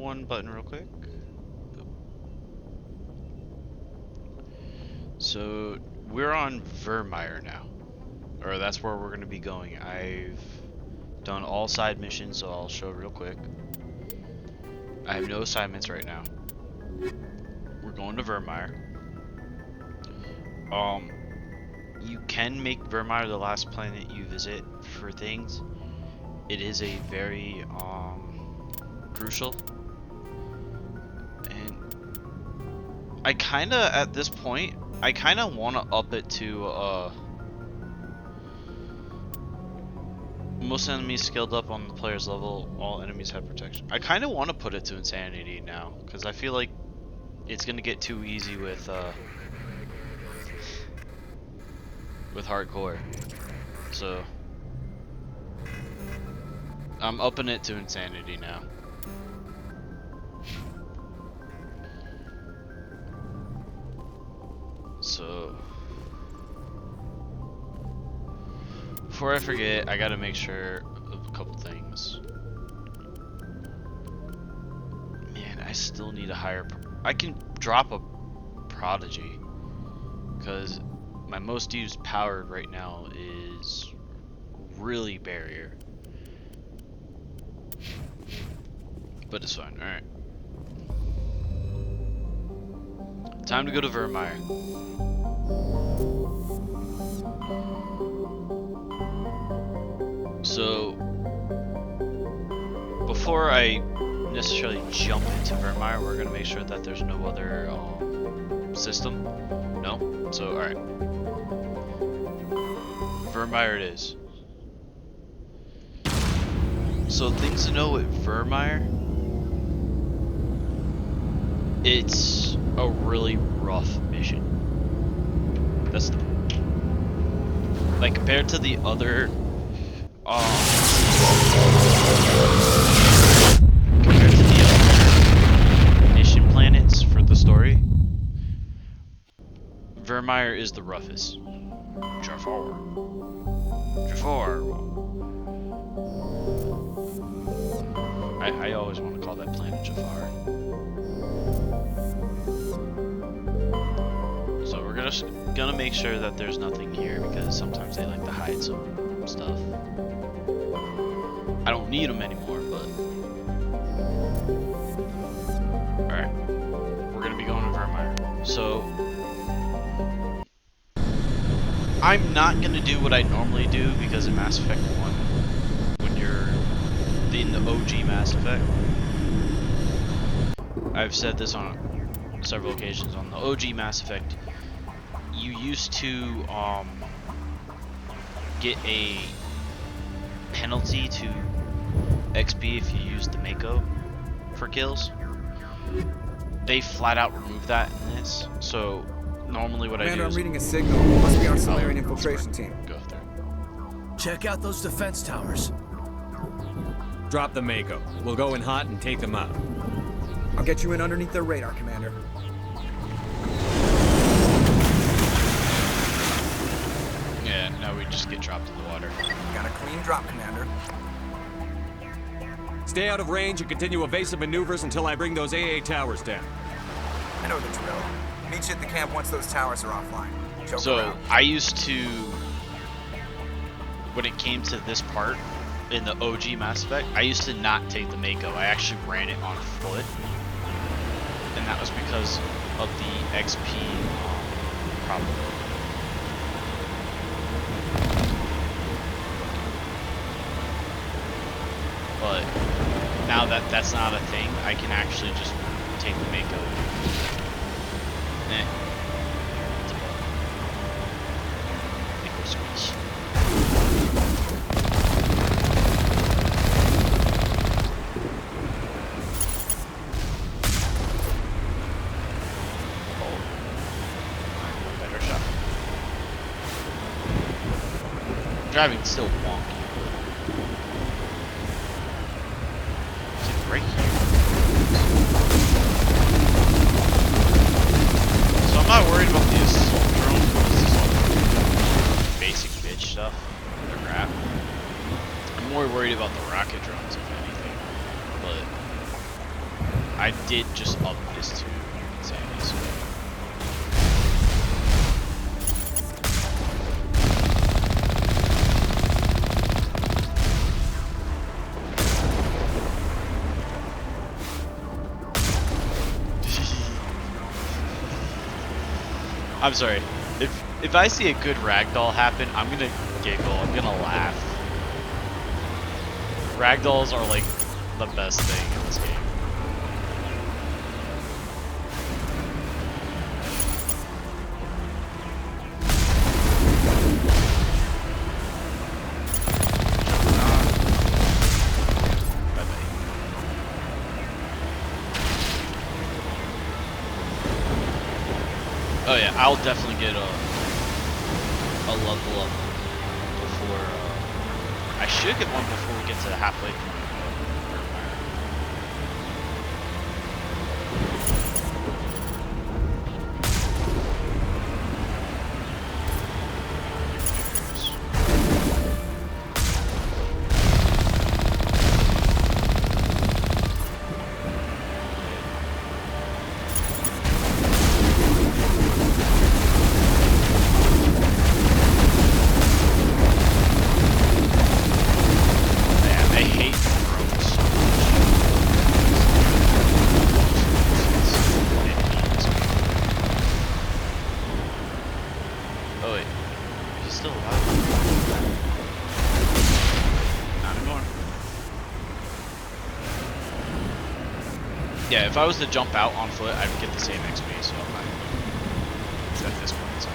one button real quick. So we're on Vermeer now, or that's where we're going to be going. I've done all side missions, so I'll show real quick. I have no assignments right now. We're going to Vermeer. You can make Vermeer the last planet you visit for things. It is a very crucial, and I kind of at this point I kind of want to up it to most enemies skilled up on the player's level, all enemies have protection. I kind of want to put it to insanity now, because I feel like it's gonna get too easy with hardcore. So I'm upping it to insanity now. So before I forget, I gotta make sure of a couple things. Man, I still need a higher. I can drop a prodigy because my most used power right now is really barrier. But it's fine. Alright. Time to go to Vermeer. So, before I necessarily jump into Vermeer, we're going to make sure that there's no other system. No? So, alright. Vermeer it is. So, things to know with Vermeer. It's a really rough mission. That's the... Like, compared to the other... compared to the other mission planets for the story, Vermeer is the roughest. Jafar. I always want to call that planet Jafar. So we're just gonna make sure that there's nothing here, because sometimes they like to hide some stuff. I don't need them anymore, but... Alright. We're gonna be going to Vermeer. So... I'm not gonna do what I normally do, because in Mass Effect 1, when you're in the OG Mass Effect... I've said this on several occasions, on the OG Mass Effect, you used to, get a penalty to XP if you use the Mako for kills. They flat out removed that in this. So normally what Commander, I do is... I'm reading a signal. Must be our Solarian infiltration team. Go through. Check out those defense towers. Drop the Mako. We'll go in hot and take them out. I'll get you in underneath their radar, Commander. Yeah, now we just get dropped in the water. Got a clean drop, Commander. Stay out of range and continue evasive maneuvers until I bring those AA towers down. I know the drill. Meet you at the camp once those towers are offline. Choke So around. I used to, when it came to this part in the OG Mass Effect, I used to not take the Mako. I actually ran it on foot, and that was because of the XP problem. But now that that's not a thing, I can actually just take the Mako. It's a bug. Mako squeeze. Oh. Better shot. Driving's still wonky. Right here. So I'm not worried about the assault drones, because this is all basic bitch stuff. They're crap. I'm more worried about the rocket drones, if anything. But I did just up this to insanity, so. I'm sorry. If I see a good ragdoll happen, I'm gonna giggle. I'm gonna laugh. Ragdolls are like the best thing in this game. Oh yeah, I'll definitely get a level up before. I should get one before we get to the halfway point. Yeah, if I was to jump out on foot, I'd get the same XP, so I'm not at this point in time.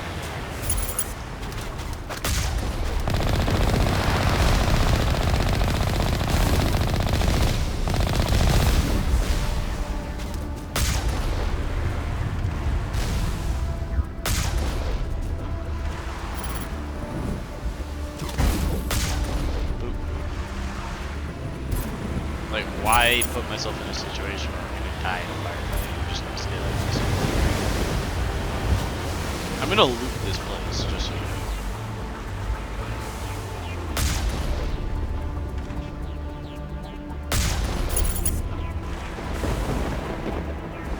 Like, why put myself in a situation where I'm gonna die in a firefight? I'm just gonna stay like this. I'm gonna loot this place, just so you know.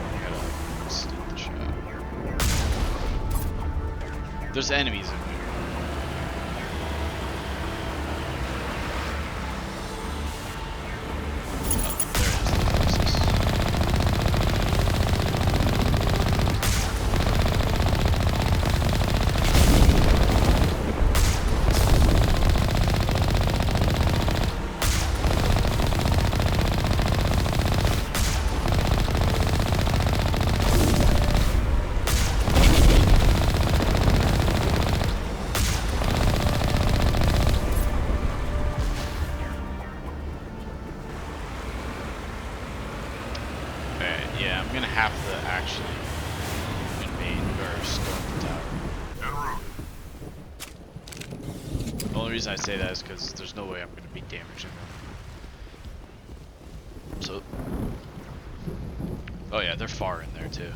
I gotta steal the shot. There's enemies in here. Yeah, I'm gonna have to actually invade or storm the tower. The only reason I say that is because there's no way I'm gonna be damaging them. So, oh yeah, they're far in there too.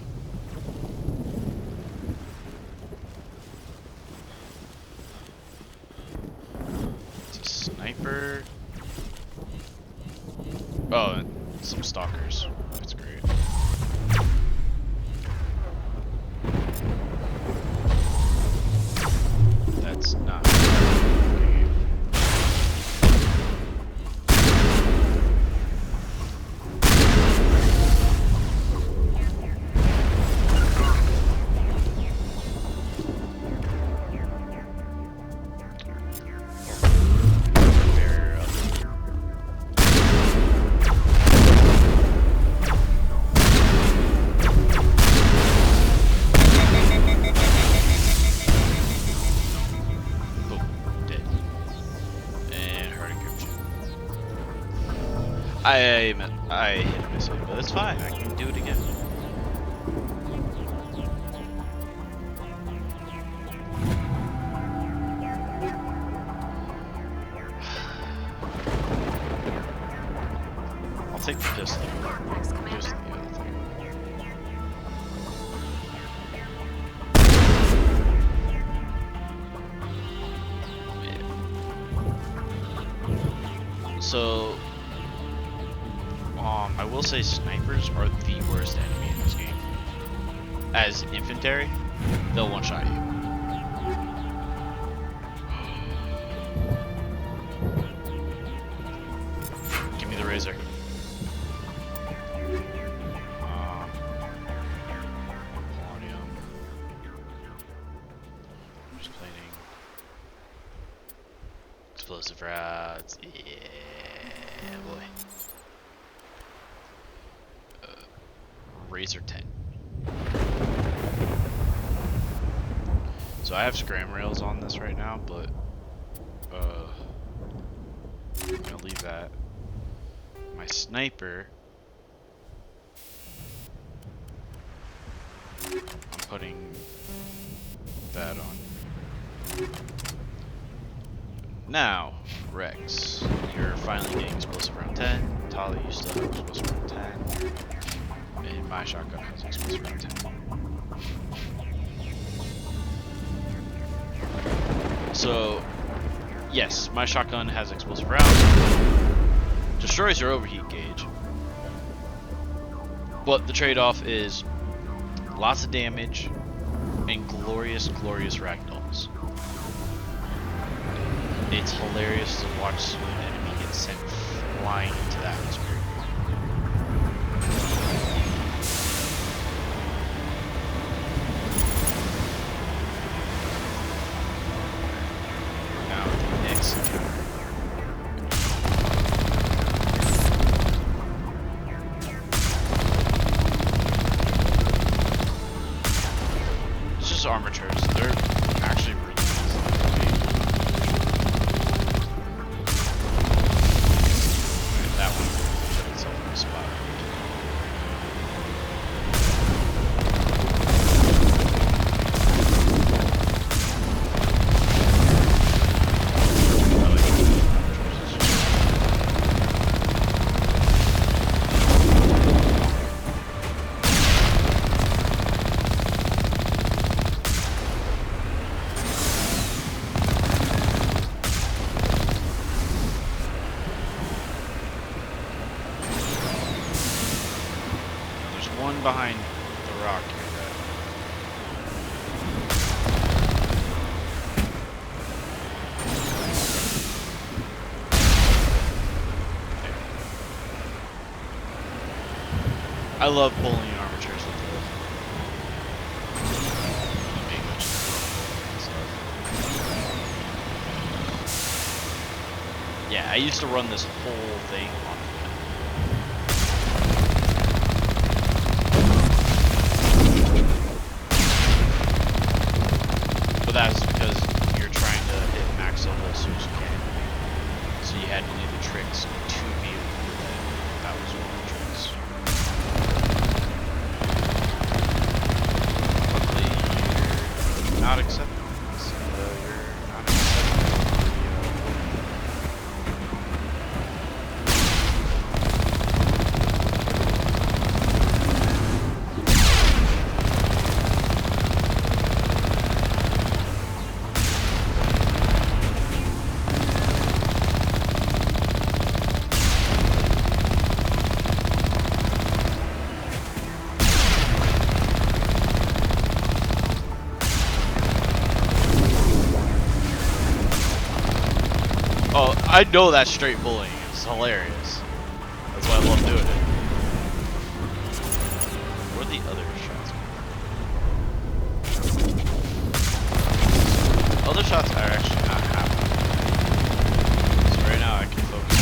It's a sniper. Oh, and some stalkers. That's great. That's not okay. Barrier up. I hit a mistake, but that's fine. I can do it again. I'll take the pistol. Here's the other thing. Yeah. So. My will say snipers are the worst enemy in this game. As infantry, they'll one-shot you. Give me the razor. Polonium. Just plating. Explosive rods. Yeah, boy. Razor 10. So I have scram rails on this right now, but I'm gonna leave that. My sniper, I'm putting that on. Now, Rex, you're finally getting explosive round 10. Tali, you still have explosive round 10. And my shotgun has explosive round 10. So, yes, my shotgun has explosive rounds. Destroys your overheat gauge. But the trade-off is lots of damage and glorious, glorious ragdolls. It's hilarious to watch an enemy get sent flying into the atmosphere. It's just armatures. They're actually really easy. And that one put itself in a spot. One behind the rock here, though. I love pulling armatures with the big much stuff. Yeah, I used to run this whole thing on. That's because you're trying to hit max level as soon as you can. So you had to do the tricks to be able to do that. That was one of the tricks. Luckily, you're not accepting this. You're not accepting Oh, I know that's straight bullying. It's hilarious. That's why I love doing it. Where are the other shots? Other shots are actually not happening. So right now I can focus.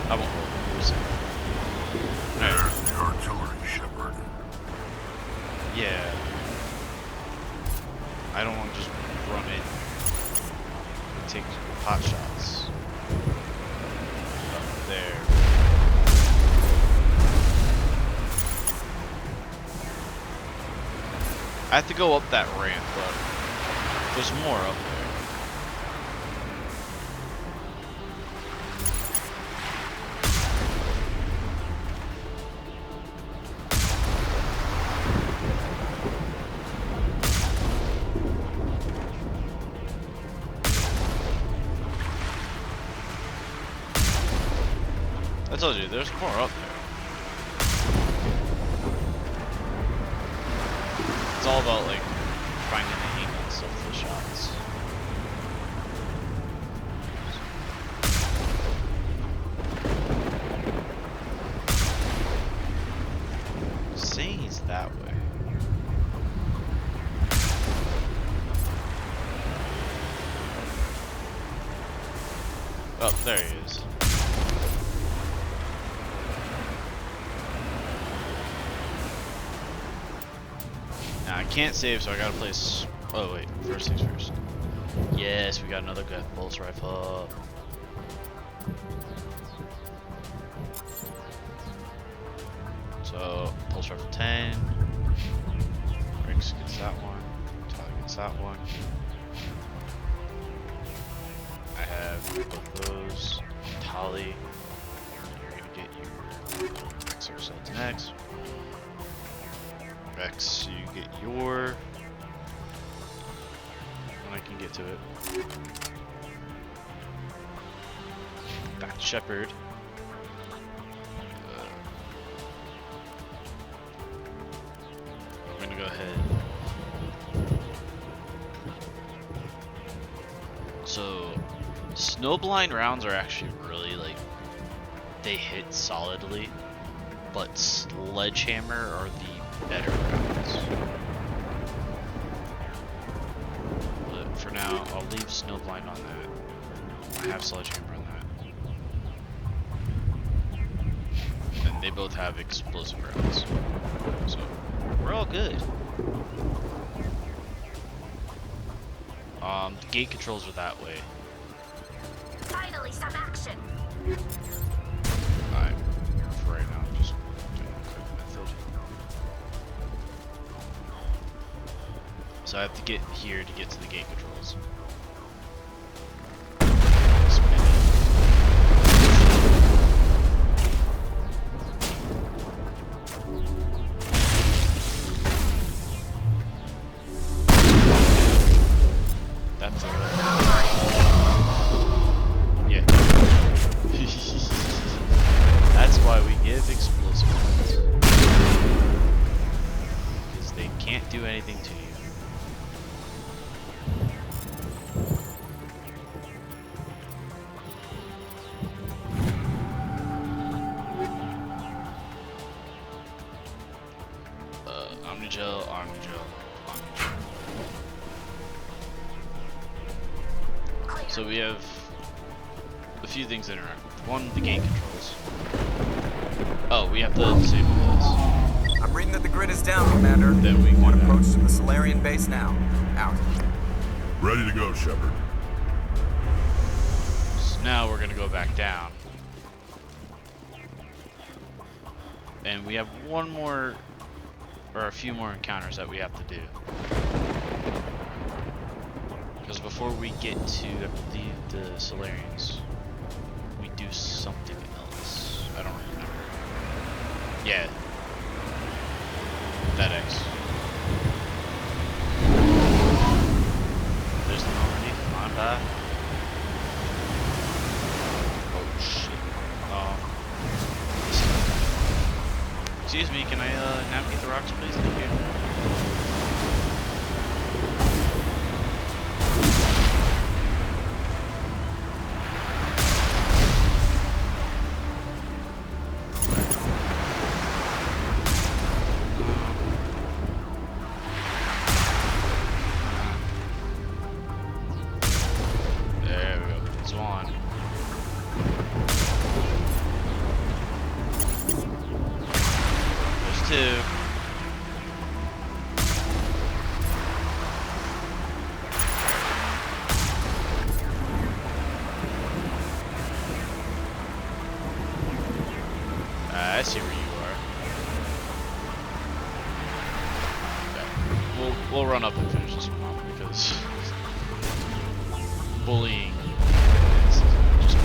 I won't roll the There's the artillery, Shepard. Yeah. I don't want to just run in and take pot shots. Up there. I have to go up that ramp, but there's more up there. I told you, there's more up there. It's all about like finding the angles of the shots. Saying he's that way. Oh, there he is. Now I can't save, so I gotta place. Oh wait, first things first. Yes, we got another good pulse rifle. So pulse rifle 10. Rex gets that one. Tali gets that one. I have both those. Tali, you're gonna get your exoskeleton next. Rex, you get your. When I can get to it. Back to Shepherd. I'm gonna go ahead. So, snowblind rounds are actually really like they hit solidly, but sledgehammer are the better rounds. But for now, I'll leave snowblind on that. I have sledgehammer on that. And they both have explosive rounds. So we're all good. The gate controls are that way. Finally, some action. Alright, for right now, I'm just doing a quick method. So I have to get here to get to the gate controls. Spin it. That's a yeah. That's why we give explosive rounds. Because they can't do anything to you. Omnigel, Omnigel, Omnigel. So we have a few things to interact with. One, the gate controls. Oh, we have to disable this. I'm reading that the grid is down, Commander. Then we want can, approach to the Solarian base now. Out. Ready to go, Shepard. So now we're gonna go back down. And we have one more, or a few more encounters that we have to do. Because before we get to the Solarians, we do something else. I don't remember. Yeah. That X. There's them already. Come on, bye. Oh shit. Excuse me, can I navigate the rocks, please? Thank you. we'll run up and finish this one off because bullying is just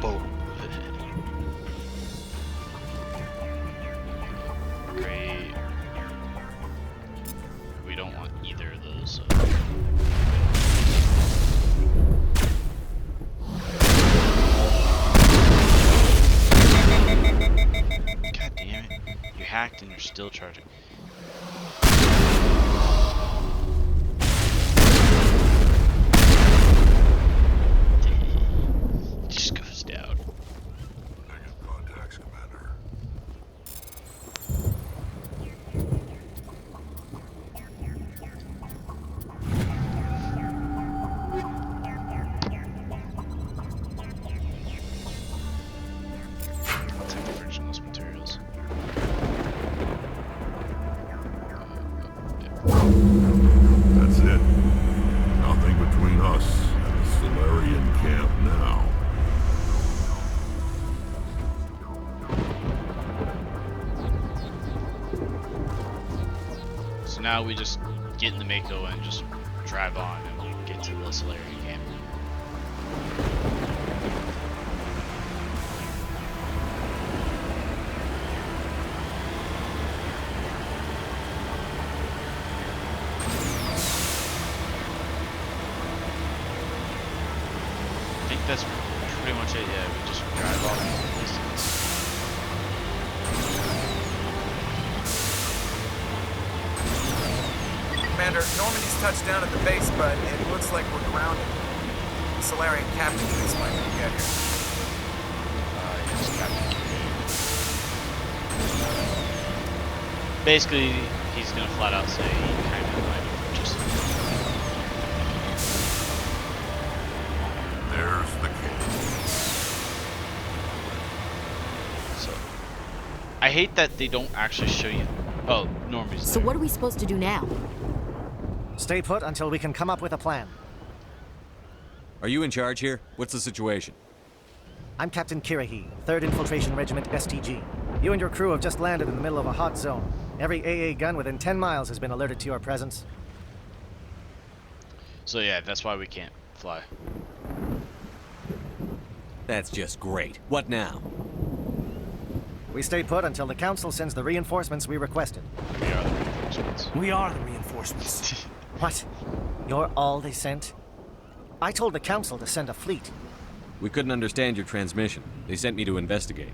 boom. Great. We don't want either of those. So. God damn it. You hacked and you're still charging. It just goes down. Negative contacts, Commander. I'll take the frictionless materials. That's it. Nothing between us and the Solarian camp now. So now we just get in the Mako and just drive on and we'll get to the Solarian camp. I think that's pretty much it. Yeah, we just drive off in the distance. Commander, Normandy's touched down at the base, but it looks like we're grounded. The Solarian captain can explain when we get here. Yes, Captain. Basically, he's gonna flat out say he kind of might have just. There's the case. So, I hate that they don't actually show you. Oh, Normandy's So there. what are we supposed to do now? Stay put until we can come up with a plan. Are you in charge here? What's the situation? I'm Captain Kirahi, 3rd Infiltration Regiment STG. You and your crew have just landed in the middle of a hot zone. Every AA gun within 10 miles has been alerted to your presence. So yeah, that's why we can't fly. That's just great. What now? We stay put until the Council sends the reinforcements we requested. We are the reinforcements. We are the reinforcements. What? You're all they sent? I told the Council to send a fleet. We couldn't understand your transmission. They sent me to investigate.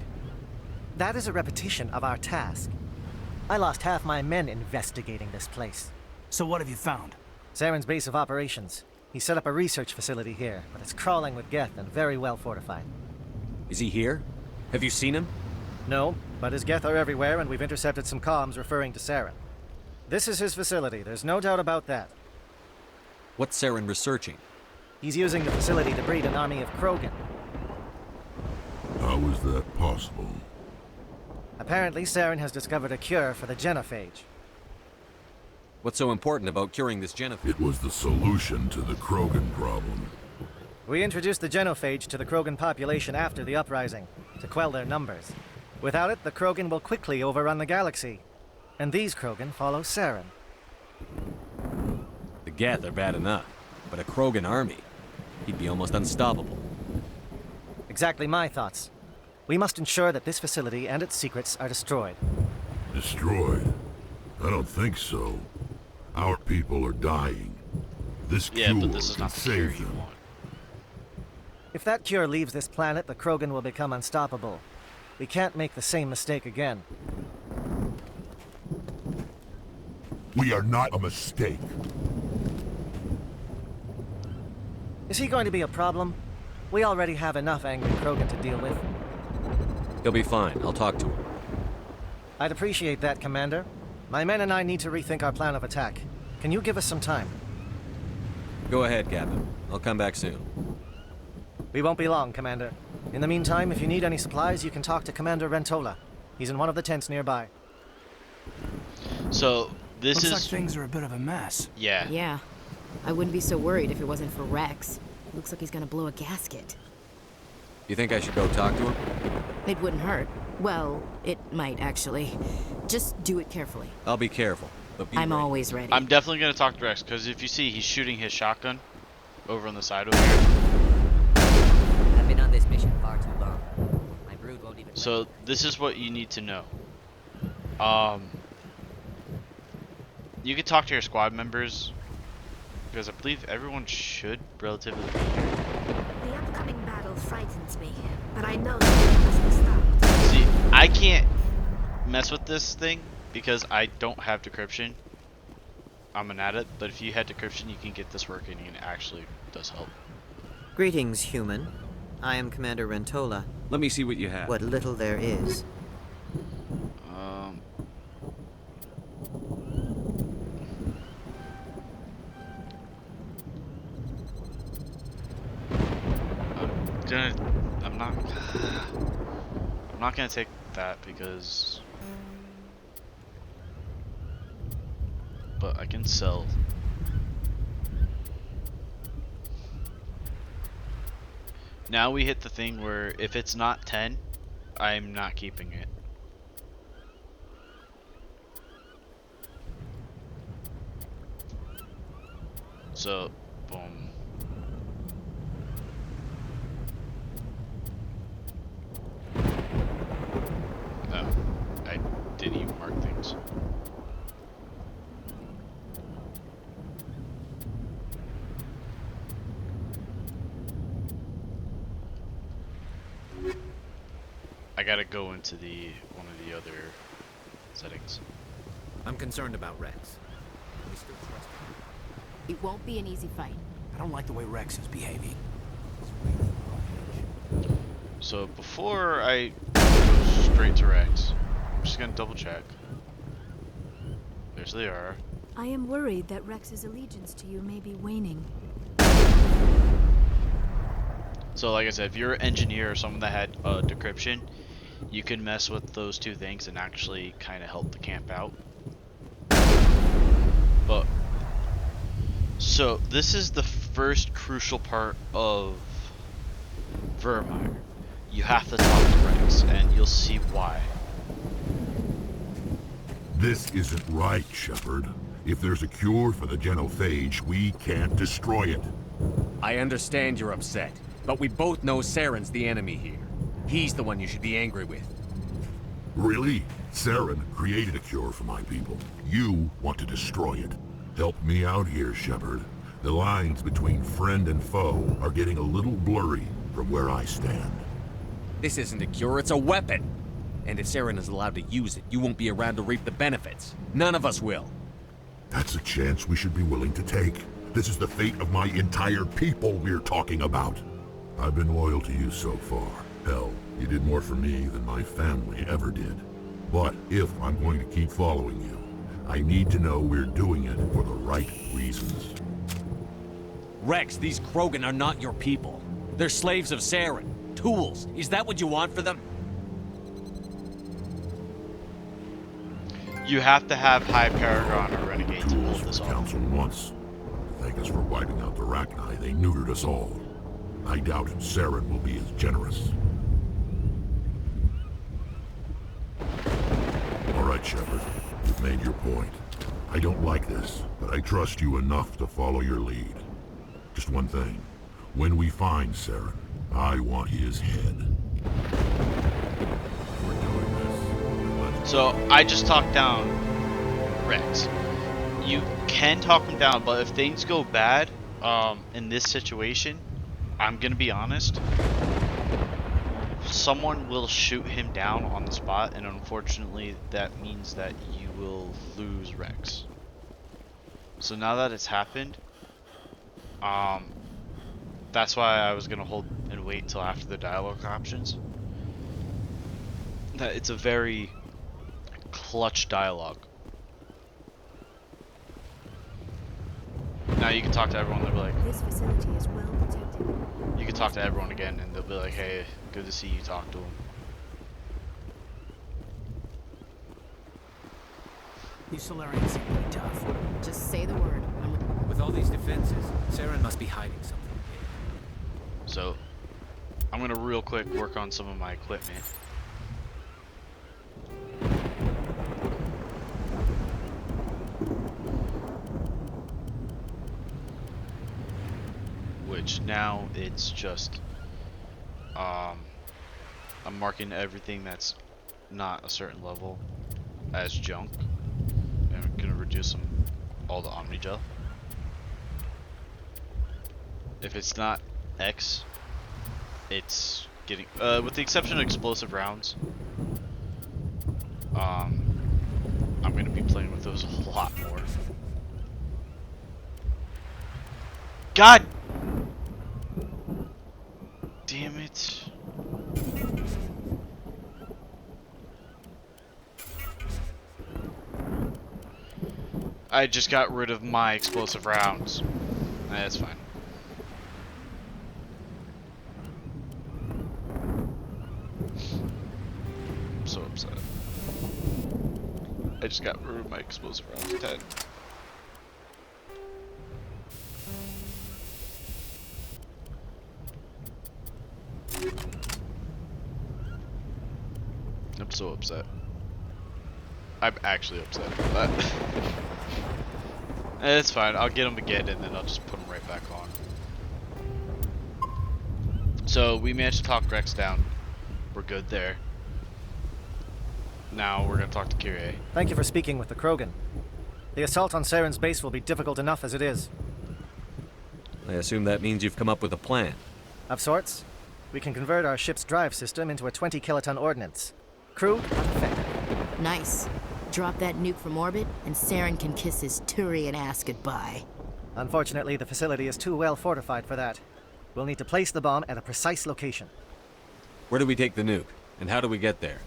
That is a repetition of our task. I lost half my men investigating this place. So what have you found? Saren's base of operations. He set up a research facility here, but it's crawling with Geth and very well fortified. Is he here? Have you seen him? No, but his Geth are everywhere, and we've intercepted some comms referring to Saren. This is his facility, there's no doubt about that. What's Saren researching? He's using the facility to breed an army of Krogan. How is that possible? Apparently, Saren has discovered a cure for the genophage. What's so important about curing this genophage? It was the solution to the Krogan problem. We introduced the genophage to the Krogan population after the uprising, to quell their numbers. Without it, the Krogan will quickly overrun the galaxy. And these Krogan follow Saren. The Geth are bad enough, but a Krogan army? He'd be almost unstoppable. Exactly my thoughts. We must ensure that this facility and its secrets are destroyed. Destroyed? I don't think so. Our people are dying. This Yeah, cure but this is can not the cure save you them. want. If that cure leaves this planet, the Krogan will become unstoppable. We can't make the same mistake again. We are not a mistake. Is he going to be a problem? We already have enough angry Krogan to deal with. He'll be fine. I'll talk to him. I'd appreciate that, Commander. My men and I need to rethink our plan of attack. Can you give us some time? Go ahead, Captain. I'll come back soon. We won't be long, Commander. In the meantime, if you need any supplies, you can talk to Commander Rentola. He's in one of the tents nearby. So this Looks is like things are a bit of a mess. yeah. Yeah. I wouldn't be so worried if it wasn't for Rex. Looks like he's gonna blow a gasket. You think I should go talk to him? It wouldn't hurt. Well, it might actually. Just do it carefully. I'll be careful, but be I'm ready. always ready. I'm definitely gonna talk to Rex, because if you see, he's shooting his shotgun over on the side over here. I've been on this mission far too long. My brood won't even. So this is what you need to know. You can talk to your squad members, because I believe everyone should relatively be here. The upcoming battle frightens me, but I know that it must be stopped. See, I can't mess with this thing because I don't have decryption. I'm an adept, but if you had decryption, you can get this working, and it actually does help. Greetings, human. I am Commander Rentola. Let me see what you have. What little there is. I'm not gonna take that because, but I can sell. Now we hit the thing where if it's not 10, I'm not keeping it. So, boom. No, I didn't even mark things. I gotta go into one of the other settings. I'm concerned about Rex. We still trust him. It won't be an easy fight. I don't like the way Rex is behaving. So before I go straight to Rex, I'm just gonna double check. There's the R. I am worried that Rex's allegiance to you may be waning. So like I said, if you're an engineer or someone that had decryption, you can mess with those two things and actually kind of help the camp out. But so this is the first crucial part of Vermeer. You have to talk to Rex, and you'll see why. This isn't right, Shepard. If there's a cure for the genophage, we can't destroy it. I understand you're upset, but we both know Saren's the enemy here. He's the one you should be angry with. Really? Saren created a cure for my people. You want to destroy it. Help me out here, Shepard. The lines between friend and foe are getting a little blurry from where I stand. This isn't a cure, it's a weapon! And if Saren is allowed to use it, you won't be around to reap the benefits. None of us will. That's a chance we should be willing to take. This is the fate of my entire people we're talking about. I've been loyal to you so far. Hell, you did more for me than my family ever did. But if I'm going to keep following you, I need to know we're doing it for the right reasons. Rex, these Krogan are not your people. They're slaves of Saren. Tools. Is that what you want for them? You have to have High Paragon or Renegade to pull this off. Council once. To thank us for wiping out the Rachni, they neutered us all. I doubt Saren will be as generous. All right, Shepard. You've made your point. I don't like this, but I trust you enough to follow your lead. Just one thing. When we find Saren, I want his head. We're doing this. So I just talked down Rex. You can talk him down, but if things go bad, in this situation, I'm gonna be honest. Someone will shoot him down on the spot, and unfortunately, that means that you will lose Rex. So now that it's happened, that's why I was gonna hold and wait until after the dialogue options. That it's a very clutch dialogue. Now you can talk to everyone. They'll be like, This facility is well protected. you can talk to everyone again, and they'll be like, hey, good to see you talk to him. These Solarians seem pretty tough. Just say the word. With all these defenses, Saren must be hiding something. So, I'm gonna real quick work on some of my equipment. Which now it's just, I'm marking everything that's not a certain level as junk. And I'm gonna reduce all the Omni Gel. If it's not X, it's getting, with the exception of explosive rounds, I'm gonna be playing with those a lot more. God damn it. I just got rid of my explosive rounds. That's fine. I'm so upset. I just got rid of my explosive rounds. 10. I'm so upset. I'm actually upset about that. It's fine. I'll get them again and then I'll just put them right back on. So we managed to talk Rex down. We're good there. Now we're gonna talk to Kyrie. Thank you for speaking with the Krogan. The assault on Saren's base will be difficult enough as it is. I assume that means you've come up with a plan. Of sorts. We can convert our ship's drive system into a 20-kiloton ordnance. Crude, but effective. Nice. Drop that nuke from orbit, and Saren can kiss his Turian ass goodbye. Unfortunately, the facility is too well fortified for that. We'll need to place the bomb at a precise location. Where do we take the nuke? And how do we get there?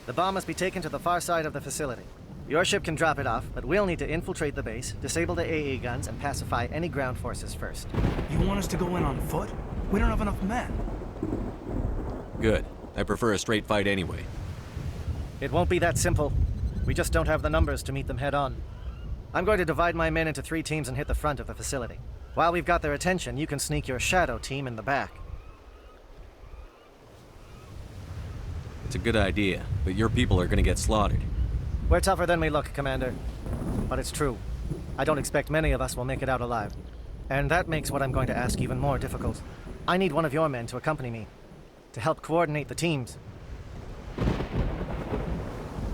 The bomb must be taken to the far side of the facility. Your ship can drop it off, but we'll need to infiltrate the base, disable the AA guns, and pacify any ground forces first. You want us to go in on foot? We don't have enough men. Good. I prefer a straight fight anyway. It won't be that simple. We just don't have the numbers to meet them head on. I'm going to divide my men into 3 teams and hit the front of the facility. While we've got their attention, you can sneak your shadow team in the back. It's a good idea, but your people are gonna get slaughtered. We're tougher than we look, Commander. But it's true. I don't expect many of us will make it out alive. And that makes what I'm going to ask even more difficult. I need one of your men to accompany me, to help coordinate the teams.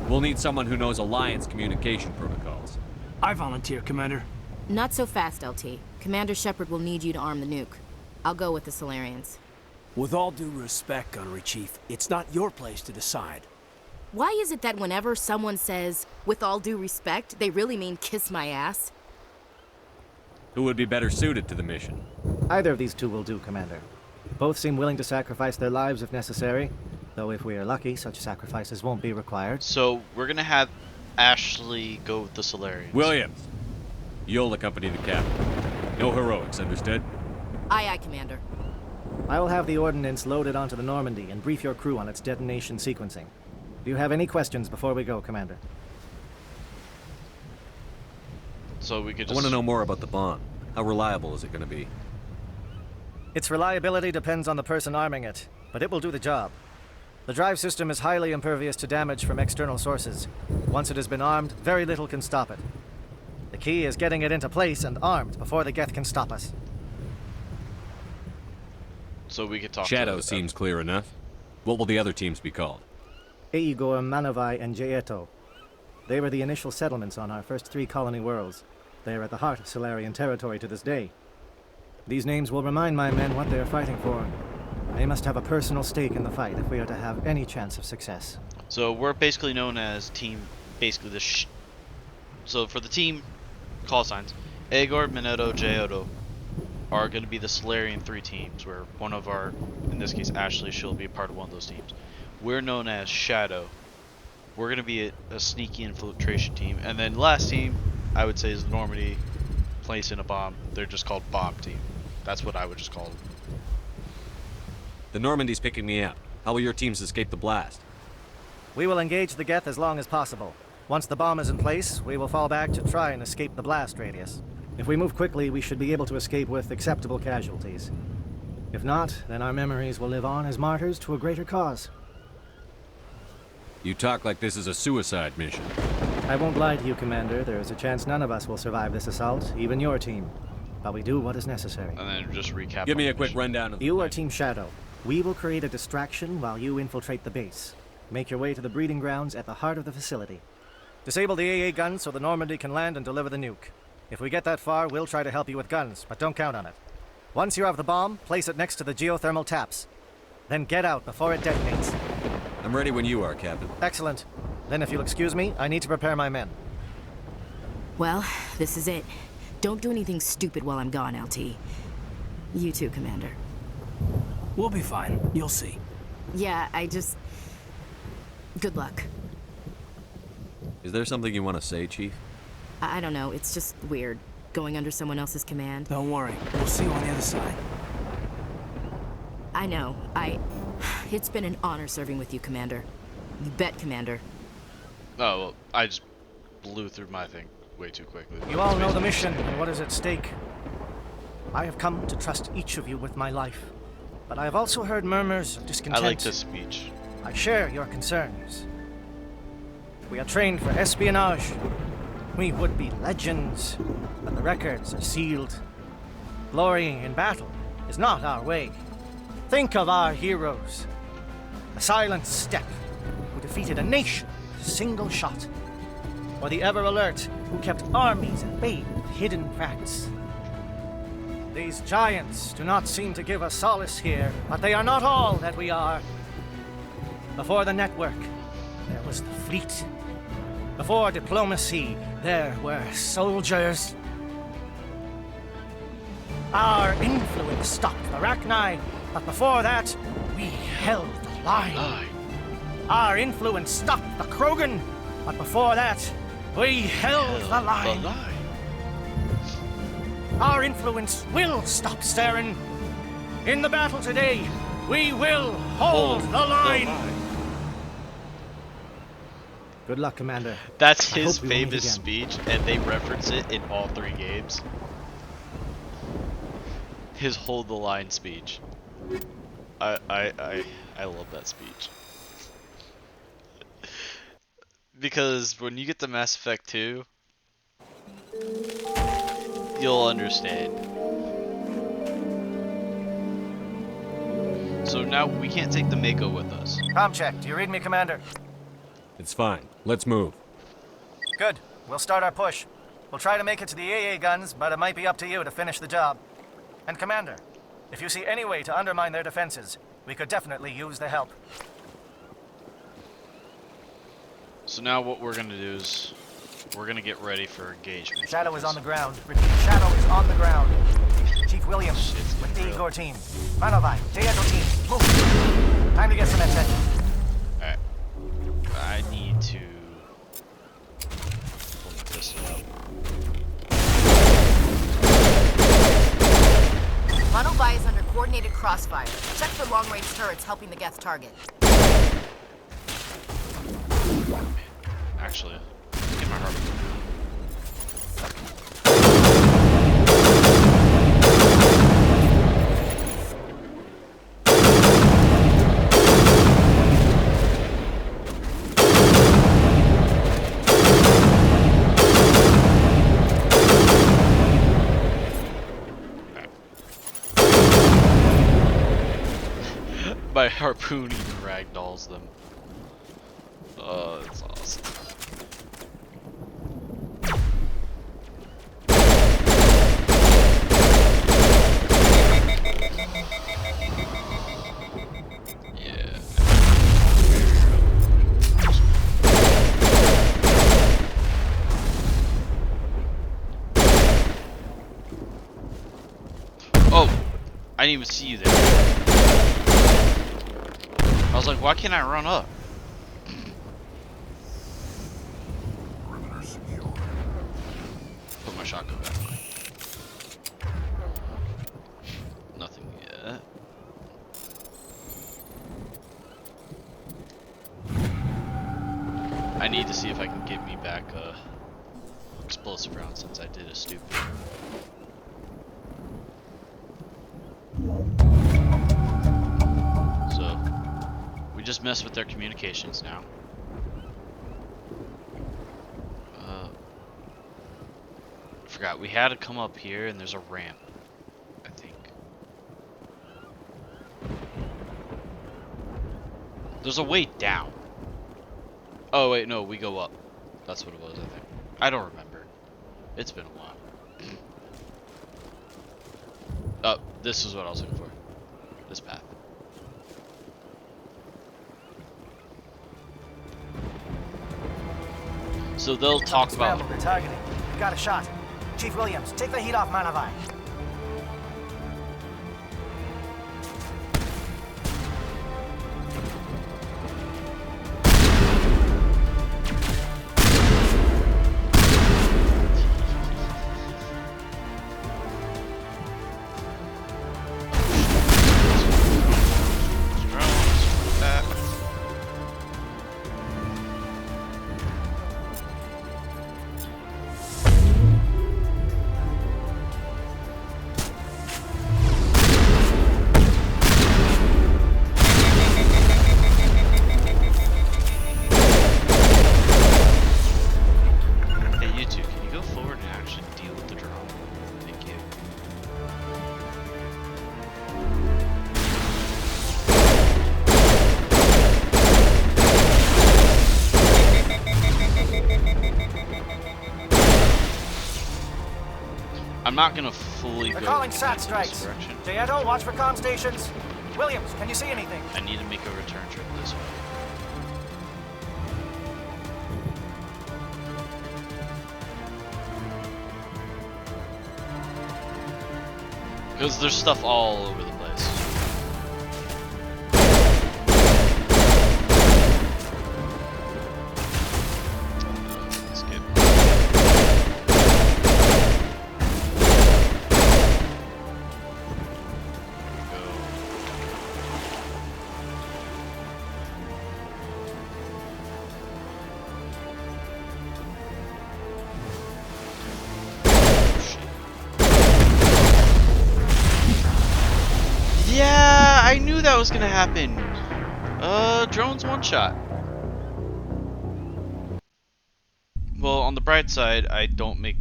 We'll need someone who knows Alliance communication protocols. I volunteer, Commander. Not so fast, LT. Commander Shepard will need you to arm the nuke. I'll go with the Solarians. With all due respect, Gunnery Chief, it's not your place to decide. Why is it that whenever someone says, with all due respect, they really mean kiss my ass? Who would be better suited to the mission? Either of these 2 will do, Commander. Both seem willing to sacrifice their lives if necessary, though if we are lucky, such sacrifices won't be required. So we're gonna have Ashley go with the Solarians. Williams, you'll accompany the captain. No heroics, understood? Aye, aye, Commander. I will have the ordnance loaded onto the Normandy and brief your crew on its detonation sequencing. Do you have any questions before we go, Commander? So we could just... I want to know more about the bomb. How reliable is it going to be? Its reliability depends on the person arming it, but it will do the job. The drive system is highly impervious to damage from external sources. Once it has been armed, very little can stop it. The key is getting it into place and armed before the Geth can stop us. So we could talk Shadow to seems clear enough. What will the other teams be called? Eigor, Manovai, and Jaeto. They were the initial settlements on our first 3 colony worlds. They are at the heart of Solarian territory to this day. These names will remind my men what they are fighting for. They must have a personal stake in the fight if we are to have any chance of success. So we're basically known as team, basically so for the team call signs, Aegor, Minetto, Jaeto are going to be the Solarian 3 teams, where one of our, in this case Ashley, she'll be a part of one of those teams. We're known as Shadow. We're going to be a sneaky infiltration team. And then last team, I would say, is the Normandy placing a bomb. They're just called Bomb Team. That's what I would just call them. The Normandy's picking me up. How will your teams escape the blast? We will engage the Geth as long as possible. Once the bomb is in place, we will fall back to try and escape the blast radius. If we move quickly, we should be able to escape with acceptable casualties. If not, then our memories will live on as martyrs to a greater cause. You talk like this is a suicide mission. I won't lie to you, Commander. There is a chance none of us will survive this assault, even your team. But we do what is necessary. And then just recap. Give me a the quick mission. rundown of the You are plan. Team Shadow. We will create a distraction while you infiltrate the base. Make your way to the breeding grounds at the heart of the facility. Disable the AA guns so the Normandy can land and deliver the nuke. If we get that far, we'll try to help you with guns, but don't count on it. Once you have the bomb, place it next to the geothermal taps. Then get out before it detonates. I'm ready when you are, Captain. Excellent. Then if you'll excuse me, I need to prepare my men. Well, this is it. Don't do anything stupid while I'm gone, LT. You too, Commander. We'll be fine. You'll see. Yeah, good luck. Is there something you want to say, Chief? I don't know, it's just weird, going under someone else's command. Don't worry. We'll see you on the other side. I know, It's been an honor serving with you, Commander. You bet, Commander. Oh, well, I just blew through my thing way too quickly. You all know the mission and what is at stake. I have come to trust each of you with my life. But I have also heard murmurs of discontent. I like this speech. I share your concerns. We are trained for espionage. We would be legends, but the records are sealed. Glorying in battle is not our way. Think of our heroes. The silent step who defeated a nation with a single shot. Or the ever alert who kept armies at bay with hidden facts. These giants do not seem to give us solace here, but they are not all that we are. Before the network, there was the fleet. Before diplomacy, there were soldiers. Our influence stopped the Rachni, but before that, we held the line. Our influence stopped the Krogan, but before that, we held the line. Our influence will stop Saren. In the battle today, we will hold the line. Good luck, Commander. That's I his hope we will meet famous again. speech, and they reference it in all 3 games. His hold the line speech. I love that speech. Because when you get to Mass Effect 2, you'll understand. So now we can't take the Mako with us. Com check. Do you read me, Commander? It's fine. Let's move. Good. We'll start our push. We'll try to make it to the AA guns, but it might be up to you to finish the job. And Commander, if you see any way to undermine their defenses, we could definitely use the help. So now what we're gonna do is we're gonna get ready for engagement. Shadow is on the ground. Repeat, Shadow is on the ground. Chief Williams with the Igor team. Manovi, Jaeto team, move. Time to get some attention. Alright. I need to pull my pistol out. Monovi is under coordinated crossfire. Check for long-range turrets helping the Geth target. Actually, get my heart. My harpoon even ragdolls them. Oh, that's awesome. Yeah. Oh, I didn't even see you there. I was like, why can't I run up? Put my shotgun back. Nothing yet. I need to see if I can get me back explosive round since I did a stupid. So we just mess with their communications now. Forgot we had to come up here and there's a ramp, I think. There's a way down. Oh wait, no, we go up. That's what it was, I think. I don't remember. It's been a while. Oh, this is what I was looking for. This path. So they'll talk about... They're targeting. We got a shot. Chief Williams, take the heat off Manavai. I'm not gonna fully They're go calling in SAT this strikes. direction. Jaeto, watch for comm stations. Williams, can you see anything? I need to make a return trip this way. Because there's stuff all over the place. Let's get... Yeah, I knew that was gonna happen. Drone's one shot. Well, on the bright side, I don't make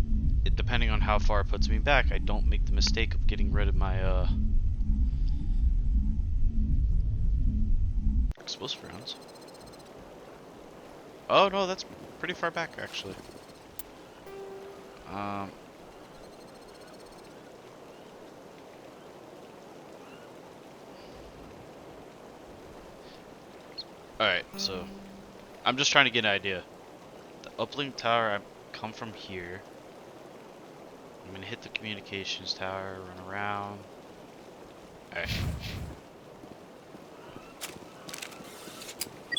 it, depending on how far it puts me back, I don't make the mistake of getting rid of my explosive rounds. Oh no, that's pretty far back actually. Alright, so I'm just trying to get an idea. The uplink tower, I come from here. I'm gonna hit the communications tower, run around. Alright.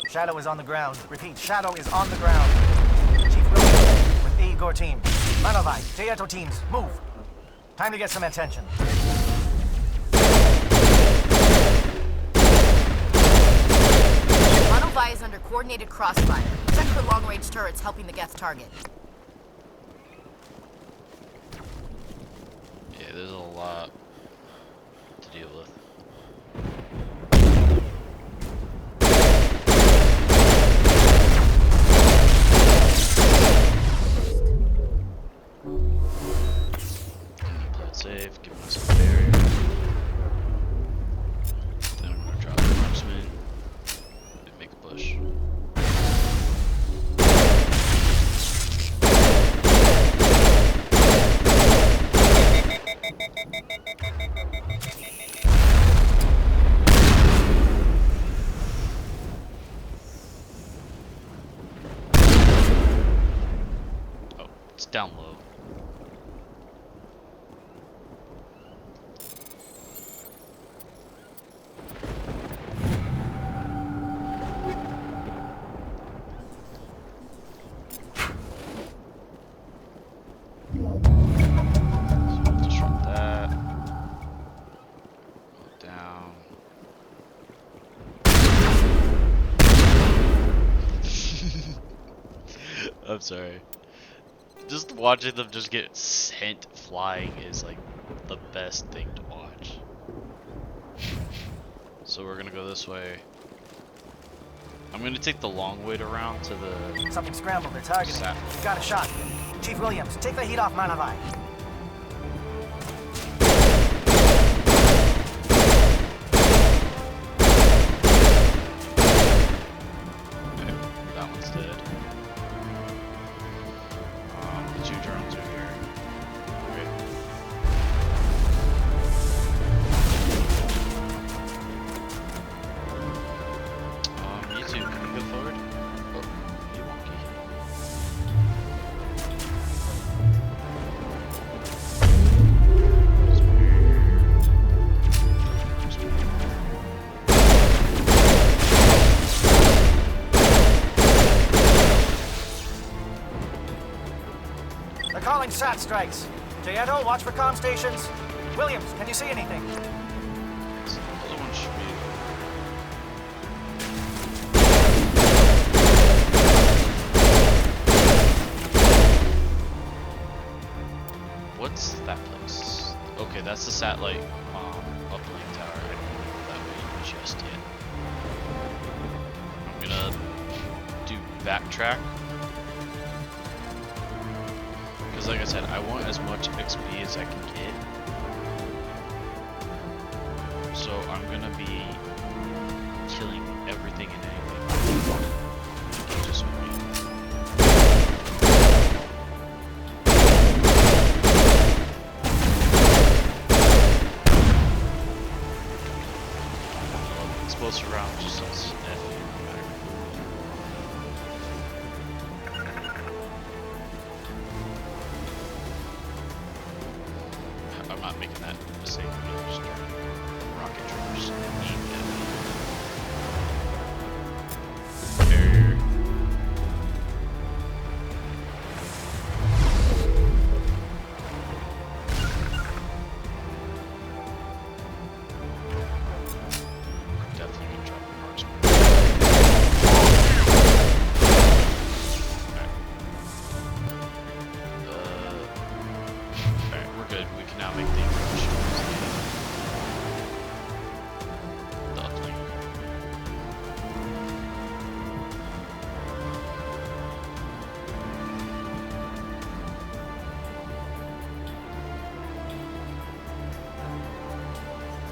Shadow is on the ground. Repeat, Shadow is on the ground. Chief Williams with the Igor team. Manavai, Jaeto teams, move. Time to get some attention. Manavai is under coordinated crossfire. Check for long-range turrets helping the Geth target. Yeah, there's a lot to deal with. Play it safe, give myself a barrier. Then I'm gonna drop the marksman and make a push. Oh, it's down low. Disrupt that. Go down. I'm sorry. Just watching them just get sent flying is like the best thing to watch. So we're gonna go this way. I'm gonna take the long way around to the... Something scrambled. They're targeting. We've got a shot. Chief Williams, take the heat off Manavai. Okay, that one's dead. The two drones are here. Okay. You two, can you go forward? Oh, you wonky. They're calling SAT strikes. Jayeto, watch for comm stations. Williams, can you see anything? The other one should be... What's that place? Okay, that's the satellite uplink tower. I don't know that way just yet. I'm gonna do backtrack. Because like I said, I want as much XP as I can get. So I'm gonna be killing everything and anything. Just wait. Explosive round just does F no matter. I'm not making that mistake again. Just rocket troopers aimed at me. Barrier. Definitely gonna drop a marksman. Alright, we're good. We can now make the approach towards the uplink.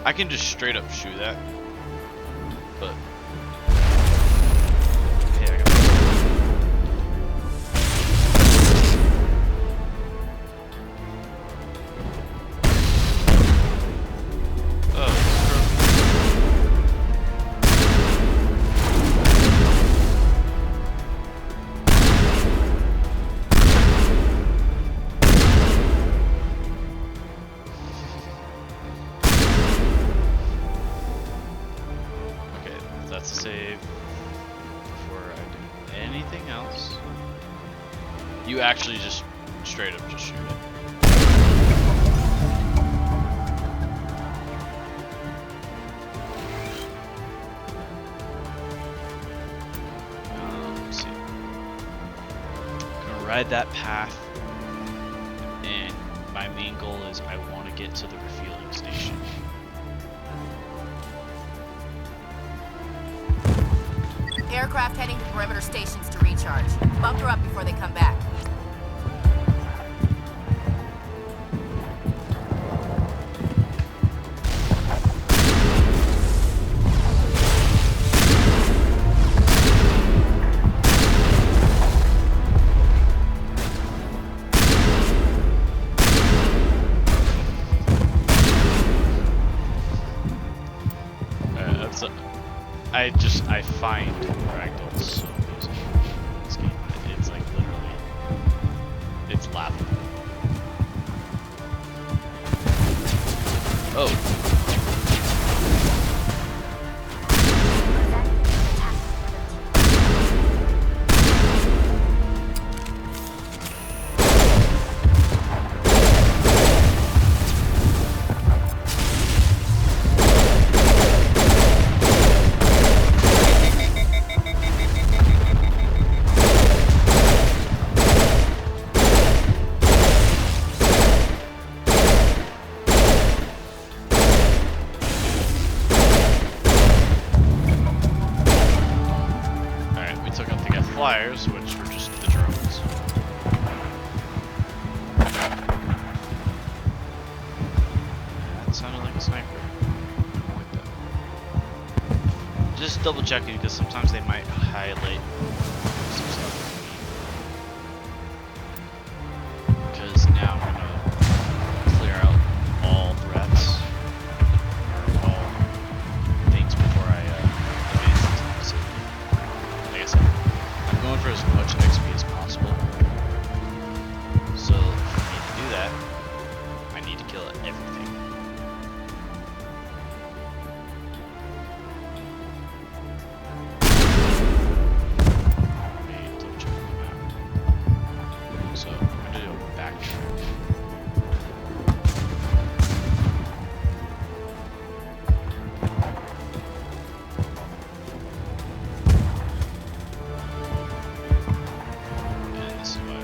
I can just straight up shoot that, but hey, I got that's a save before I do anything else. You actually just straight up just shoot it. Let's see. Gonna ride that path, and my main goal is I want to get to the refueling station. Aircraft heading to perimeter stations to recharge. Bunker up before they come back. I find ragdolls so amusing in this game. It's like literally, it's laughable. Oh. flyers, which were just the drones. That sounded like a sniper. I like that. Just double checking because sometimes they might highlight some stuff. Because now I'm gonna clear out all threats, all things before I advance into the facility. Like I said, I'm going for as much XP as possible. So for me to do that, I need to kill everything. Let me double check the map. So I'm gonna do a backtrack. And this is why.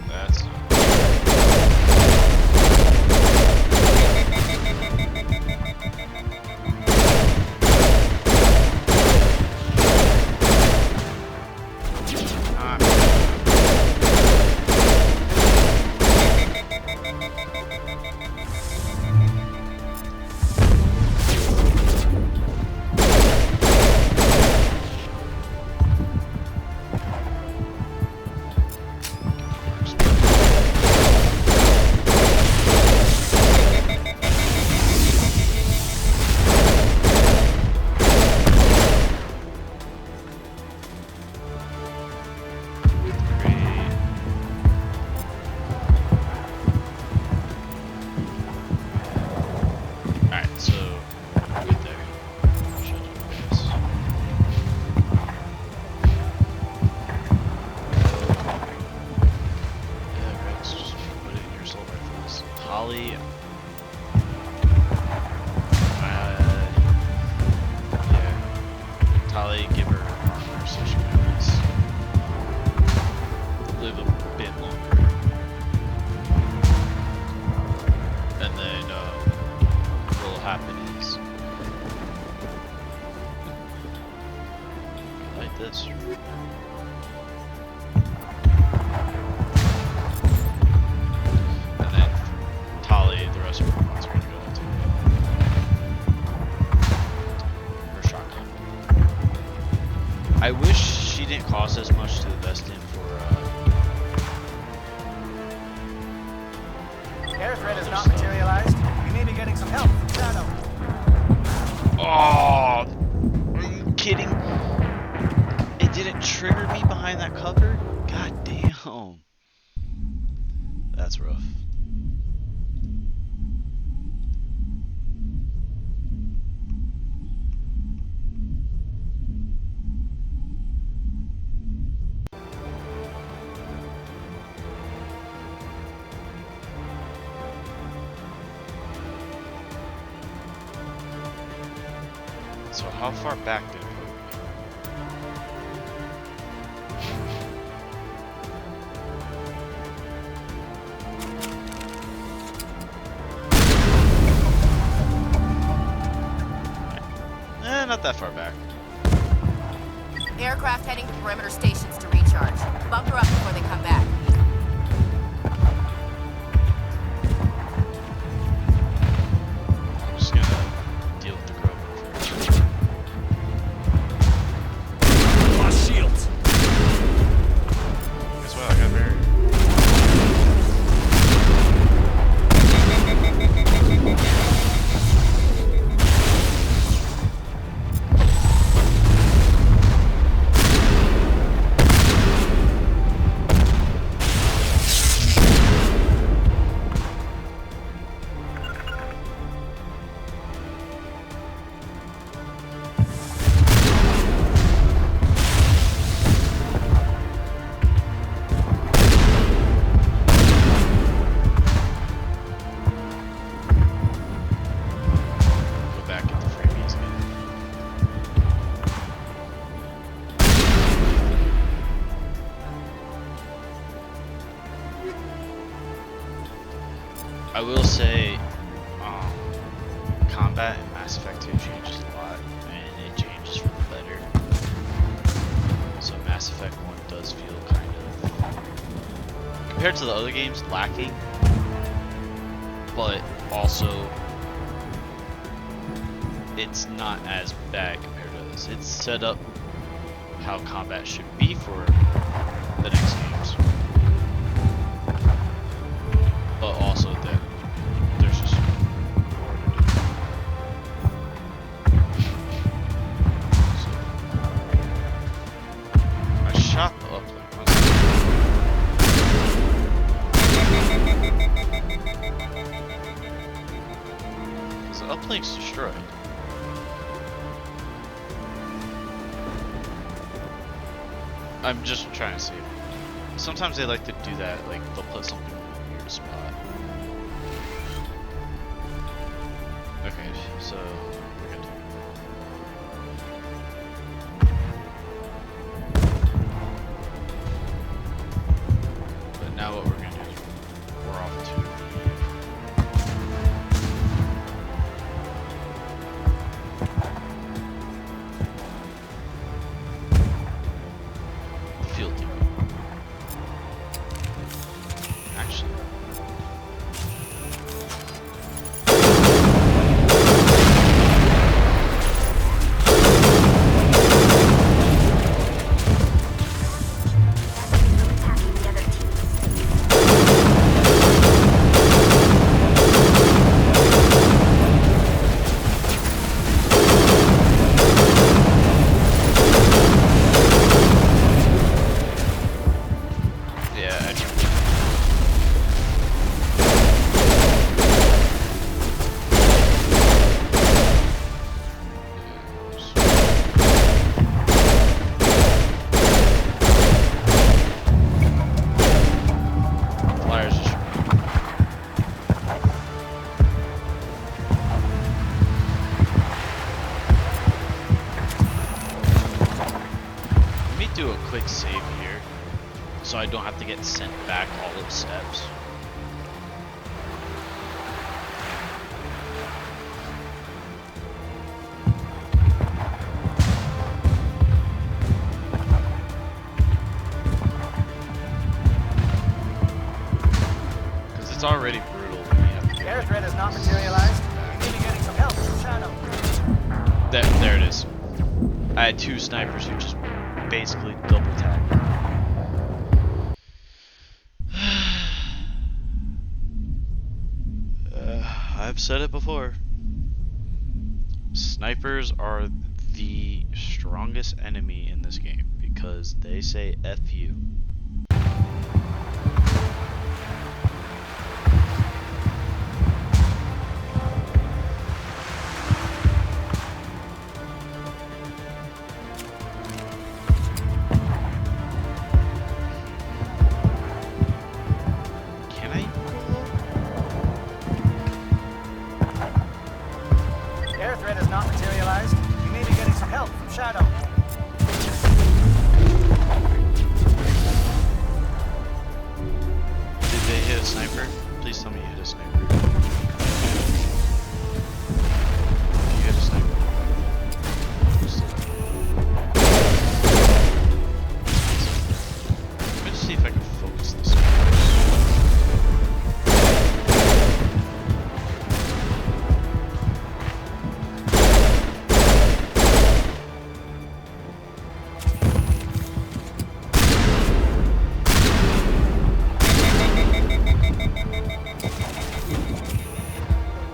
That's not. Alright, so we'll get there. I'll show you guys. Yeah, Rex, just put it in your assault rifles. Holly. Yeah. Tali, give her armor so she can at least live a bit longer. And then, what will happen is, like this. And then Tali, the rest of her points are going to go into her shotgun. I wish she didn't cost as much to invest in for, Air threat has not materialized. We may be getting some help from Shadow. Oh, are you kidding? It didn't trigger me behind that cover? God damn. That's rough. So how far back did it put me? Not that far back. Aircraft heading to perimeter stations to recharge. Bunker up before they come back. I'm just gonna deal with the Grove first. Lost shields. Guess what? I got married. combat in Mass Effect 2 changes a lot, and it changes for the better. So Mass Effect 1 does feel kind of, compared to the other games, lacking, but also it's not as bad compared to this. It's set up how combat should be for the next games, but also that there's just more to do. So, I shot the uplink. Because the uplink's destroyed. I'm just trying to see. Sometimes they like to do that, like they'll put something in a weird spot. Okay, so we're good. But now what we're gonna do is we're off to the field depot. Actually, yeah, I do. Flyers just let me do a quick save here so I don't have to get sent back all those steps. Because it's already brutal when you have to get Air threat has not materialized. You may be getting some help from Shadow. there it is. I had two snipers who just basically double tagged me. I've said it before. Snipers are the strongest enemy in this game because they say F you. Can I? Air threat has not materialized. You may be getting some help from Shadow. Did they hit a sniper? Please tell me you hit a sniper. You hit a sniper. Let me just see if I can focus this.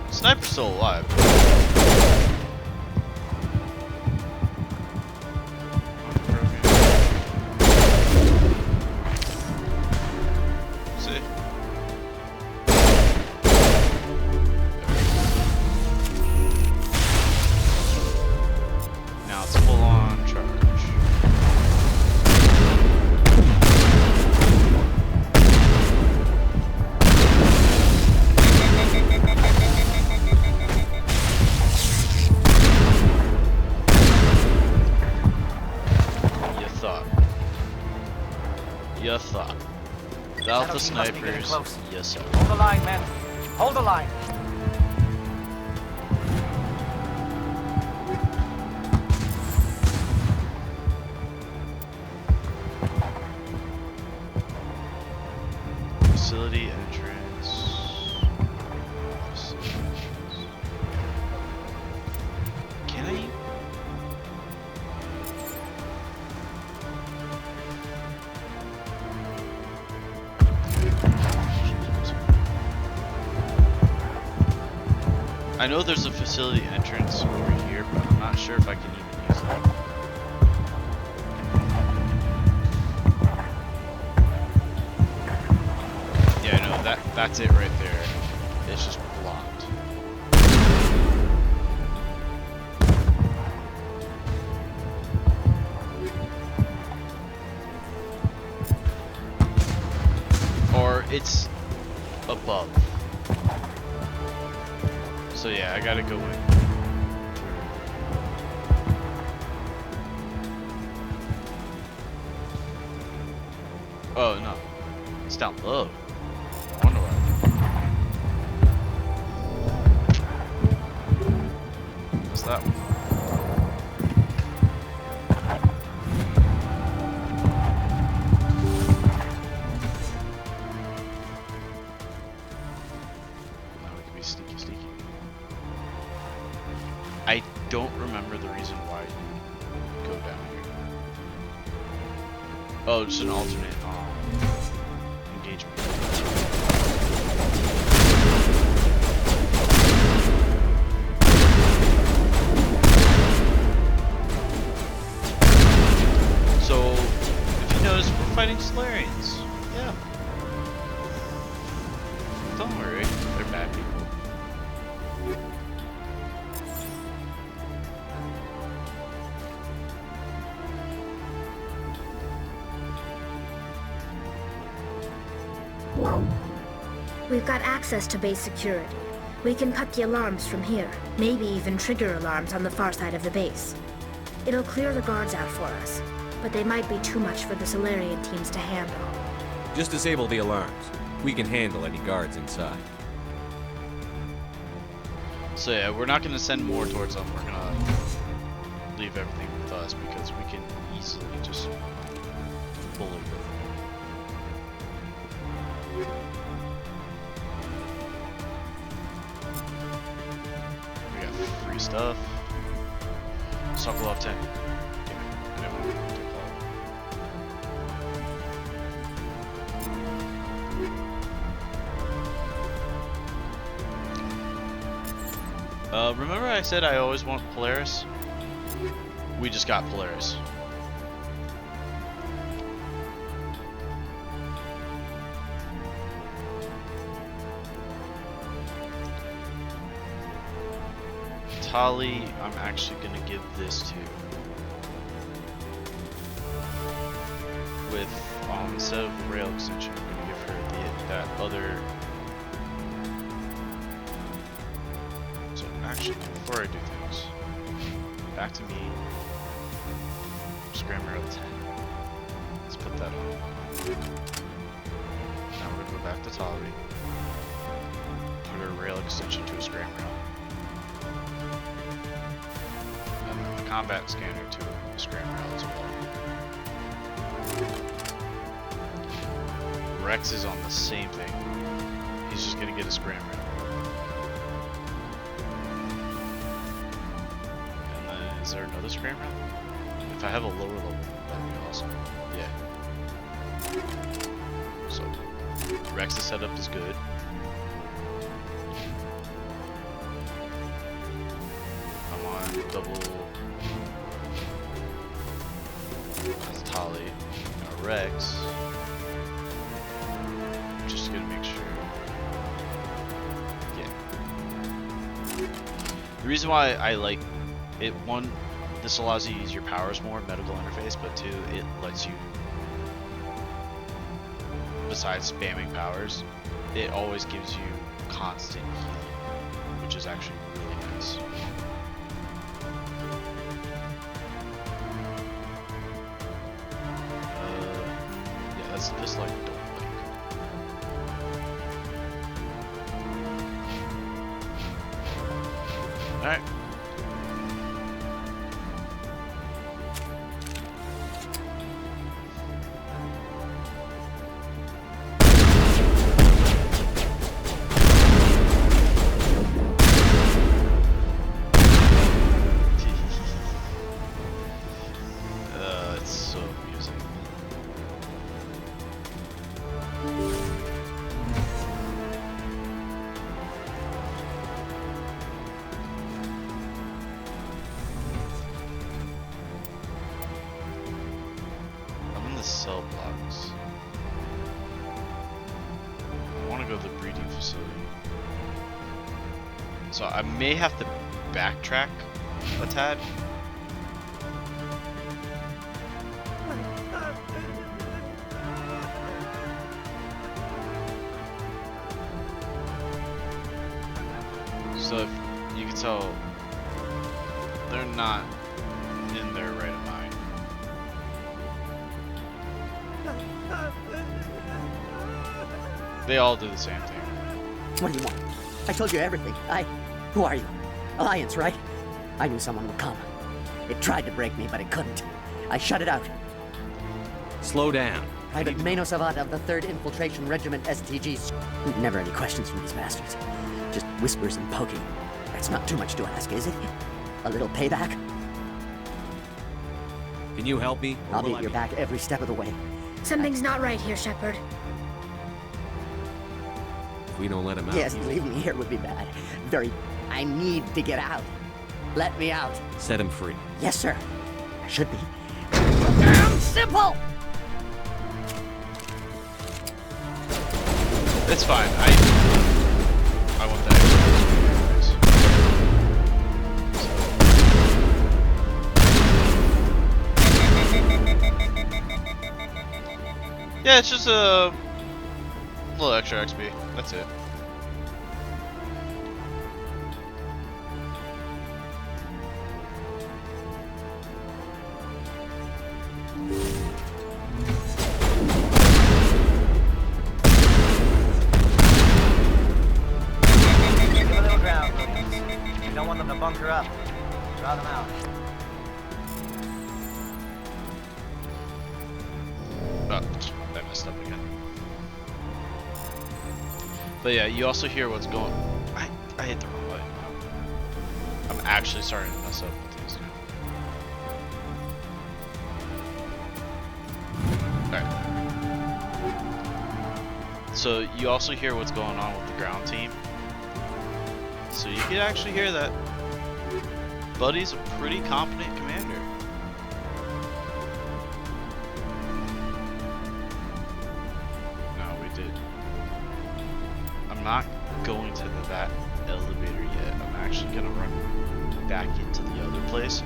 Sniper's still alive. See? Now it's full on charge. You thought. Without the Shadow team must be getting snipers, close. yes sir. Hold the line, men. Hold the line. I know there's a facility entrance over here, but I'm not sure if I can even use it. Yeah, no, that's it right there. It's just blocked. Or it's above. So yeah, I gotta go in. Oh no, it's down low. I wonder why. What's that one? Now we can be sneaky, sneaky. I don't remember the reason why you go down here. Oh, just an alternate engagement. So, if you notice, we're fighting Solarians. Yeah. Don't worry, they're bad people. We've got access to base security. We can cut the alarms from here, maybe even trigger alarms on the far side of the base. It'll clear the guards out for us, but they might be too much for the Solarian teams to handle. Just disable the alarms. We can handle any guards inside. So yeah, we're not gonna send more towards them. We're gonna leave everything with us because we can easily just bully them. We got free stuff. Sokolov 10. Damn it. I never wanted to call. Remember I said I always want Polaris? We just got Polaris. Tali, I'm actually gonna give this to. With instead of rail extension, I'm gonna give her that other. So actually, before I do things, back to me. Scram rail 10. Let's put that on. Now we're gonna go back to Tali. Put her rail extension to a scram rail. Combat scanner to a scram rail as well. Rex is on the same thing. He's just gonna get a scram rail. And then is there another scram rail? If I have a lower level, that would be awesome. Yeah. So Rex's setup is good. I'm on double. That's Tali. Now Rex. Just gonna make sure. Yeah. The reason why I like it, one, this allows you to use your powers more, medical interface, but two, it lets you, besides spamming powers, it always gives you constant healing, which is actually really nice. That's just like don't blink. Alright. It's so amusing. facility. So I may have to backtrack a tad. So if you can tell, they're not in their right of mind. They all do the same thing. What do you want? I told you everything. Who are you? Alliance, right? I knew someone would come. It tried to break me, but it couldn't. I shut it out. Slow down. Private Mano Savat of the 3rd Infiltration Regiment STGs. Never any questions from these bastards. Just whispers and poking. That's not too much to ask, is it? A little payback? Can you help me? I'll be at your back every step of the way. Something's not right here, Shepard. If we don't let him out. Yes, leaving me here would be bad. I need to get out. Let me out. Set him free. Yes, sir. I should be. Damn simple! It's fine. I want that experience. Yeah, it's just a little extra XP. That's it. Bunker up. Draw them out. Oh, I messed up again. But yeah, you also hear what's going. I hit the wrong button. I'm actually starting to mess up with these now. Alright. So you also hear what's going on with the ground team. So you can actually hear that. Buddy's a pretty competent commander. No, we did. I'm not going to that elevator yet. I'm actually gonna run back into the other place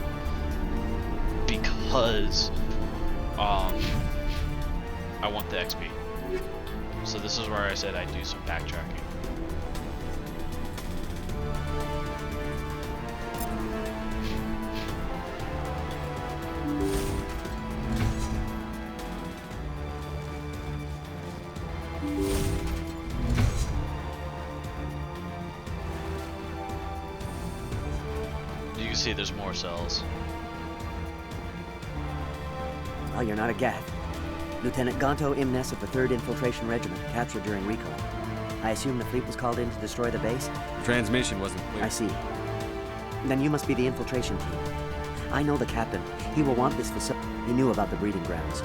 because I want the XP. So this is where I said I'd do some backtracking. You can see there's more cells. Oh, you're not a Gath. Lieutenant Gonto Imnes of the 3rd Infiltration Regiment, captured during recon. I assume the fleet was called in to destroy the base? The transmission wasn't clear. I see. Then you must be the infiltration team. I know the captain. He will want this facility. He knew about the breeding grounds.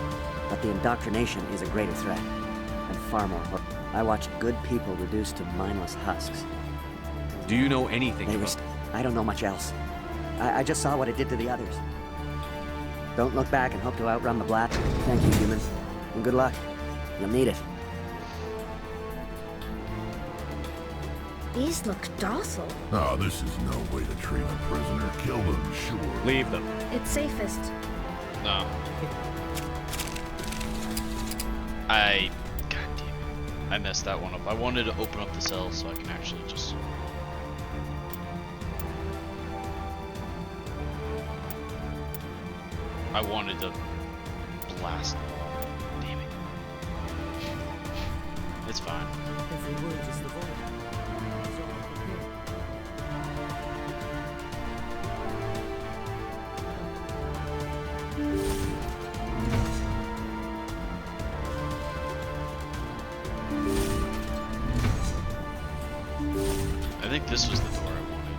But the indoctrination is a greater threat. And far more. I watched good people reduced to mindless husks. Do you know anything about... I don't know much else. I just saw what it did to the others. Don't look back and hope to outrun the black. Thank you, human. And good luck. You'll need it. These look docile. Oh, this is no way to treat a prisoner. Kill them, sure. Leave them. It's safest. No. God damn it. I messed that one up. I wanted to open up the cells so I can actually just... I wanted to blast them all. Damn it. It's fine. Every word is the void. I think this was the door I wanted.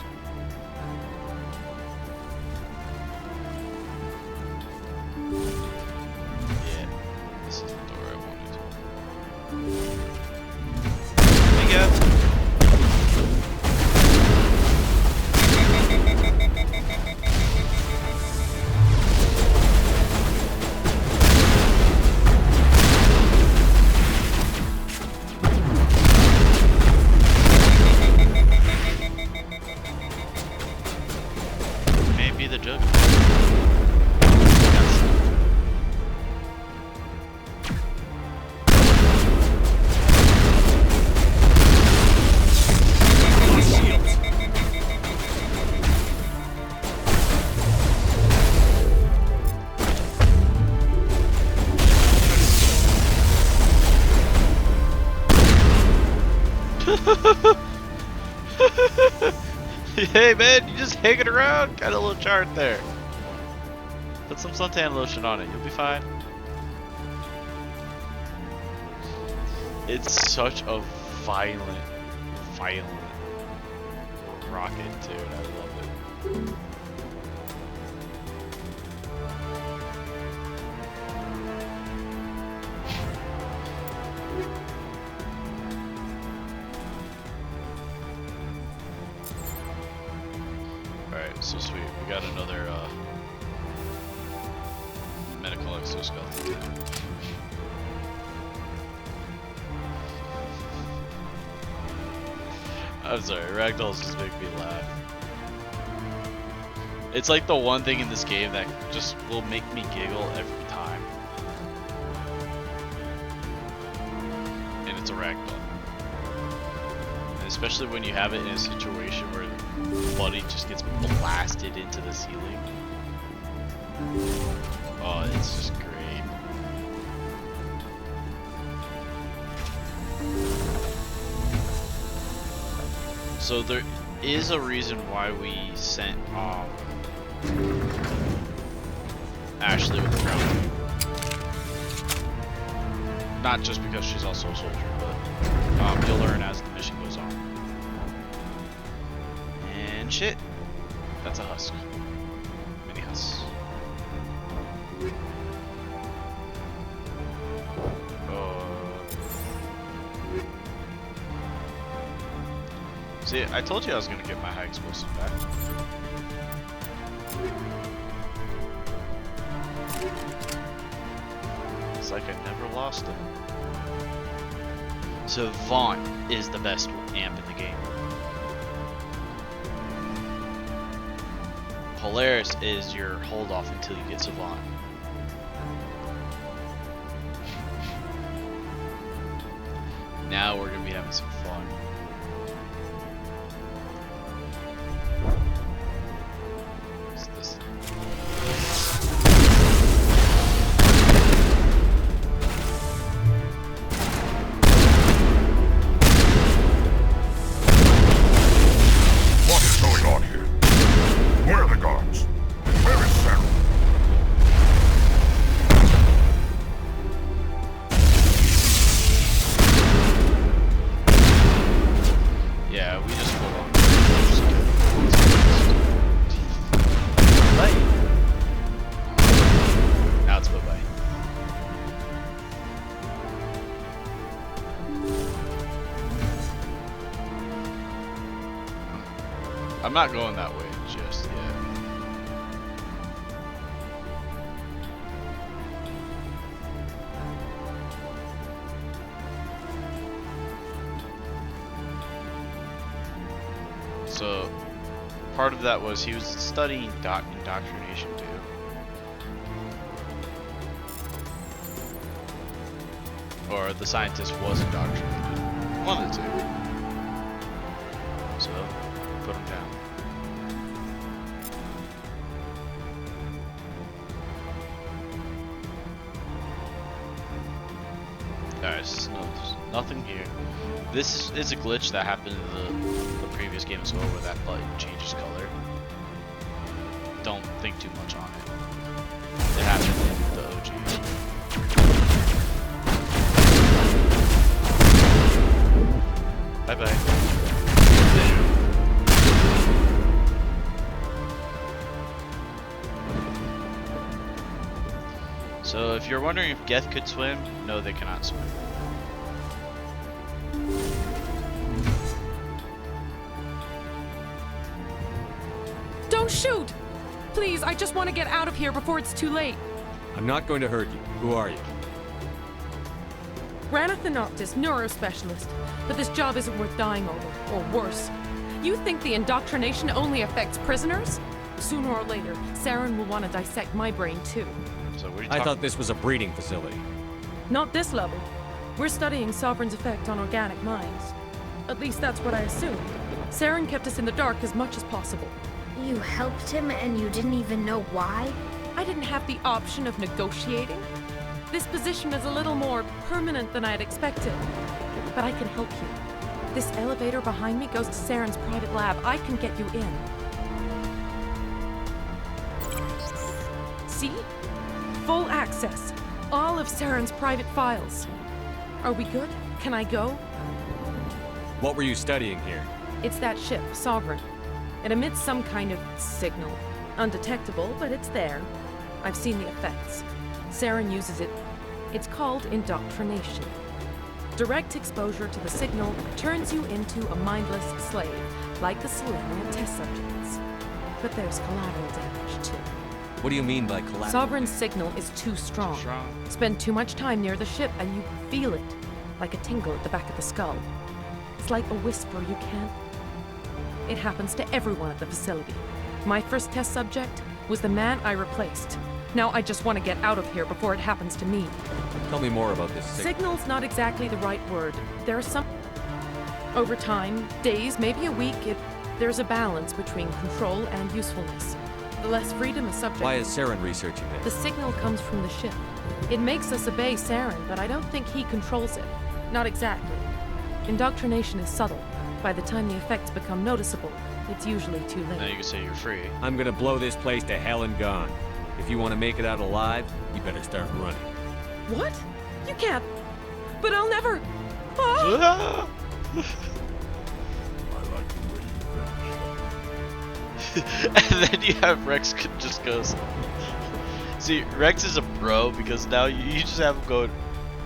Yeah, this is the door I wanted. Hey, Gav. might be the jug. Hey man, you just hanging around? Got a little chart there. Put some suntan lotion on it, you'll be fine. It's such a violent rocket, dude. I love it. Alright, so sweet. We got another medical exoskeleton. I'm sorry, ragdolls just make me laugh. It's like the one thing in this game that just will make me giggle every time. And it's a ragdoll. And especially when you have it in a situation where the buddy just gets blasted into the ceiling. Oh, it's just great. So there is a reason why we sent Ashley with the ground. Not just because she's also a soldier, but you'll learn as the mission goes on. And shit, that's a husk. Mini husk. See, I told you I was gonna get my high explosive back. It's like I never lost it. So Vaughn is the best amp in the game. Polaris is your hold off until you get Savant. Now we're gonna be having some fun. What's this? What is going on here? Where are the guards? Where is Sarah? Yeah, we just full on. Bye. Now it's bye-bye. I'm not going that way just yet. So, part of that was he was studying indoctrination too. Or the scientist was indoctrinated. One of the two. So, put him down. Alright, so there's nothing here. This is a glitch that happened in the previous game as well, where that button changes color. Don't think too much on it. It happened in the OG. Bye bye. So if you're wondering if Geth could swim, no, they cannot swim. Don't shoot! Please, I just want to get out of here before it's too late. I'm not going to hurt you. Who are you? Ranathanoptis, neurospecialist. But this job isn't worth dying over, or worse. You think the indoctrination only affects prisoners? Sooner or later, Saren will want to dissect my brain too. So what are you I thought this was a breeding facility. Not this level. We're studying Sovereign's effect on organic minds. At least that's what I assumed. Saren kept us in the dark as much as possible. You helped him and you didn't even know why? I didn't have the option of negotiating. This position is a little more permanent than I had expected. But I can help you. This elevator behind me goes to Saren's private lab. I can get you in. See? Full access. All of Saren's private files. Are we good? Can I go? What were you studying here? It's that ship, Sovereign. It emits some kind of signal. Undetectable, but it's there. I've seen the effects. Saren uses it. It's called indoctrination. Direct exposure to the signal turns you into a mindless slave, like the Solarian test subjects. But there's collateral damage, too. What do you mean by collateral? Sovereign's signal is too strong. Spend too much time near the ship and you feel it, like a tingle at the back of the skull. It's like a whisper you can't. It happens to everyone at the facility. My first test subject was the man I replaced. Now I just want to get out of here before it happens to me. Tell me more about this signal. Signal's not exactly the right word. There are some... Over time, days, maybe a week, there's a balance between control and usefulness. The less freedom a subject... Why is Saren researching The this? signal comes from the ship. It makes us obey Saren, but I don't think he controls it. Not exactly. Indoctrination is subtle. By the time the effects become noticeable, it's usually too late. Now you can say you're free. I'm gonna blow this place to hell and gone. If you want to make it out alive, you better start running. What? You can't. But I'll never... Ah! And then you have Rex just goes. See, Rex is a bro because now you just have him going,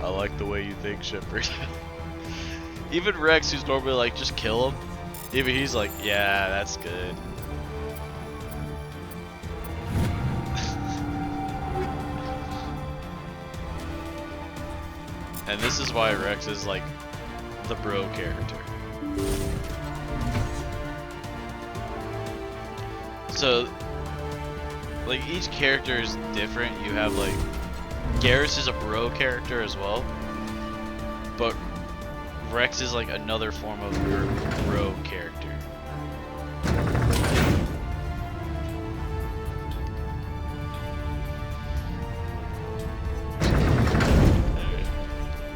I like the way you think, Shepard. Even Rex, who's normally like, just kill him, even he's like, yeah, that's good. And this is why Rex is like the bro character. So, like, each character is different. You have, like, Garrus is a bro character as well. But Rex is, like, another form of bro character.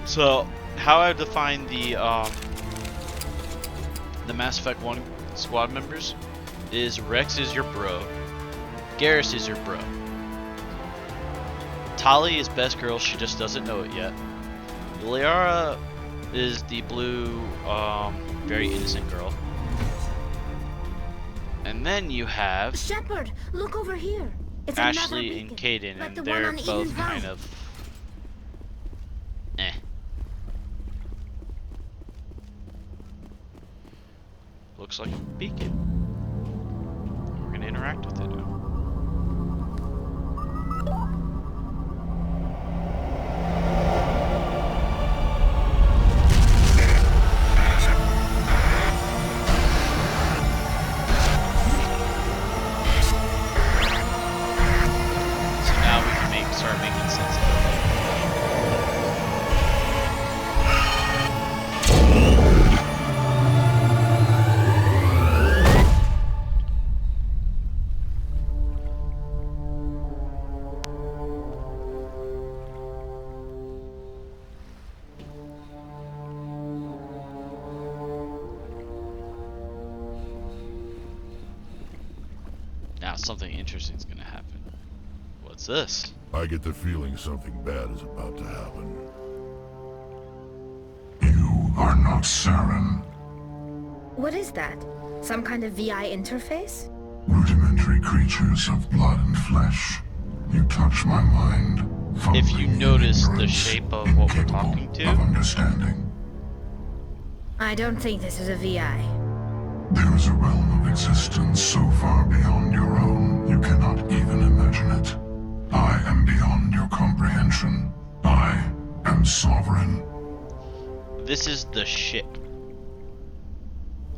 So, how I define the Mass Effect 1 squad members is Rex is your bro, Garrus is your bro, Tali is best girl, she just doesn't know it yet, Liara is the blue, very innocent girl, and then you have Shepard, look over here. It's Ashley and Kaden, like and the one they're on both Eden kind Valley. of eh. Looks like a beacon. We're gonna interact with it now. So now we can start making sense of it. Now something interesting is gonna happen. What's this? I get the feeling something bad is about to happen. You are not Saren. What is that? Some kind of VI interface? Rudimentary creatures of blood and flesh. You touch my mind. If you fumbling in notice the ignorance, shape of what we're talking of to, understanding. I don't think this is a VI. There is a realm of existence so far beyond your own, you cannot even imagine it. I am beyond your comprehension. I am sovereign. this is the ship.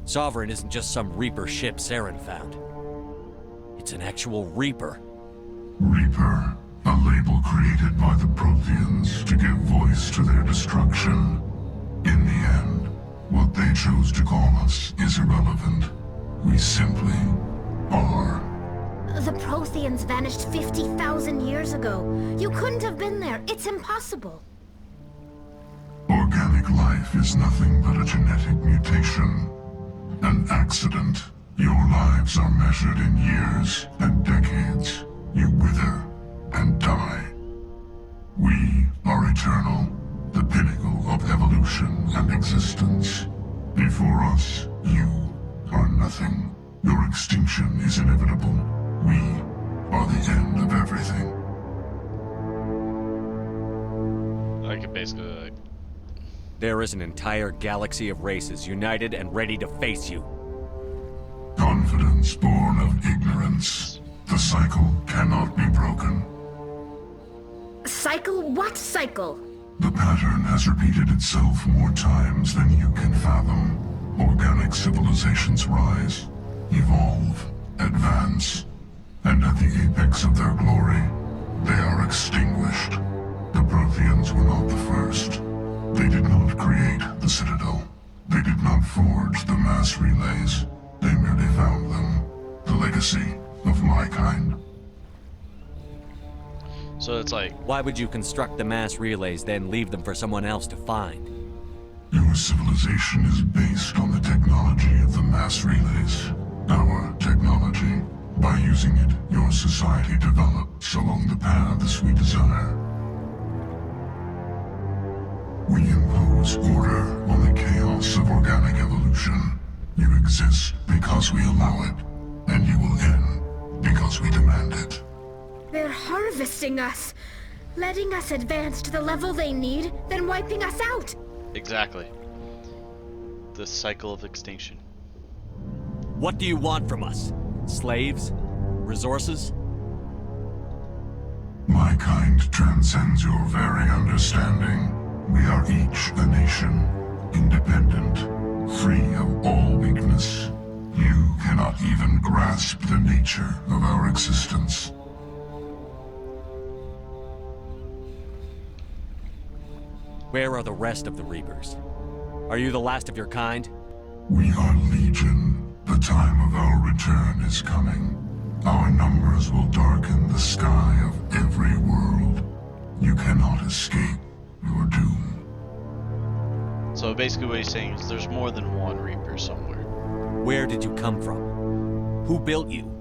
Sovereign isn't just some Reaper ship Saren found. It's an actual Reaper. Reaper, a label created by the Protheans to give voice to their destruction. In the end, what they chose to call us is irrelevant. We simply are. The Protheans vanished 50,000 years ago. You couldn't have been there. It's impossible. Organic life is nothing but a genetic mutation. An accident. Your lives are measured in years and decades. You wither and die. We are eternal, the pinnacle of evolution and existence. Before us, you are nothing. Your extinction is inevitable. We are the end of everything. I could basically, like... There is an entire galaxy of races united and ready to face you. Confidence born of ignorance. The cycle cannot be broken. Cycle? What cycle? The pattern has repeated itself more times than you can fathom. Organic civilizations rise, evolve, advance, and at the apex of their glory, they are extinguished. The Protheans were not the first. They did not create the Citadel. They did not forge the mass relays. They merely found them. The legacy of my kind. So it's like... Why would you construct the mass relays, then leave them for someone else to find? Your civilization is based on the technology of the mass relays. Our technology. By using it, your society develops along the paths we desire. We impose order on the chaos of organic evolution. You exist because we allow it, and you will end because we demand it. They're harvesting us, letting us advance to the level they need, then wiping us out. Exactly. The cycle of extinction. What do you want from us? Slaves? Resources? My kind transcends your very understanding. We are each a nation, independent, free of all weakness. You cannot even grasp the nature of our existence. Where are the rest of the Reapers? Are you the last of your kind? We are Legion. The time of our return is coming. Our numbers will darken the sky of every world. You cannot escape your doom. So basically what he's saying is there's more than one Reaper somewhere. Where did you come from? Who built you?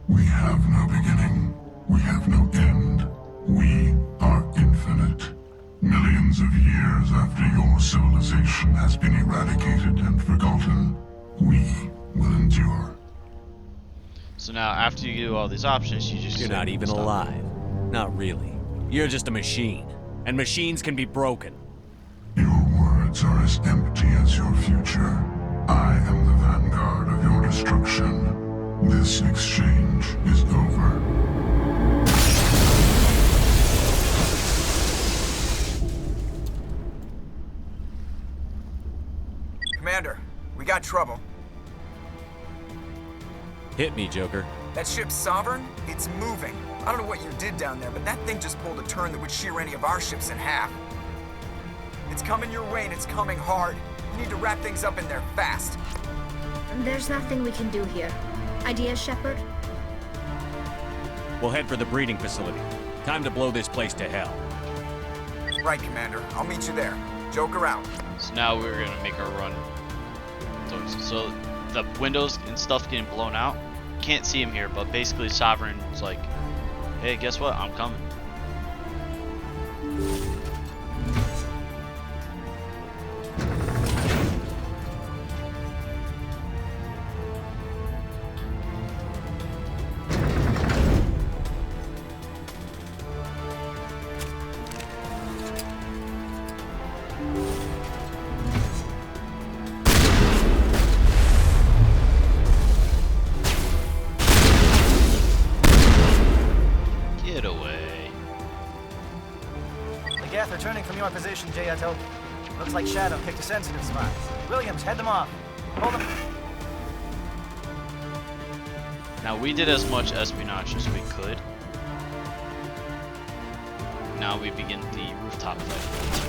We have no beginning. We have no end. We are infinite. Millions of years after your civilization has been eradicated and forgotten, we will endure. So now, after you do all these options, you just... You're not even alive. Not really. You're just a machine. And machines can be broken. Your words are as empty as your future. I am the vanguard of your destruction. This exchange is over. Commander, we got trouble. Hit me, Joker. That ship's Sovereign? It's moving. I don't know what you did down there, but that thing just pulled a turn that would shear any of our ships in half. It's coming your way and it's coming hard. You need to wrap things up in there fast. There's nothing we can do here. Ideas, Shepard? We'll head for the breeding facility. Time to blow this place to hell. Right, Commander. I'll meet you there. Joker out. So now we're gonna make our run. So the windows and stuff getting blown out. Can't see him here, but basically Sovereign's like, hey, guess what? I'm coming. Get away. The Geth are turning from your position, J.Ato. Looks like Shadow picked a sensitive spot. Williams, head them off. Hold them. Now we did as much espionage as we could. Now we begin the rooftop fight.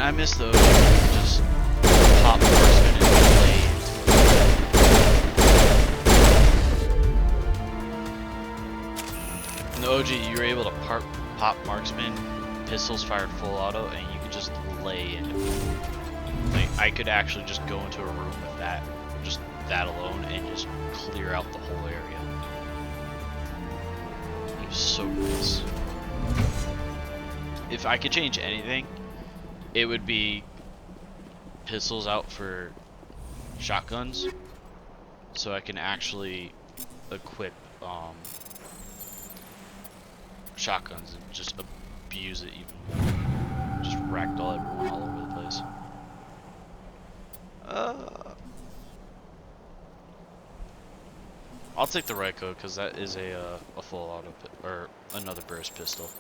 I miss those. Just pop marksman and play into it. In the OG, you were able to pop marksman, pistols fired full auto, and you could just lay into it. Like, I could actually just go into a room with that, just that alone, and just clear out the whole area. It was so nice. If I could change anything, it would be pistols out for shotguns, so I can actually equip shotguns and just abuse it even more. Just ragdoll everyone all over the place. I'll take the right code because that is a full auto or another burst pistol.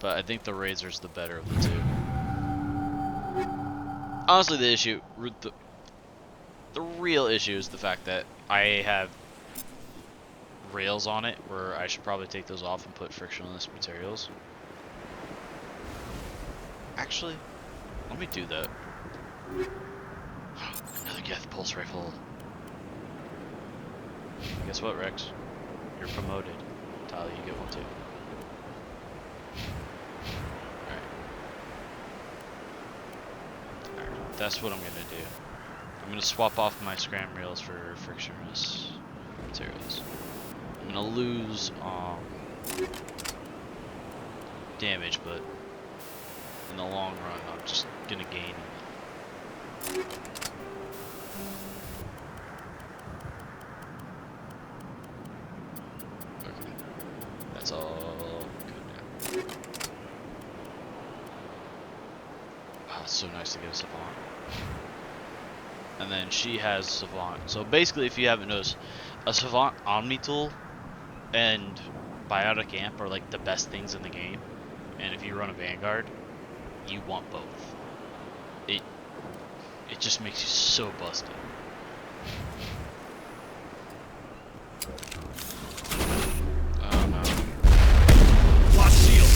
But I think the Razor's the better of the two. Honestly, the real issue is the fact that I have rails on it, where I should probably take those off and put frictionless materials. Actually, let me do that. Another Geth pulse rifle. Guess what, Rex? You're promoted. Tyler, you get one too. That's what I'm gonna do. I'm gonna swap off my scram rails for frictionless materials. I'm gonna lose damage, but in the long run, I'm just gonna gain. Okay, that's all good now. Wow, it's so nice to get a savant. And then she has savant. So basically, if you haven't noticed, a savant omni tool and biotic amp are like the best things in the game. And if you run a vanguard, you want both. It just makes you so busted. Oh no. Lock shield.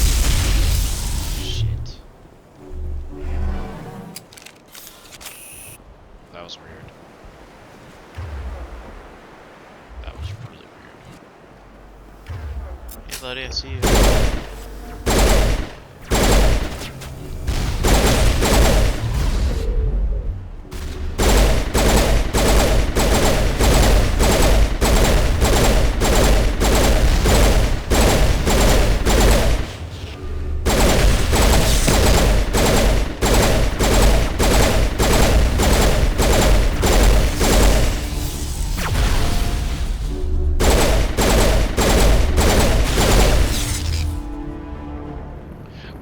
Shit. That was weird. That was really weird. Hey buddy, I see you.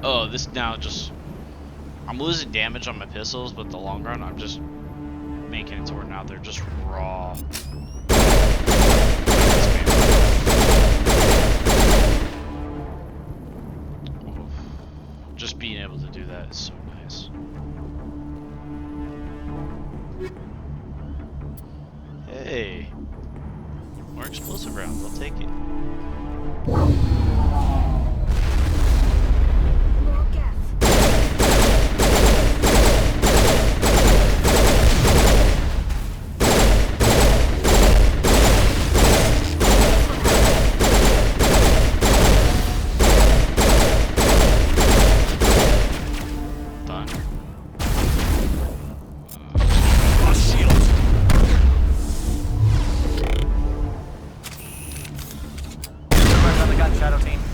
Oh, this now just... I'm losing damage on my pistols, but in the long run, I'm just making it to where now they're just raw. Just being able to do that is so nice. Hey! More explosive rounds, I'll take it.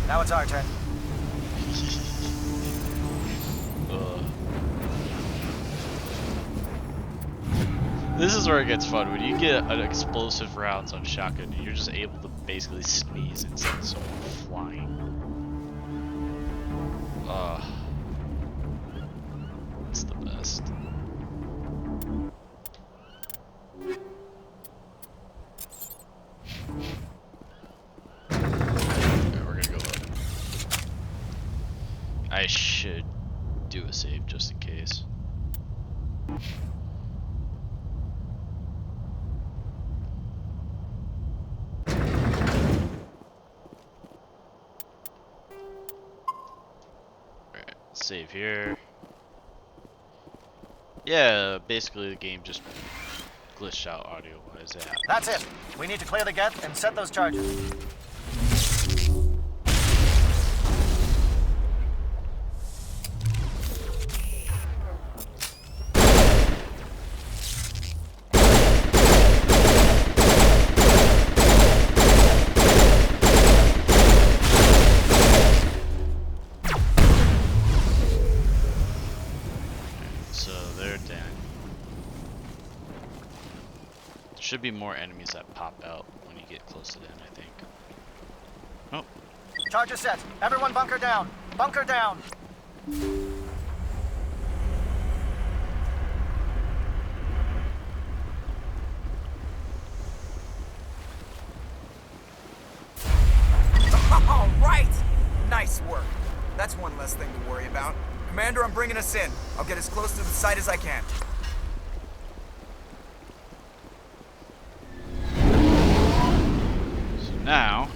Now it's our turn. This is where it gets fun. When you get an explosive rounds on shotgun, you're just able to basically sneeze and send someone flying. It's the best. Okay, we're gonna go up. I should do a save just in case. Save here. Yeah, basically the game just glitched out audio-wise. Yeah. That's it. We need to clear the gate and set those charges. Should be more enemies that pop out when you get close to the end, I think. Oh. Charges set. Everyone bunker down. Bunker down. All right. Nice work. That's one less thing to worry about. Commander, I'm bringing us in. I'll get as close to the site as I can. Now,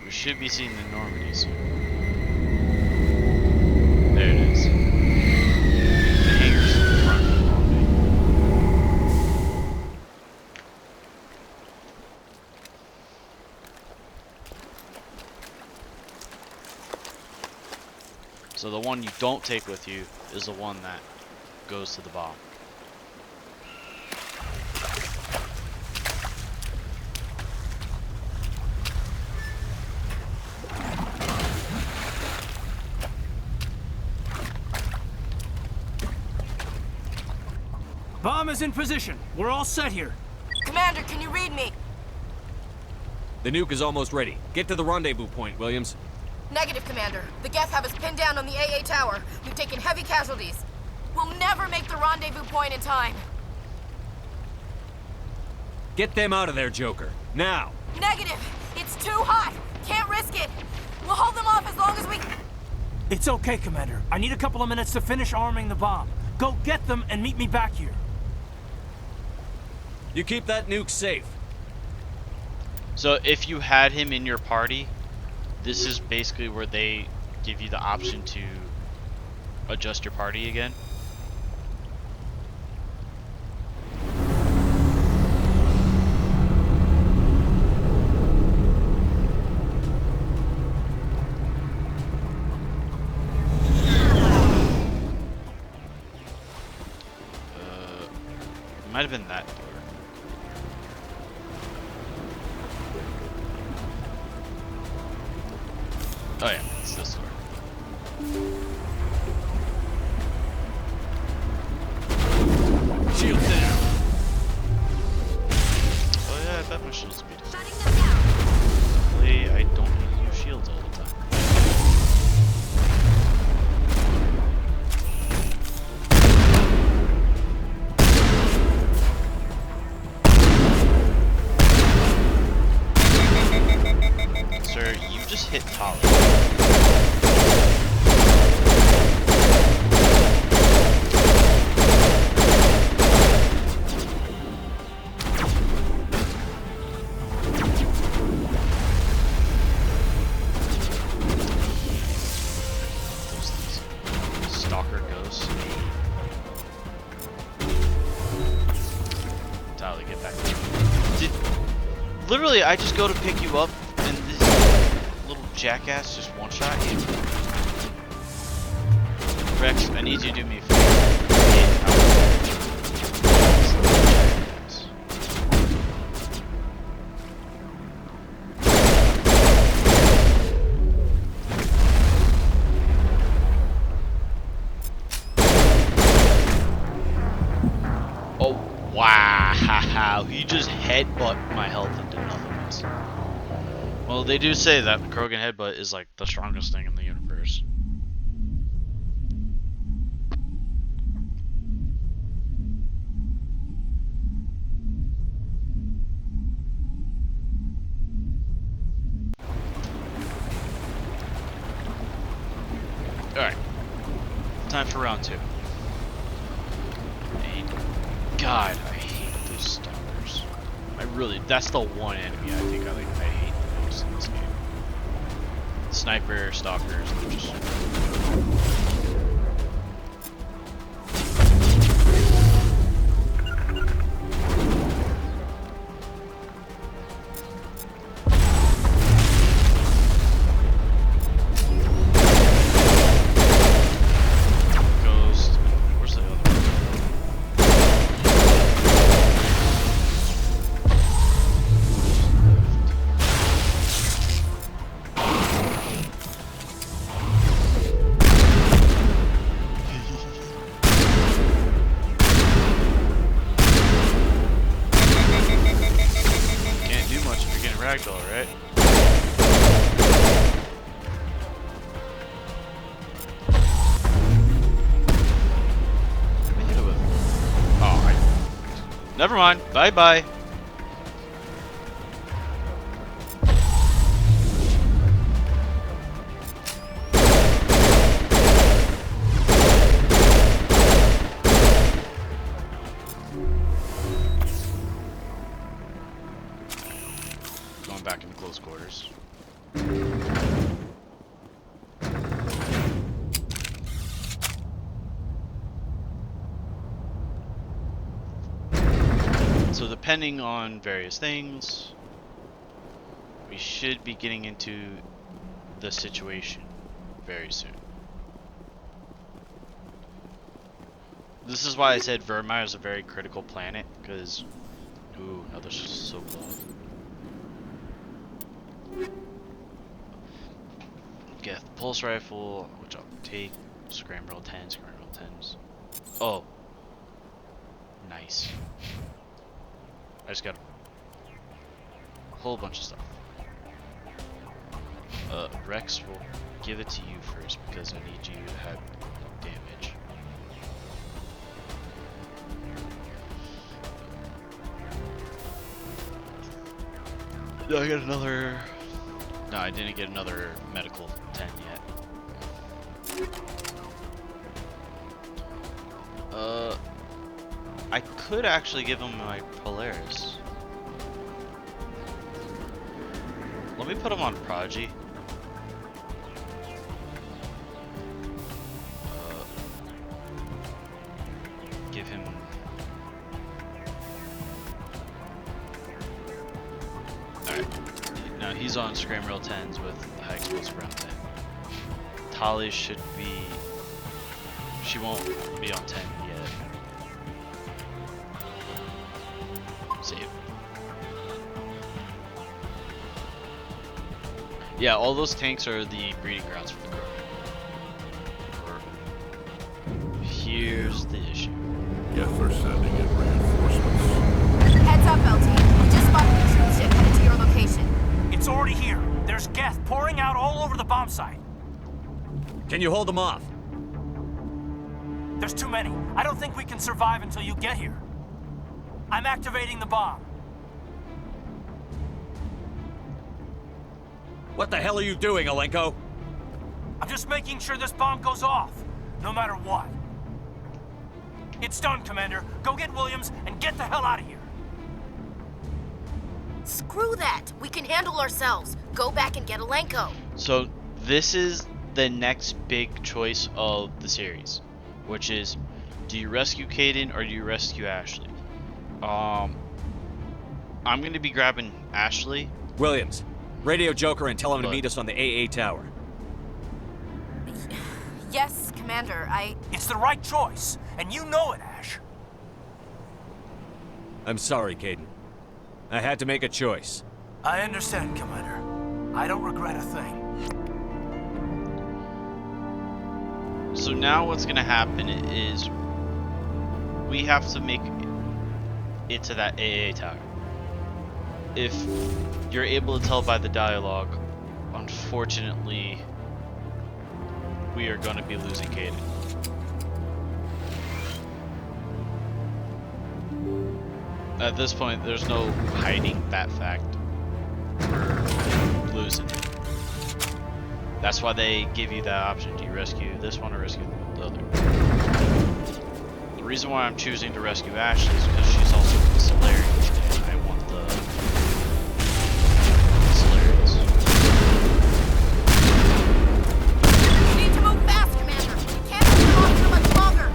we should be seeing the Normandy soon. There it is. The hangar's in front of the Normandy. So the one you don't take with you is the one that goes to the bomb. Bomb is in position. We're all set here. Commander, can you read me? The nuke is almost ready. Get to the rendezvous point, Williams. Negative, Commander. The Geth have us pinned down on the AA tower. We've taken heavy casualties. We'll never make the rendezvous point in time. Get them out of there, Joker. Now! Negative! It's too hot! Can't risk it! We'll hold them off as long as we... It's okay, Commander. I need a couple of minutes to finish arming the bomb. Go get them and meet me back here. You keep that nuke safe. So if you had him in your party, this is basically where they give you the option to adjust your party again. Might have been that door. Oh yeah, it's this door. Shields down. Oh yeah, I bet my shield speed. Luckily, I don't need to use shields all the time. Sir, you just hit Tali. Stalker ghosts. Tali, get back there. Literally, I just go to pick you up and this little jackass just one-shot you. Rex, I need you to do me a favor. headbutt my health into nothingness. Well, they do say that the Krogan headbutt is like the strongest thing in the universe. Alright. Time for round 2. And God, I hate those stalkers. That's the one enemy I think I hate the most in this game. Sniper, stalkers, they're just... Ragdoll, right? Let me hit it with... Oh, never mind. Bye-bye. Back into close quarters. So depending on various things, we should be getting into the situation very soon. This is why I said Vermeer is a very critical planet, because... Ooh, now this is so close. Get the pulse rifle, which I'll take. Scramble 10s, scramble 10s. Oh. Nice. I just got a whole bunch of stuff. Rex will give it to you first because I need you to have damage. I got another... No, I didn't get another medical 10 yet. I could actually give him my Polaris. Let me put him on Prodigy. Give him... Alright. Now he's on Scram Rail 10s with high explosive round 10. Tali should be... She won't be on 10 yet. Save. Yeah, all those tanks are the breeding grounds for the Krogan. Here's the issue. Yes, they're sending in reinforcements. Heads up, LT. We just spotted a troop ship headed to your location. It's already here. There's Geth pouring out all over the bomb site. Can you hold them off? There's too many. I don't think we can survive until you get here. I'm activating the bomb. What the hell are you doing, Alenko? I'm just making sure this bomb goes off, no matter what. It's done, Commander. Go get Williams and get the hell out of here. Screw that. We can handle ourselves. Go back and get Alenko. So this is the next big choice of the series, which is, do you rescue Kaidan or do you rescue Ashley? I'm going to be grabbing Ashley. Williams, radio Joker and tell him to meet us on the AA tower. Yes, Commander, It's the right choice, and you know it, Ash. I'm sorry, Kaidan. I had to make a choice. I understand, Commander. I don't regret a thing. So now what's going to happen is we have to make it to that AA tower. if you're able to tell by the dialogue, unfortunately, we are going to be losing Kaden. At this point, there's no hiding that fact. We're losing it. That's why they give you that option. Do you rescue this one or rescue the other? The reason why I'm choosing to rescue Ashley is because she's also the Solarians, and I want the Solarians. You need to move fast, Commander. We can't hold them off for much longer.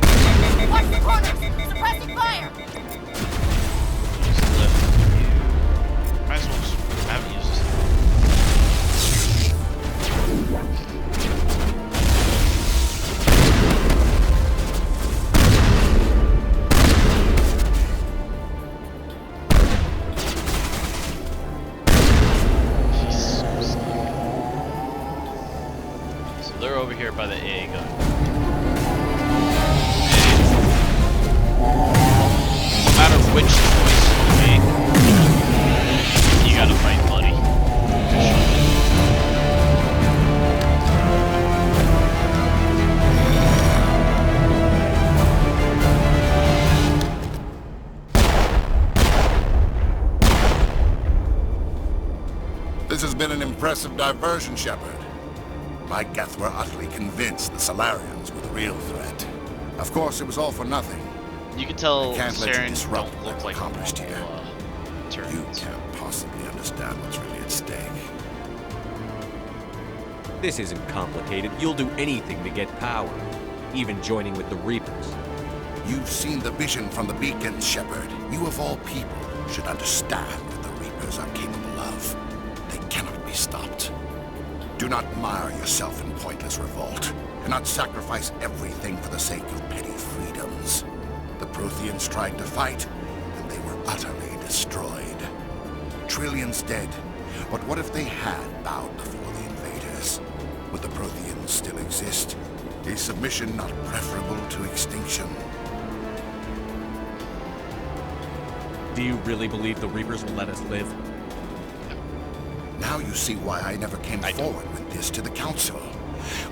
Watch the corners. Suppressing fire. Might as well just haven't used this. So they're over here by the AA gun. No matter which choice you make, you gotta fight bloody. This has been an impressive diversion, Shepard. My Geth were utterly convinced the Solarians were the real threat. Of course, it was all for nothing. You can tell Sarens don't look like accomplished here. Turns. You can't possibly understand what's really at stake. This isn't complicated. You'll do anything to get power, even joining with the Reapers. You've seen the vision from the beacons, Shepard. You of all people should understand what the Reapers are capable of. They cannot be stopped. Do not mire yourself in pointless revolt. Do not sacrifice everything for the sake of petty freedoms. The Protheans tried to fight, and they were utterly destroyed. Trillions dead. But what if they had bowed before the invaders? Would the Protheans still exist? Is submission not preferable to extinction? Do you really believe the Reapers will let us live? Now you see why I never came forward with this to the Council.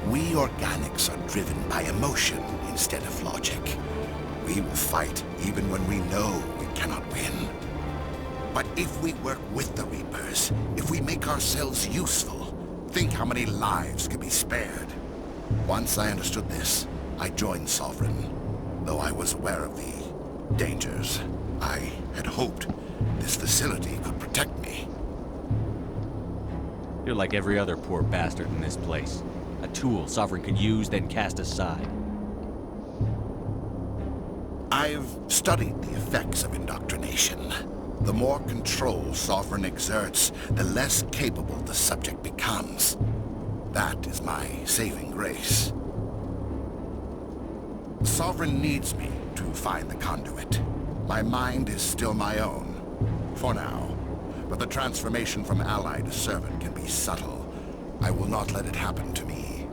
We organics are driven by emotion instead of logic. We will fight even when we know we cannot win. But if we work with the Reapers, if we make ourselves useful, think how many lives could be spared. Once I understood this, I joined Sovereign, though I was aware of the dangers. I had hoped this facility could protect me. You're like every other poor bastard in this place. A tool Sovereign could use, then cast aside. I've studied the effects of indoctrination. The more control Sovereign exerts, the less capable the subject becomes. That is my saving grace. Sovereign needs me to find the conduit. My mind is still my own, for now. But the transformation from ally to servant can be subtle. I will not let it happen to me.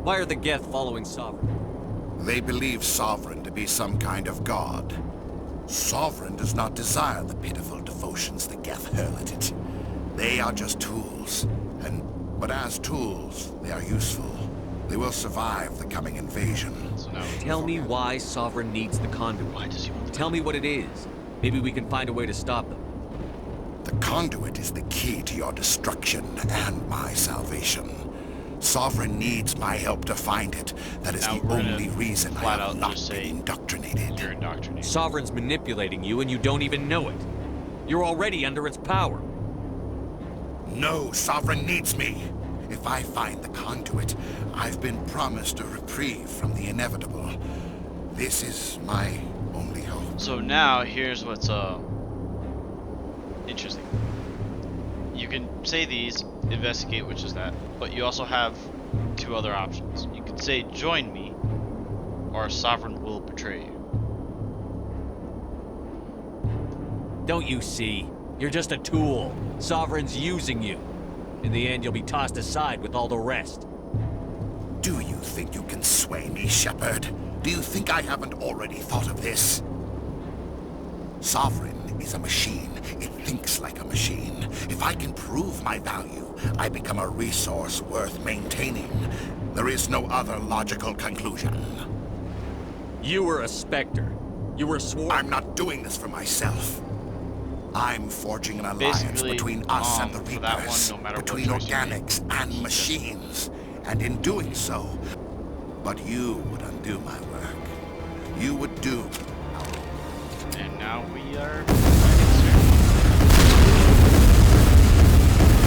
Why are the Geth following Sovereign? They believe Sovereign to be some kind of god. Sovereign does not desire the pitiful devotions the Geth hurl at it. They are just tools, but as tools, they are useful. They will survive the coming invasion. Tell me why Sovereign needs the conduit. Why does he want Tell me what it is. Maybe we can find a way to stop them. The conduit is the key to your destruction and my salvation. Sovereign needs my help to find it. That is the only reason I have not been indoctrinated. You're indoctrinated. Sovereign's manipulating you and you don't even know it. You're already under its power. No, Sovereign needs me. If I find the conduit, I've been promised a reprieve from the inevitable. This is my only hope. So now, here's what's interesting. You can say these, investigate, which is that, but you also have two other options. You can say, join me, or Sovereign will betray you. Don't you see? You're just a tool. Sovereign's using you. In the end, you'll be tossed aside with all the rest. Do you think you can sway me, Shepard? Do you think I haven't already thought of this? Sovereign is a machine. It thinks like a machine. If I can prove my value, I become a resource worth maintaining. There is no other logical conclusion. You were a Spectre. You were sworn... I'm not doing this for myself. I'm forging an alliance between us and the Reapers, between organics and machines. And in doing so, but you would undo my work. You would do. And now we are...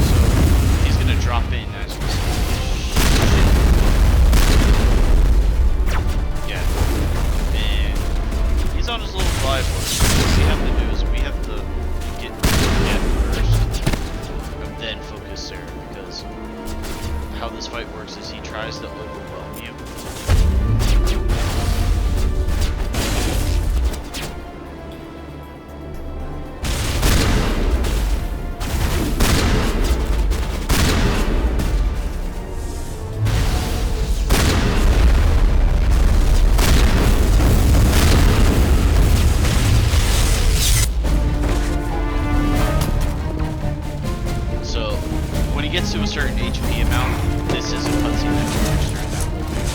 So, he's gonna drop in as we see. Yeah. And he's on his little fly horse. What we have to do is we have to get first, and then focus Sarah, because how this fight works is he tries to overwhelm you. Gets to a certain HP amount, this is a cutscene that works during that whole thing.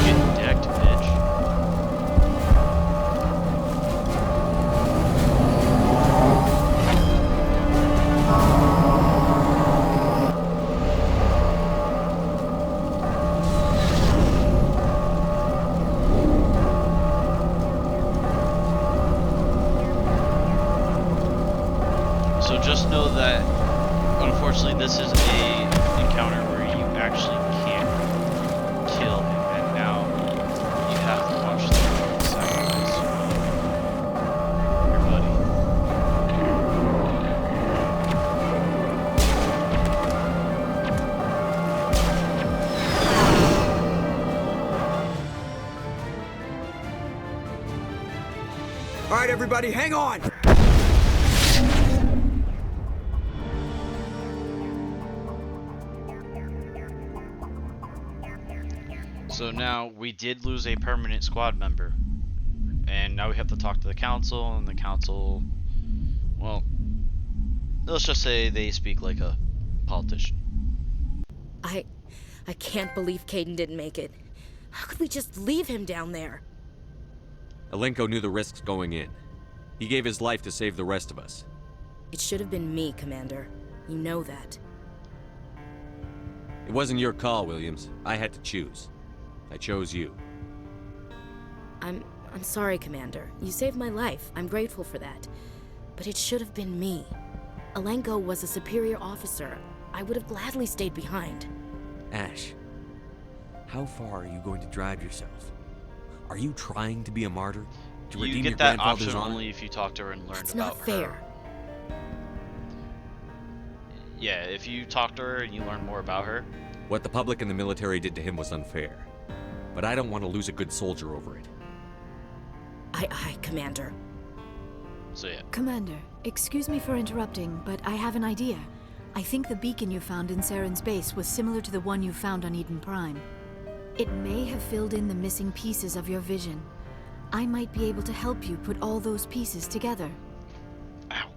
Getting decked, bitch. So just know that, unfortunately, this is a encounter where you actually can't kill him, and now you have to watch the sacrifice your buddy. All right, everybody, hang on. So now we did lose a permanent squad member, and now we have to talk to the council, and the council, well, let's just say they speak like a politician. I can't believe Caden didn't make it. How could we just leave him down there? Alenko knew the risks going in. He gave his life to save the rest of us. It should have been me, Commander. You know that. It wasn't your call, Williams. I had to choose. I chose you. I'm sorry, Commander. You saved my life. I'm grateful for that. But it should have been me. Alenko was a superior officer. I would have gladly stayed behind. Ash, how far are you going to drive yourself? Are you trying to be a martyr? To You redeem get your that grandfather's option honor? only if you talk to her and learn That's about not fair. her. Yeah, if you talk to her and you learn more about her. What the public and the military did to him was unfair. But I don't want to lose a good soldier over it. Aye, Commander. So yeah. Commander, excuse me for interrupting, but I have an idea. I think the beacon you found in Saren's base was similar to the one you found on Eden Prime. It may have filled in the missing pieces of your vision. I might be able to help you put all those pieces together.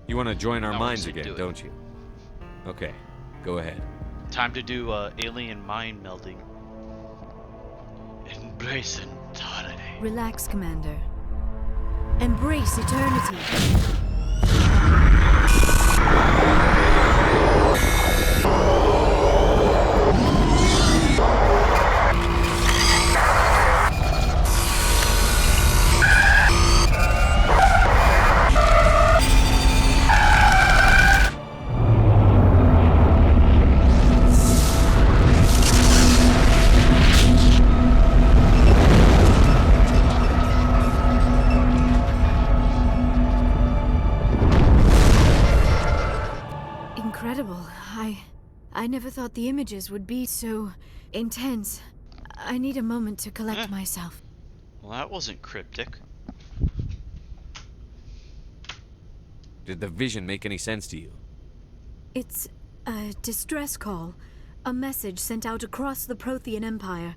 You want to join our No, minds so again, do it. don't you? Okay, go ahead. Time to do alien mind melding. Embrace eternity. Relax, Commander. Embrace eternity. Incredible. I never thought the images would be so intense. I need a moment to collect myself. Well, that wasn't cryptic. Did the vision make any sense to you? It's a distress call. A message sent out across the Prothean Empire.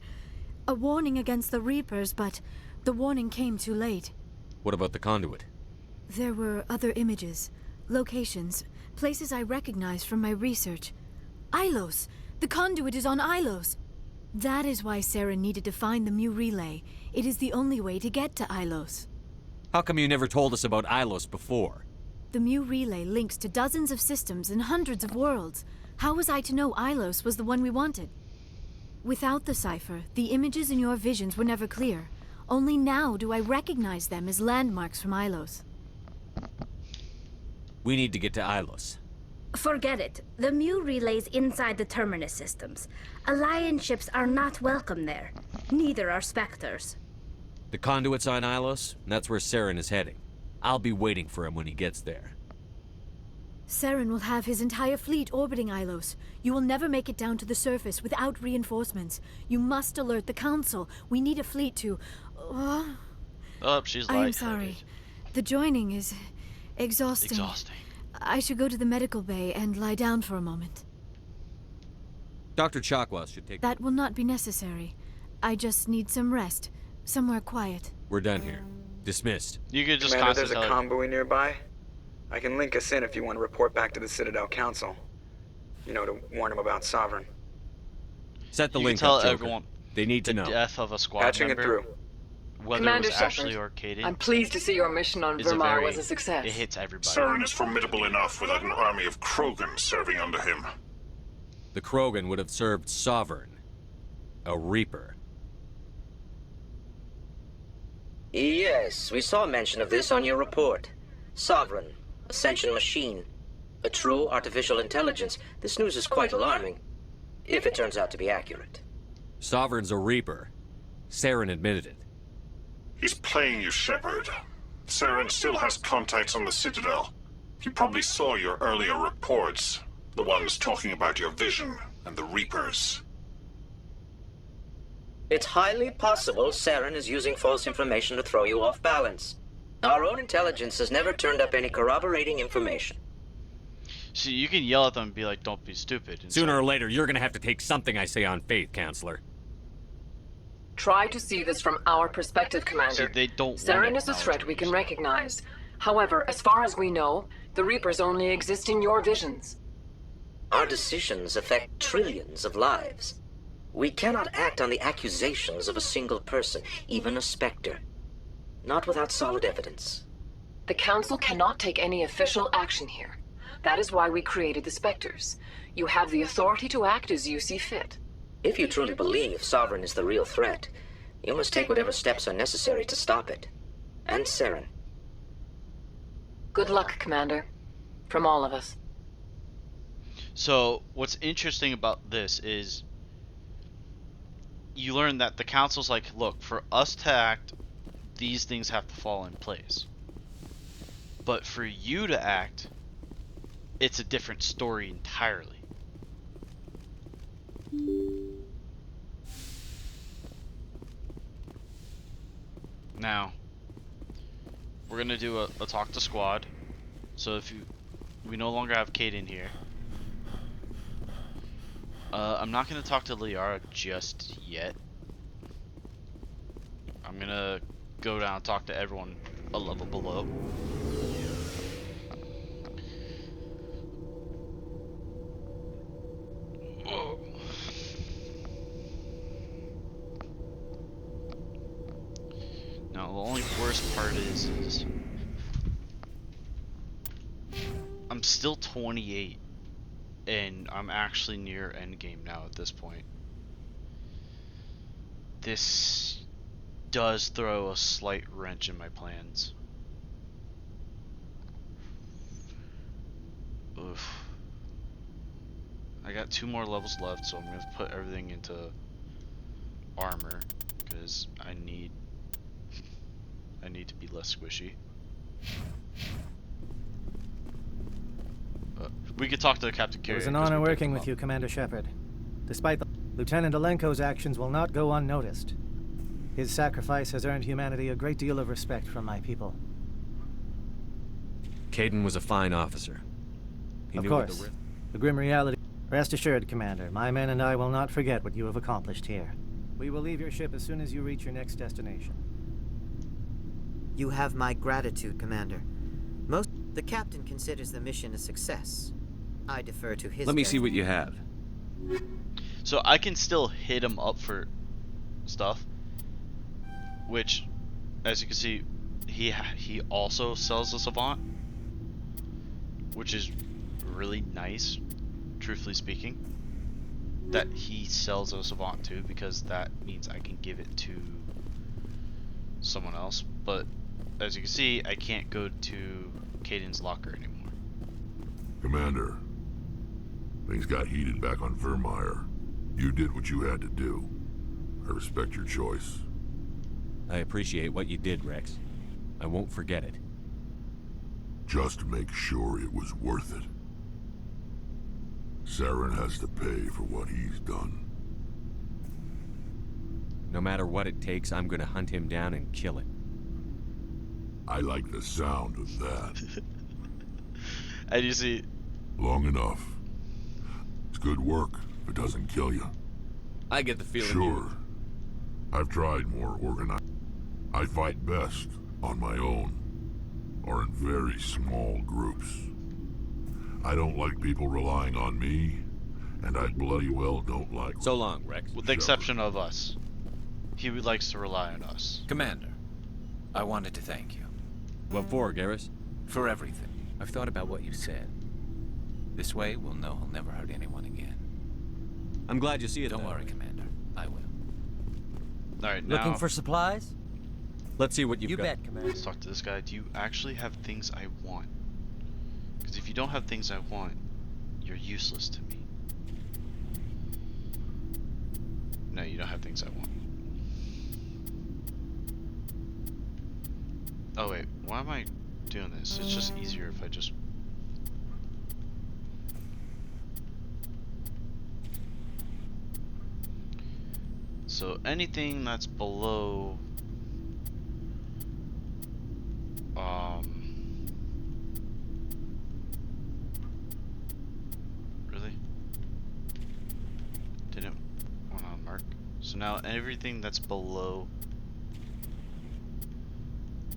A warning against the Reapers, but the warning came too late. What about the conduit? There were other images, locations, places I recognized from my research. Ilos! The conduit is on Ilos! That is why Saren needed to find the Mu relay. It is the only way to get to Ilos. How come you never told us about Ilos before? The Mu relay links to dozens of systems and hundreds of worlds. How was I to know Ilos was the one we wanted? Without the cipher, the images in your visions were never clear. Only now do I recognize them as landmarks from Ilos. We need to get to Ilos. Forget it. The Mu relay's inside the Terminus systems. Alliance ships are not welcome there. Neither are Spectres. The conduit's on Ilos, and that's where Saren is heading. I'll be waiting for him when he gets there. Saren will have his entire fleet orbiting Ilos. You will never make it down to the surface without reinforcements. You must alert the Council. We need a fleet to... Oh, she's I am sorry. The joining is exhausting. I should go to the medical bay and lie down for a moment. Dr. Chakwas should take... That will not be necessary. I just need some rest. Somewhere quiet. We're done here. Dismissed. You could just Commander, there's a convoy nearby. I can link us in if you want to report back to the Citadel Council. You know, to warn them about Sovereign. Set the you link tell up, Joker. Everyone they need to know. The death of a squad Patching member, it through. whether Commander it was Shepard, Ashley or Kaden, I'm pleased to see your mission on Vermar was a success. It hits everybody. Saren is formidable enough without an army of Krogan serving under him. The Krogan would have served Sovereign. A Reaper. Yes, we saw mention of this on your report. Sovereign, Ascension machine, a true artificial intelligence. This news is quite alarming, if it turns out to be accurate. Sovereign's a Reaper. Saren admitted it. He's playing you, Shepard. Saren still has contacts on the Citadel. He probably saw your earlier reports, the ones talking about your vision and the Reapers. It's highly possible Saren is using false information to throw you off balance. Our own intelligence has never turned up any corroborating information. See, you can yell at them and be like, don't be stupid. Sooner or later, you're gonna have to take something I say on faith, Counselor. Try to see this from our perspective, Commander. See, they don't Saren is a threat we can recognize. However, as far as we know, the Reapers only exist in your visions. Our decisions affect trillions of lives. We cannot act on the accusations of a single person, even a Spectre. Not without solid evidence. The Council cannot take any official action here. That is why we created the Spectres. You have the authority to act as you see fit. If you truly believe Sovereign is the real threat, you must take whatever steps are necessary to stop it. And Saren. Good luck, Commander. From all of us. So, what's interesting about this is you learn that the Council's like, look, for us to act, these things have to fall in place. But for you to act, it's a different story entirely. Now, we're gonna do a talk to squad. So if we no longer have Kaden here. I'm not gonna talk to Liara just yet. I'm gonna go down and talk to everyone a level below. Now the only worst part is I'm still 28 and I'm actually near endgame now at this point. This does throw a slight wrench in my plans. Oof. I got 2 more levels left, so I'm going to put everything into armor because I need to be less squishy. We could talk to Captain Carrier. It was an honor working with you, Commander Shepard. Despite Lieutenant Alenko's actions will not go unnoticed. His sacrifice has earned humanity a great deal of respect from my people. Kaden was a fine officer. Of course. The grim reality. Rest assured, Commander, my men and I will not forget what you have accomplished here. We will leave your ship as soon as you reach your next destination. You have my gratitude, Commander. The captain considers the mission a success. I defer to his... Let me see what you have. So I can still hit him up for stuff, which, as you can see, he also sells a savant, which is really nice, truthfully speaking, that he sells a savant too, because that means I can give it to someone else. But as you can see, I can't go to Caden's locker anymore. Commander, things got heated back on Vermeer. You did what you had to do. I respect your choice. I appreciate what you did, Rex. I won't forget it. Just make sure it was worth it. Saren has to pay for what he's done. No matter what it takes, I'm gonna hunt him down and kill him. I like the sound of that. And you see... Long enough. It's good work if it doesn't kill you. I get the feeling Sure. I've tried more organized. I fight best on my own, or in very small groups. I don't like people relying on me, and I bloody well don't like... So long, Rex. With the exception of us. He likes to rely on us. Commander, I wanted to thank you. What for, Garrus? For everything. I've thought about what you said. This way, we'll know he'll never hurt anyone again. I'm glad you see it. Don't worry, Commander. I will. Alright, now... Looking for supplies? Let's see what you've got. You bet, Commander. Let's talk to this guy. Do you actually have things I want? Because if you don't have things I want, you're useless to me. No, you don't have things I want. Oh wait, why am I doing this? It's just easier if I just... So anything that's below... Really? Didn't want to mark. So now everything that's below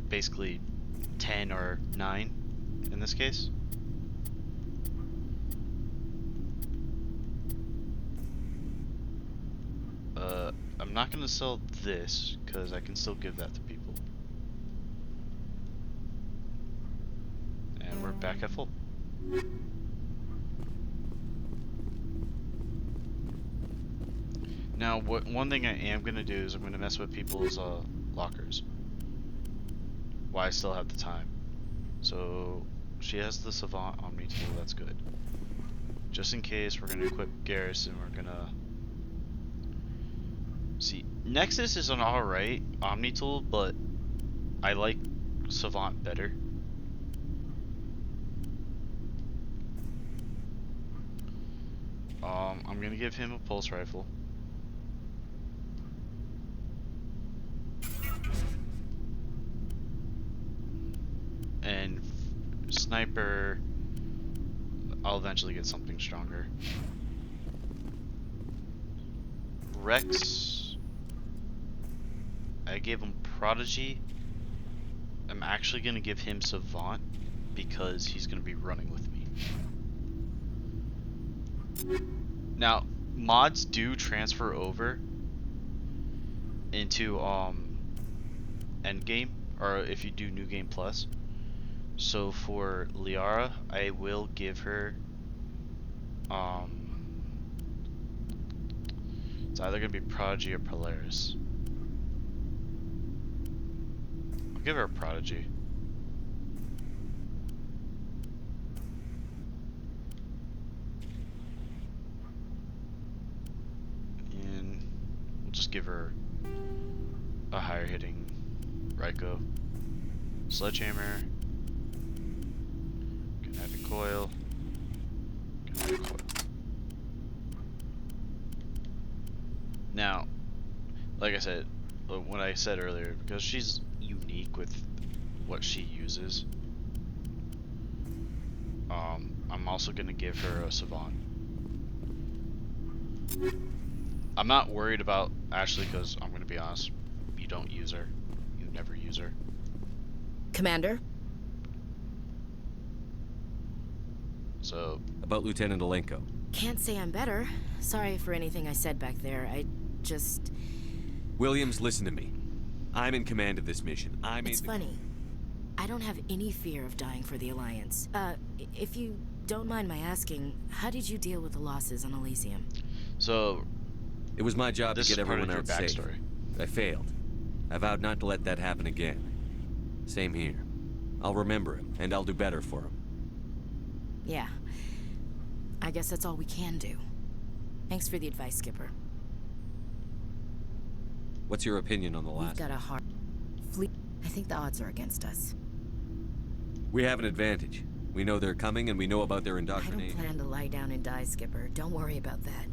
basically 10 or 9 in this case. I'm not gonna sell this because I can still give that to people. And we're back at full. Now, one thing I am gonna do is I'm gonna mess with people's lockers. While I still have the time. So she has the Savant Omni tool, that's good. Just in case, we're gonna equip Garrus and we're gonna see. Nexus is an alright Omni tool, but I like Savant better. I'm gonna give him a pulse rifle. And sniper, I'll eventually get something stronger. Rex, I gave him Prodigy. I'm actually gonna give him Savant because he's gonna be running with me. Now, mods do transfer over into Endgame, or if you do New Game Plus. So for Liara, I will give her it's either gonna be Prodigy or Polaris. I'll give her a Prodigy. And we'll just give her a higher hitting Ryko. Sledgehammer. Kinetic coil. Kinetic coil. Now, like I said, when I said earlier, because she's unique with what she uses, I'm also gonna give her a Savant. I'm not worried about Ashley because I'm gonna be honest, you don't use her. You never use her. Commander? So... About Lieutenant Alenko. Can't say I'm better. Sorry for anything I said back there. I just... Williams, listen to me. I'm in command of this mission. It's funny. I don't have any fear of dying for the Alliance. If you don't mind my asking, how did you deal with the losses on Elysium? So... It was my job to get everyone out safe. Backstory. I failed. I vowed not to let that happen again. Same here. I'll remember him, and I'll do better for him. Yeah. I guess that's all we can do. Thanks for the advice, Skipper. What's your opinion on the last? We've got a hard fleet. I think the odds are against us. We have an advantage. We know they're coming, and we know about their indoctrination. I don't plan to lie down and die, Skipper. Don't worry about that.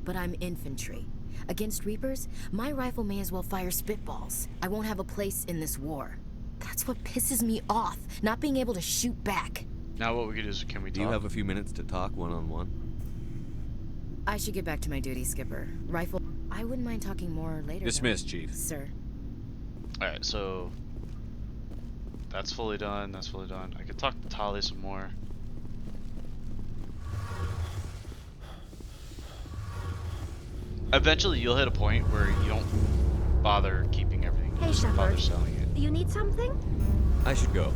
But I'm infantry. Against Reapers, my rifle may as well fire spitballs. I won't have a place in this war. That's what pisses me off, not being able to shoot back. Now what we could do is, can we talk? Do you have a few minutes to talk one-on-one? I should get back to my duty, Skipper. Rifle... I wouldn't mind talking more later. Dismissed, Chief. Sir. Alright, so... That's fully done, that's fully done. I could talk to Tali some more. Eventually you'll hit a point where you don't bother keeping everything. Hey, you just bother Shepard. selling it. You need something? I should go.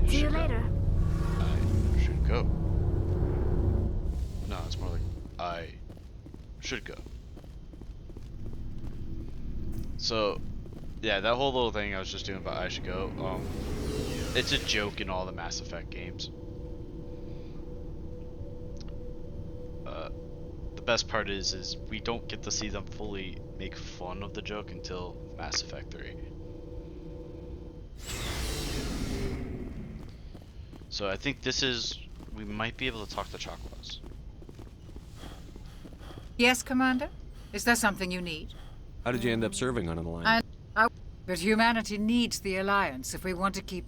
See you later. I should go. No, it's more like I should go. So, yeah, that whole little thing I was just doing about I should go, it's a joke in all the Mass Effect games. The best part is we don't get to see them fully make fun of the joke until Mass Effect 3. So I think this is, we might be able to talk to Chakwas. Yes, Commander? Is there something you need? How did you end up serving on an Alliance? But humanity needs the Alliance if we want to keep...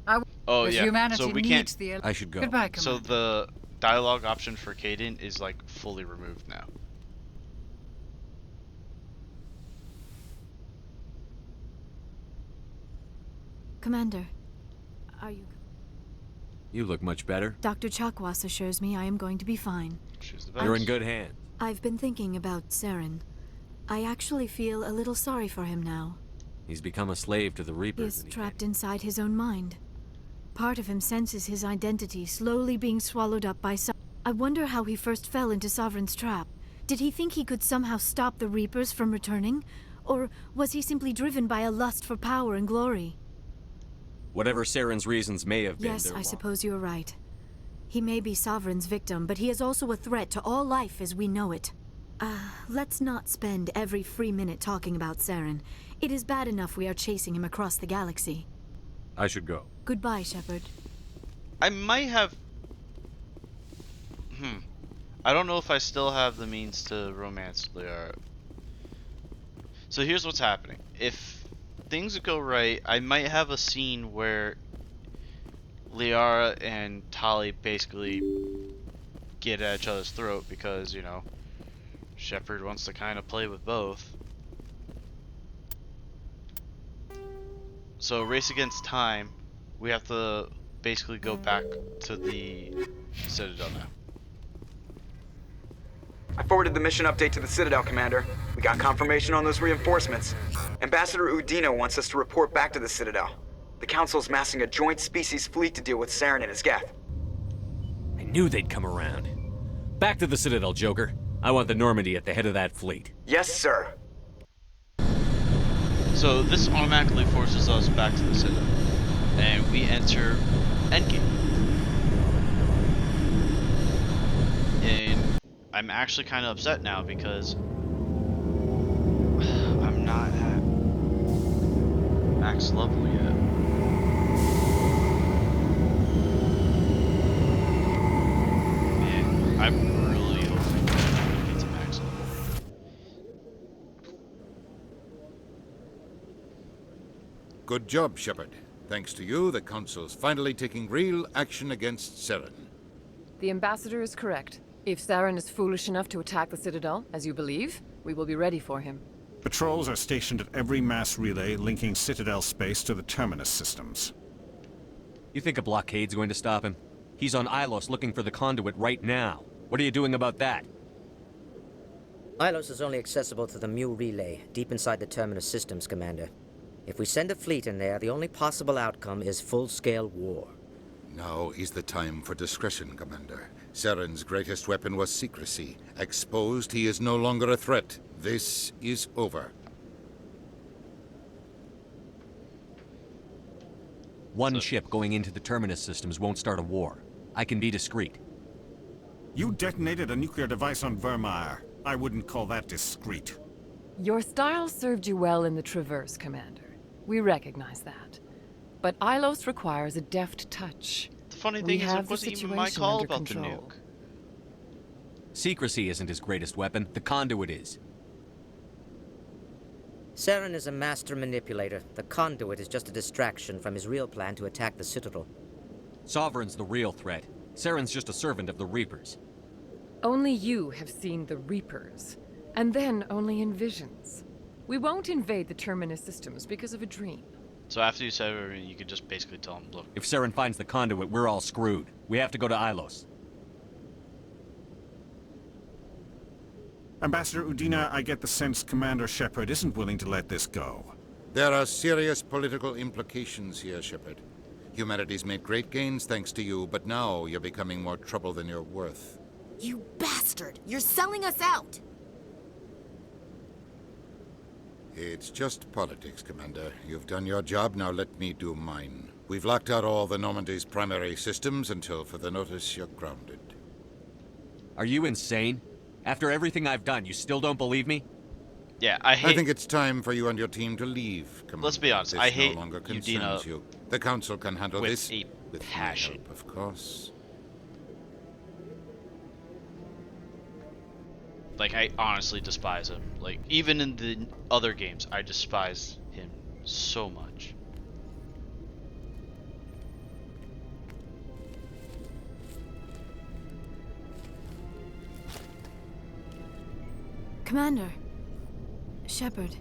Oh but yeah, humanity so we needs can't... the I should go. Goodbye, Commander. So the dialogue option for Kaidan is like fully removed now. Commander, are you... You look much better. Dr. Chakwas assures me I am going to be fine. She's the best. You're in good hands. I've been thinking about Saren. I actually feel a little sorry for him now. He's become a slave to the Reapers. He is trapped inside his own mind. Part of him senses his identity slowly being swallowed up by some... I wonder how he first fell into Sovereign's trap. Did he think he could somehow stop the Reapers from returning? Or was he simply driven by a lust for power and glory? Whatever Saren's reasons may have been, yes, I suppose you're right. He may be Sovereign's victim, but he is also a threat to all life as we know it. Let's not spend every free minute talking about Saren. It is bad enough we are chasing him across the galaxy. I should go. Goodbye, Shepard. I might have... I don't know if I still have the means to romance Liara. So here's what's happening. If things go right, I might have a scene where Liara and Tali basically get at each other's throat because, you know, Shepard wants to kind of play with both. So race against time, we have to basically go back to the Citadel now. I forwarded the mission update to the Citadel, Commander. We got confirmation on those reinforcements. Ambassador Udina wants us to report back to the Citadel. The Council's massing a joint species fleet to deal with Saren and his Geth. I knew they'd come around. Back to the Citadel, Joker. I want the Normandy at the head of that fleet. Yes, sir. So this automatically forces us back to the Citadel. And we enter Endgame. And I'm actually kind of upset now because I'm not at max level yet. Man, I'm really hoping I get to max level. Good job, Shepard. Thanks to you, the Council's finally taking real action against Saren. The Ambassador is correct. If Saren is foolish enough to attack the Citadel, as you believe, we will be ready for him. Patrols are stationed at every mass relay linking Citadel space to the terminus systems. You think a blockade's going to stop him? He's on Ilos looking for the conduit right now. What are you doing about that? Ilos is only accessible to the Mu relay, deep inside the terminus systems, Commander. If we send a fleet in there, the only possible outcome is full-scale war. Now is the time for discretion, Commander. Saren's greatest weapon was secrecy. Exposed, he is no longer a threat. This is over. One ship going into the terminus systems won't start a war. I can be discreet. You detonated a nuclear device on Vermeer. I wouldn't call that discreet. Your style served you well in the Traverse, Commander. We recognize that. But Ilos requires a deft touch. The funny thing is, it wasn't even my call about the nuke. Secrecy isn't his greatest weapon. The conduit is. Saren is a master manipulator. The conduit is just a distraction from his real plan to attack the Citadel. Sovereign's the real threat. Saren's just a servant of the Reapers. Only you have seen the Reapers, and then only in visions. We won't invade the Terminus systems because of a dream. So after you said everything, you could just basically tell him, look. If Saren finds the conduit, we're all screwed. We have to go to Ilos. Ambassador Udina, I get the sense Commander Shepard isn't willing to let this go. There are serious political implications here, Shepard. Humanity's made great gains thanks to you, but now you're becoming more trouble than you're worth. You bastard! You're selling us out! It's just politics, Commander. You've done your job, now let me do mine. We've locked out all the Normandy's primary systems until further notice you're grounded. Are you insane? After everything I've done, you still don't believe me? Yeah, I think it's time for you and your team to leave, Commander. Let's be honest, this I hate no longer concerns Udina you. The Council can handle with this a with passion, help, of course. Like, I honestly despise him. Like, even in the other games, I despise him so much. Commander. Shepard,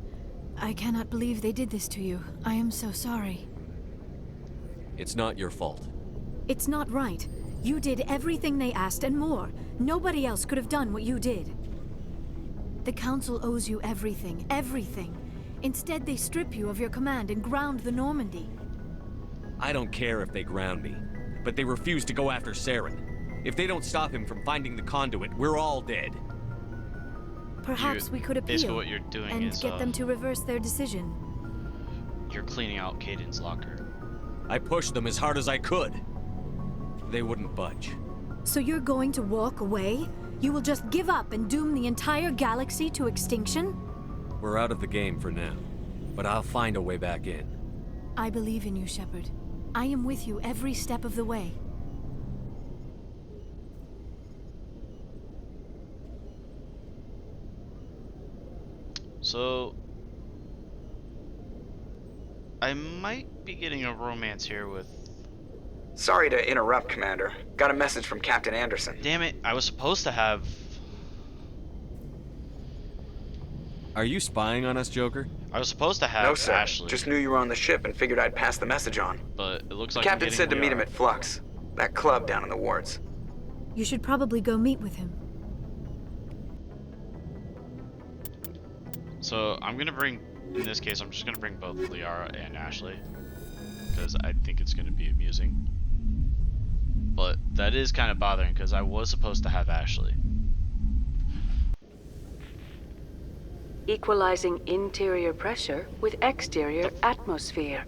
I cannot believe they did this to you. I am so sorry. It's not your fault. It's not right. You did everything they asked and more. Nobody else could have done what you did. The Council owes you everything, everything. Instead, they strip you of your command and ground the Normandy. I don't care if they ground me, but they refuse to go after Saren. If they don't stop him from finding the conduit, we're all dead. Perhaps we could appeal basically what you're doing and is, get them to reverse their decision. You're cleaning out Caden's locker. I pushed them as hard as I could. They wouldn't budge. So you're going to walk away? You will just give up and doom the entire galaxy to extinction? We're out of the game for now, but I'll find a way back in. I believe in you, Shepard. I am with you every step of the way. So, I might be getting a romance here with... Sorry to interrupt, Commander. Got a message from Captain Anderson. Damn it, I was supposed to have... Are you spying on us, Joker? I was supposed to have No, sir. Ashley. Just knew you were on the ship and figured I'd pass the message on. But it looks like the captain said to meet him at Flux, that club down in the wards. You should probably go meet with him. So, I'm gonna bring... In this case, I'm just gonna bring both Liara and Ashley. Because I think it's gonna be amusing. But that is kind of bothering because I was supposed to have Ashley. Equalizing interior pressure with exterior atmosphere.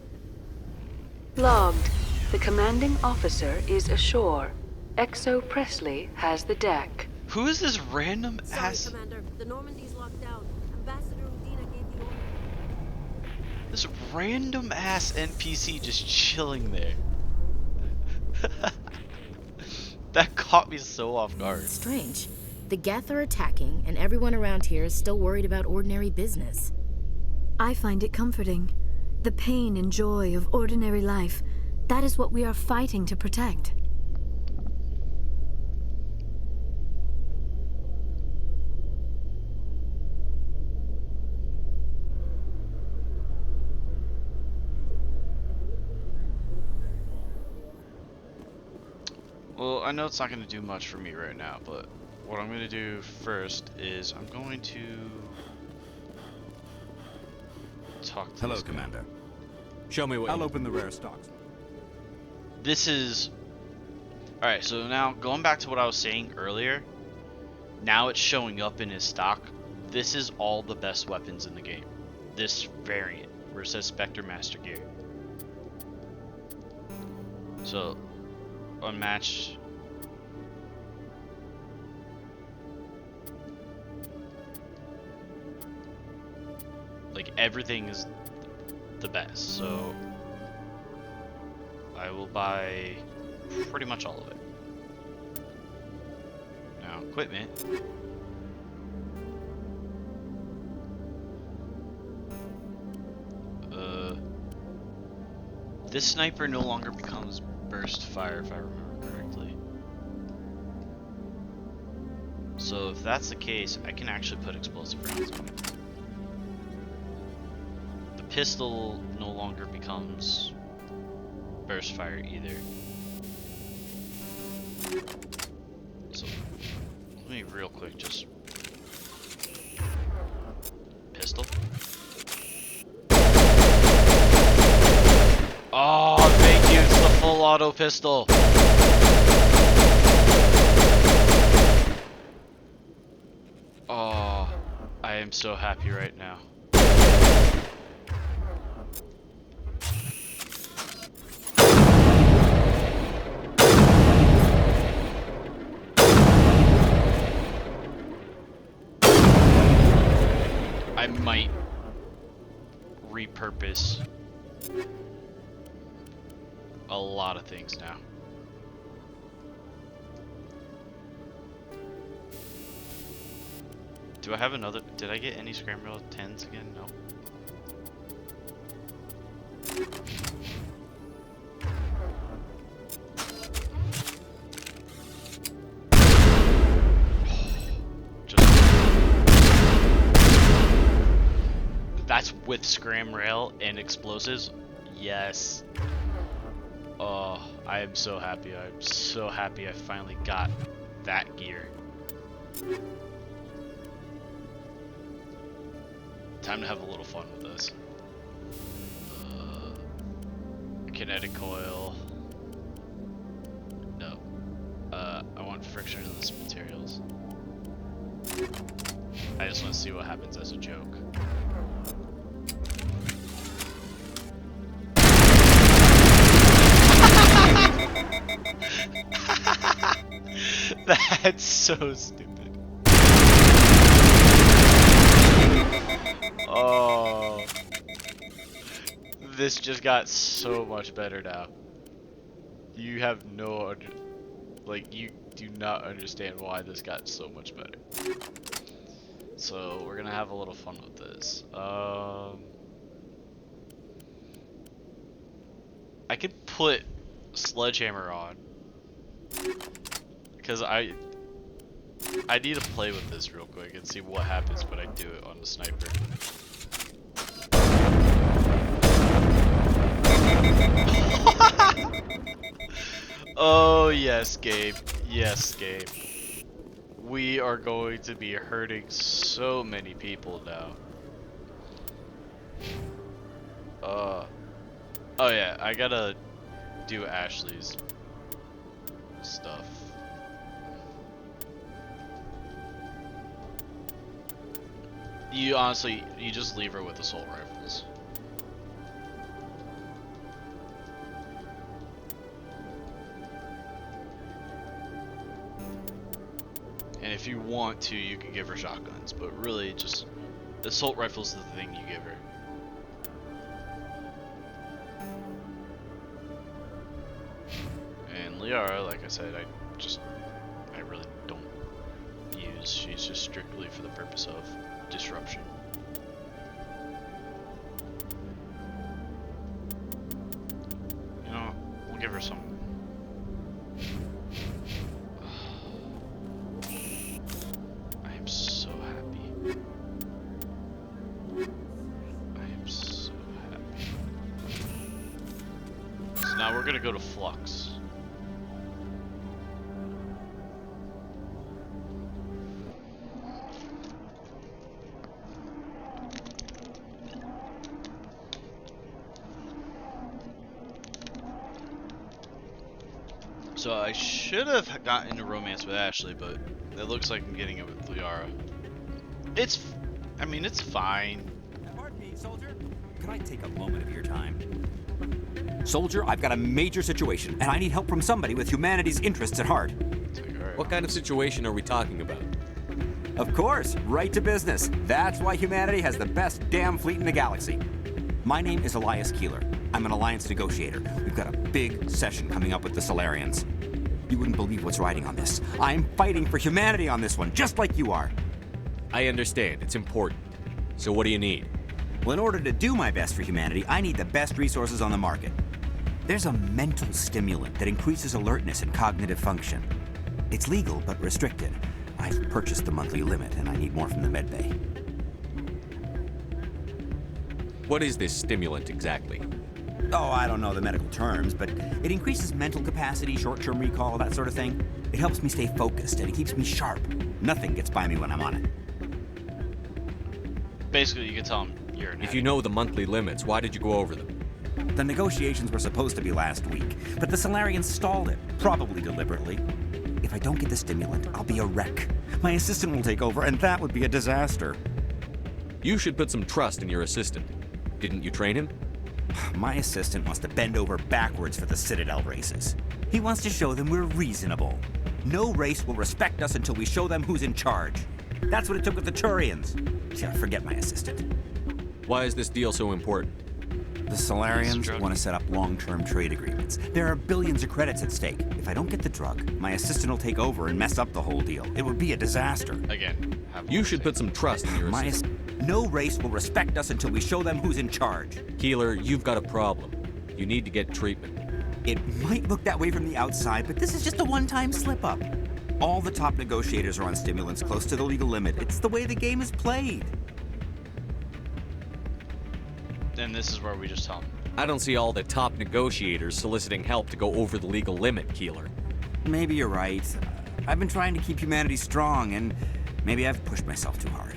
Logged. The commanding officer is ashore. Exo Presley has the deck. Who is this random ass? Sorry, Commander. The Normandy's locked down. Ambassador Udina gave the order. This random ass NPC just chilling there. That caught me so off guard. Strange. The Geth are attacking, and everyone around here is still worried about ordinary business. I find it comforting. The pain and joy of ordinary life, that is what we are fighting to protect. Well, I know it's not going to do much for me right now, but what I'm going to do first is I'm going to talk to Hello, this guy. Commander. Show me what I'll you... open the rare stocks. This is... Alright, so now going back to what I was saying earlier, now it's showing up in his stock. This is all the best weapons in the game. This variant, where it says Spectre Master Gear. So, unmatched. Like, everything is the best, so I will buy pretty much all of it. Now, equipment. This sniper no longer becomes burst fire, if I remember correctly. So if that's the case, I can actually put explosive rounds on it. The pistol no longer becomes burst fire either. So let me real quick just pistol. Oh, thank you, it's the full auto pistol. Oh, I am so happy right now. I might repurpose a lot of things now. Do I have another? Did I get any scramble 10s again? No. That's with scram rail and explosives. Yes. Oh, I am so happy. I'm so happy I finally got that gear. Time to have a little fun with this. Kinetic coil. No. I want frictionless materials. I just want to see what happens as a joke. That's so stupid. Oh. This just got so much better now. You have no you do not understand why this got so much better. So we're gonna have a little fun with this. I could put Sledgehammer on because I need to play with this real quick and see what happens when I do it on the sniper. Oh yes, Gabe. Yes, Gabe. We are going to be hurting so many people now. Oh yeah, I gotta do Ashley's stuff. You honestly, you just leave her with assault rifles. And if you want to, you can give her shotguns, but really just assault rifles is the thing you give her. And Liara, like I said, I really don't use. She's just strictly for the purpose of disruption. You know, we'll give her some. I am so happy. I am so happy. So now we're gonna go to Flux. So I should have gotten into romance with Ashley, but it looks like I'm getting it with Liara. I mean, it's fine. Pardon me, soldier. Could I take a moment of your time? Soldier, I've got a major situation, and I need help from somebody with humanity's interests at heart. What kind of situation are we talking about? Of course, right to business. That's why humanity has the best damn fleet in the galaxy. My name is Elias Keeler. I'm an alliance negotiator. We've got a big session coming up with the Solarians. You wouldn't believe what's riding on this. I'm fighting for humanity on this one, just like you are. I understand. It's important. So what do you need? Well, in order to do my best for humanity, I need the best resources on the market. There's a mental stimulant that increases alertness and cognitive function. It's legal, but restricted. I've purchased the monthly limit, and I need more from the medbay. What is this stimulant exactly? Oh, I don't know the medical terms, but it increases mental capacity, short-term recall, that sort of thing. It helps me stay focused, and it keeps me sharp. Nothing gets by me when I'm on it. Basically, you can tell him you're an If you know the monthly limits, why did you go over them? The negotiations were supposed to be last week, but the Solarians stalled it, probably deliberately. If I don't get the stimulant, I'll be a wreck. My assistant will take over, and that would be a disaster. You should put some trust in your assistant. Didn't you train him? My assistant wants to bend over backwards for the Citadel races. He wants to show them we're reasonable. No race will respect us until we show them who's in charge. That's what it took with the Turians. Yeah, forget my assistant. Why is this deal so important? The Solarians want to set up long-term trade agreements. There are billions of credits at stake. If I don't get the drug, my assistant will take over and mess up the whole deal. It would be a disaster. Again, you should put some trust in your assistant. No race will respect us until we show them who's in charge. Keeler, you've got a problem. You need to get treatment. It might look that way from the outside, but this is just a one-time slip-up. All the top negotiators are on stimulants close to the legal limit. It's the way the game is played. And this is where we just tell him. I don't see all the top negotiators soliciting help to go over the legal limit, Keeler. Maybe you're right. I've been trying to keep humanity strong, and maybe I've pushed myself too hard.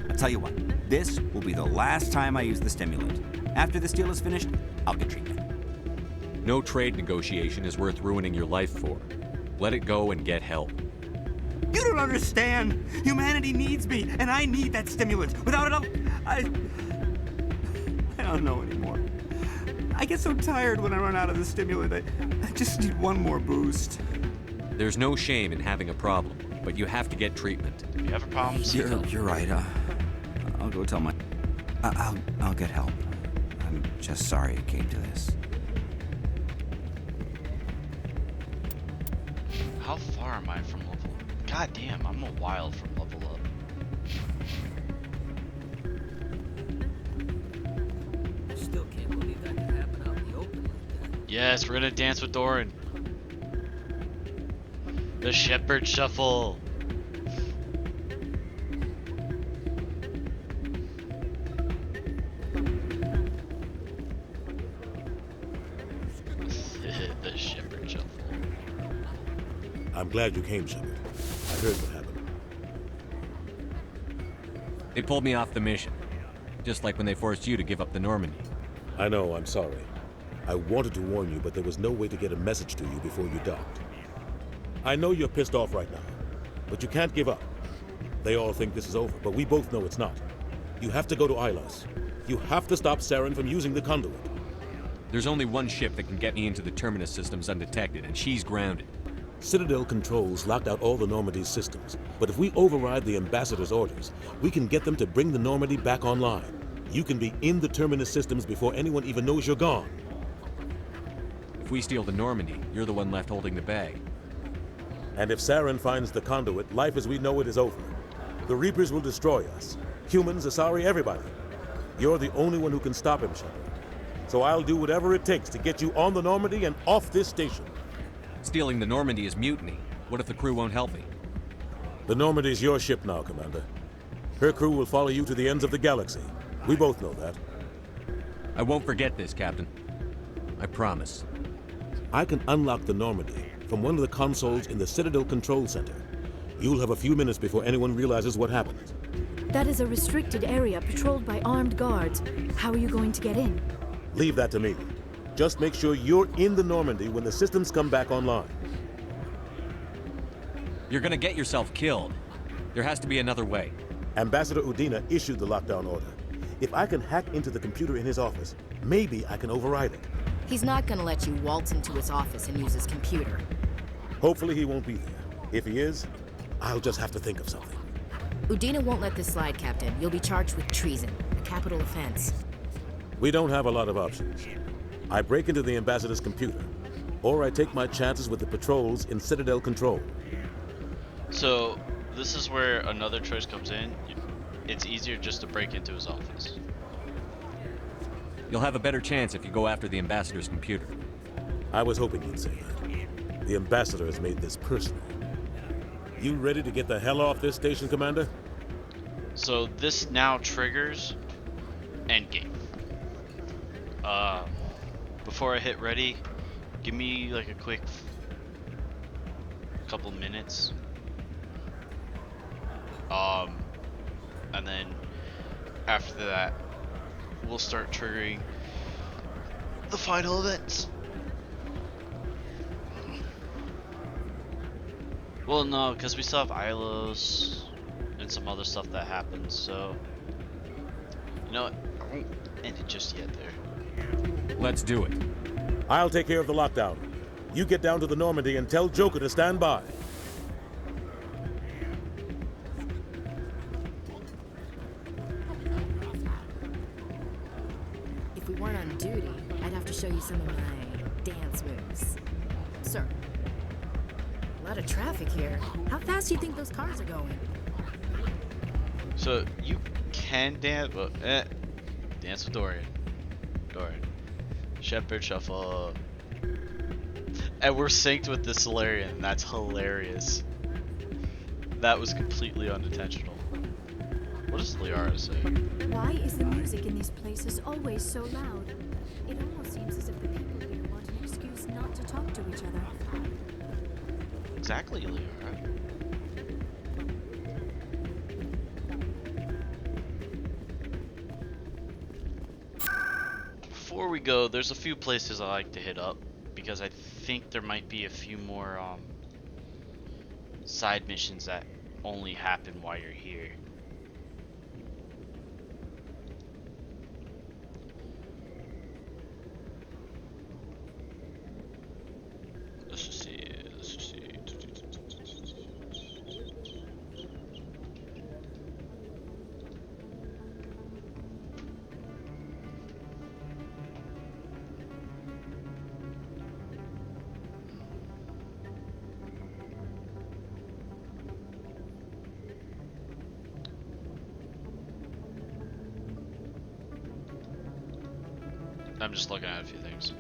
I'll tell you what, this will be the last time I use the stimulant. After this deal is finished, I'll get treatment. No trade negotiation is worth ruining your life for. Let it go and get help. You don't understand! Humanity needs me, and I need that stimulant. Without it, I don't know anymore. I get so tired when I run out of the stimulant. I just need one more boost. There's no shame in having a problem, but you have to get treatment. If you have a problem, You're right. I'll go tell my... I'll get help. I'm just sorry it came to this. How far am I from level? God damn, I'm a while from level up. Still can't believe that could happen out in the open like that. Yes, we're gonna dance with Doran. The Shepherd Shuffle. The Shepherd Shuffle. I'm glad you came, Shepard. I heard what happened. They pulled me off the mission. Just like when they forced you to give up the Normandy. I know, I'm sorry. I wanted to warn you, but there was no way to get a message to you before you docked. I know you're pissed off right now, but you can't give up. They all think this is over, but we both know it's not. You have to go to Ilos. You have to stop Saren from using the conduit. There's only one ship that can get me into the Terminus systems undetected, and she's grounded. Citadel controls locked out all the Normandy's systems, but if we override the Ambassador's orders, we can get them to bring the Normandy back online. You can be in the Terminus systems before anyone even knows you're gone. If we steal the Normandy, you're the one left holding the bag. And if Saren finds the conduit, life as we know it is over. The Reapers will destroy us. Humans, Asari, everybody. You're the only one who can stop him, Shepard. So I'll do whatever it takes to get you on the Normandy and off this station. Stealing the Normandy is mutiny. What if the crew won't help me? The Normandy's your ship now, Commander. Her crew will follow you to the ends of the galaxy. We both know that. I won't forget this, Captain. I promise. I can unlock the Normandy from one of the consoles in the Citadel Control Center. You'll have a few minutes before anyone realizes what happened. That is a restricted area patrolled by armed guards. How are you going to get in? Leave that to me. Just make sure you're in the Normandy when the systems come back online. You're gonna get yourself killed. There has to be another way. Ambassador Udina issued the lockdown order. If I can hack into the computer in his office, maybe I can override it. He's not gonna let you waltz into his office and use his computer. Hopefully he won't be there. If he is, I'll just have to think of something. Udina won't let this slide, Captain. You'll be charged with treason, a capital offense. We don't have a lot of options. I break into the ambassador's computer, or I take my chances with the patrols in Citadel Control. So, this is where another choice comes in. It's easier just to break into his office. You'll have a better chance if you go after the ambassador's computer. I was hoping you'd say that. The ambassador has made this personal. You ready to get the hell off this station, Commander? So this now triggers endgame. Before I hit ready, give me like a quick couple minutes. And then after that, we'll start triggering the final events. Well, no, because we still have Ilos and some other stuff that happens, so you know what? I won't end it just yet there. Let's do it. I'll take care of the lockdown. You get down to the Normandy and tell Joker to stand by. If we weren't on duty, I'd have to show you some of my dance moves. Sir, a lot of traffic here. How fast do you think those cars are going? So you can dance, but dance with Dorian. Shepherd shuffle. And we're synced with the Solarian. That's hilarious. That was completely unintentional. What does Liara say? Why is the music in these places always so loud? It almost seems as if the people here want an excuse not to talk to each other. Exactly, Liara. Before we go, there's a few places I like to hit up because I think there might be a few more side missions that only happen while you're here. Let's just see. I'm just looking at a few things.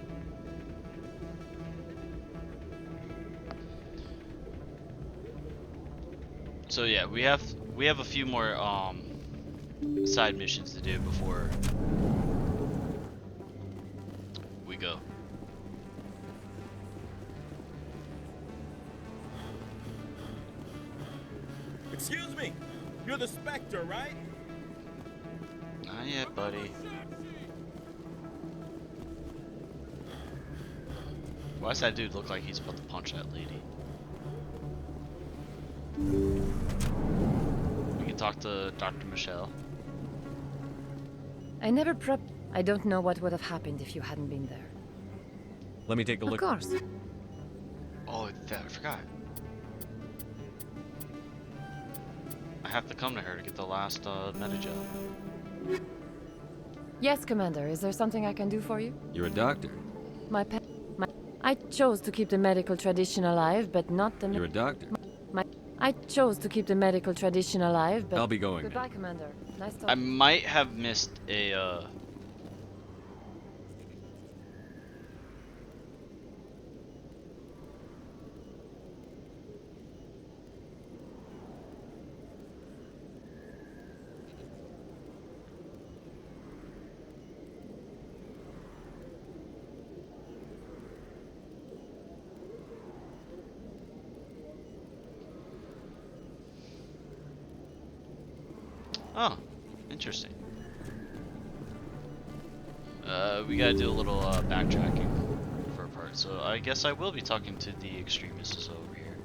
So yeah, we have a few more side missions to do before we go. Excuse me, you're the Spectre, right? Not yet, buddy. Why does that dude look like he's about to punch that lady? We can talk to Dr. Michelle. I never I don't know what would have happened if you hadn't been there. Let me take a look. Of course. Oh, I forgot. I have to come to her to get the last meta-gel. Yes, Commander. Is there something I can do for you? You're a doctor. I chose to keep the medical tradition alive, but not the... You're a doctor. I chose to keep the medical tradition alive, but... I'll be going. Goodbye, Commander. Nice talking. I might have missed a Oh, interesting. We gotta do a little backtracking for a part, so I guess I will be talking to the extremists over here.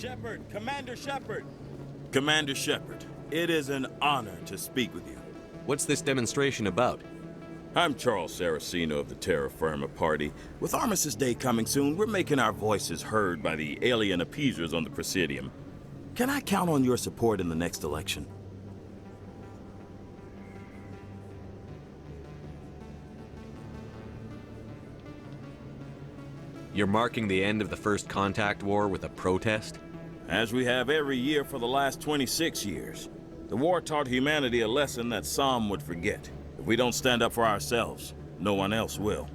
Shepard, Commander Shepard. Commander Shepard, it is an honor to speak with you. What's this demonstration about? I'm Charles Saraceno of the Terra Firma Party. With Armistice Day coming soon, we're making our voices heard by the alien appeasers on the Presidium. Can I count on your support in the next election? You're marking the end of the First Contact War with a protest? As we have every year for the last 26 years. The war taught humanity a lesson that some would forget. If we don't stand up for ourselves, no one else will.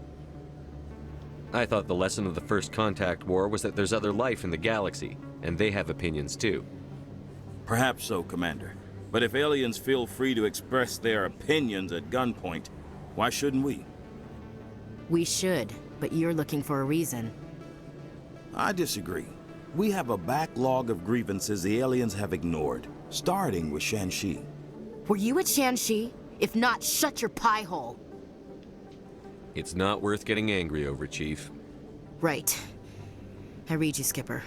I thought the lesson of the First Contact War was that there's other life in the galaxy, and they have opinions too. Perhaps so, Commander. But if aliens feel free to express their opinions at gunpoint, why shouldn't we? We should, but you're looking for a reason. I disagree. We have a backlog of grievances the aliens have ignored, starting with Shanxi. Were you at Shanxi? If not, shut your pie hole. It's not worth getting angry over, Chief. Right. I read you, Skipper.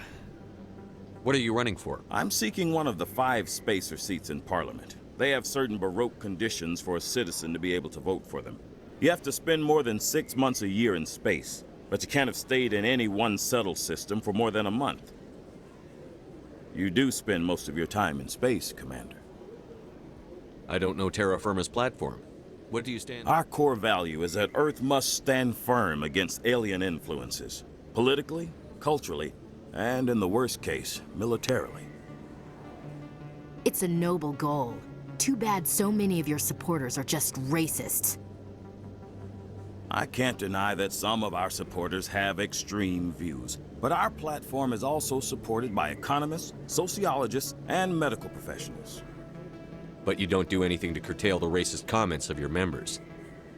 What are you running for? I'm seeking one of the 5 spacer seats in Parliament. They have certain Baroque conditions for a citizen to be able to vote for them. You have to spend more than 6 months a year in space, but you can't have stayed in any one settled system for more than a month. You do spend most of your time in space, Commander. I don't know Terra Firma's platform. What do you stand for? Our core value is that Earth must stand firm against alien influences. Politically, culturally, and in the worst case, militarily. It's a noble goal. Too bad so many of your supporters are just racists. I can't deny that some of our supporters have extreme views, but our platform is also supported by economists, sociologists, and medical professionals. But you don't do anything to curtail the racist comments of your members.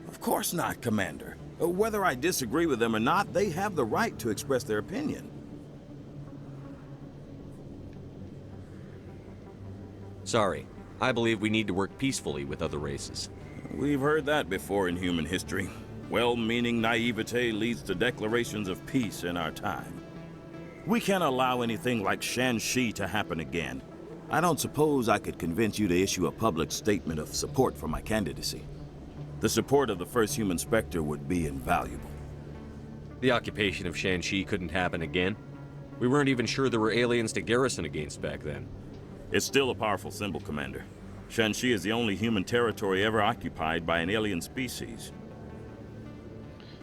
Of course not, Commander. Whether I disagree with them or not, they have the right to express their opinion. Sorry. I believe we need to work peacefully with other races. We've heard that before in human history. Well-meaning naivete leads to declarations of peace in our time. We can't allow anything like Shanxi to happen again. I don't suppose I could convince you to issue a public statement of support for my candidacy. The support of the first human Spectre would be invaluable. The occupation of Shanxi couldn't happen again. We weren't even sure there were aliens to garrison against back then. It's still a powerful symbol, Commander. Shanxi is the only human territory ever occupied by an alien species.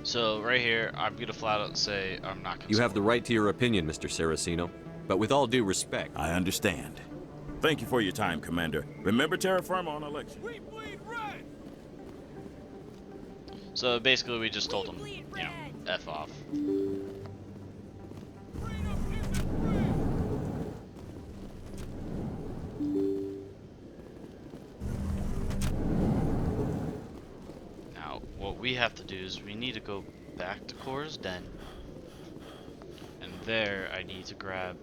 So right here, I'm gonna flat out say I'm not gonna. You have the right to your opinion, Mr. Saraceno, but with all due respect. I understand. Thank you for your time, Commander. Remember Terra Firma on election. So basically, we just told him, you know, F off. Now, what we have to do is we need to go back to Cora's Den. And there, I need to grab...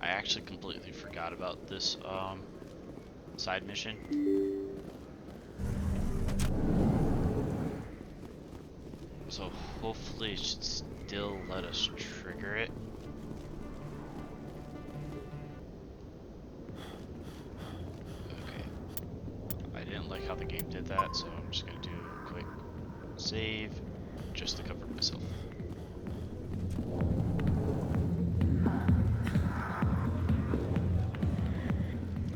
I actually completely forgot about this side mission. So hopefully it should still let us trigger it. Okay. I didn't like how the game did that, so I'm just gonna do a quick save just to cover myself.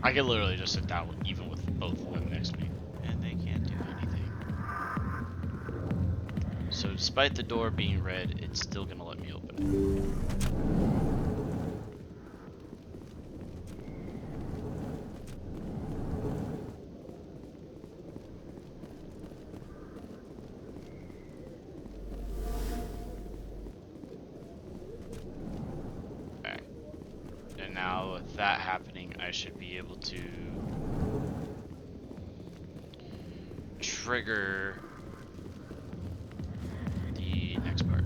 I could literally just sit down even with both of them next to me, and they can't do anything. So despite the door being red, it's still gonna let me open it. Okay. And now with that happening, I should be able to trigger the next part.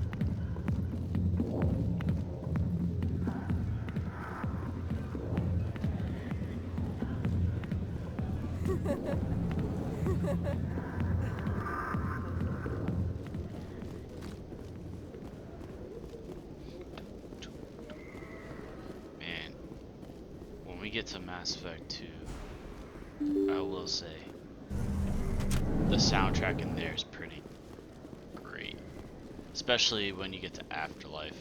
Mass Effect 2, I will say the soundtrack in there is pretty great, especially when you get to Afterlife.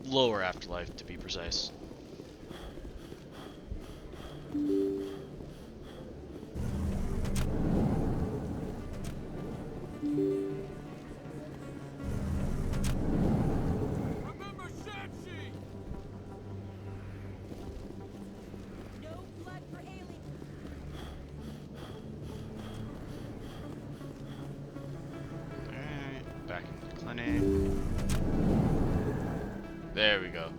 Lower Afterlife, to be precise. Alright, back in the clinic. There we go.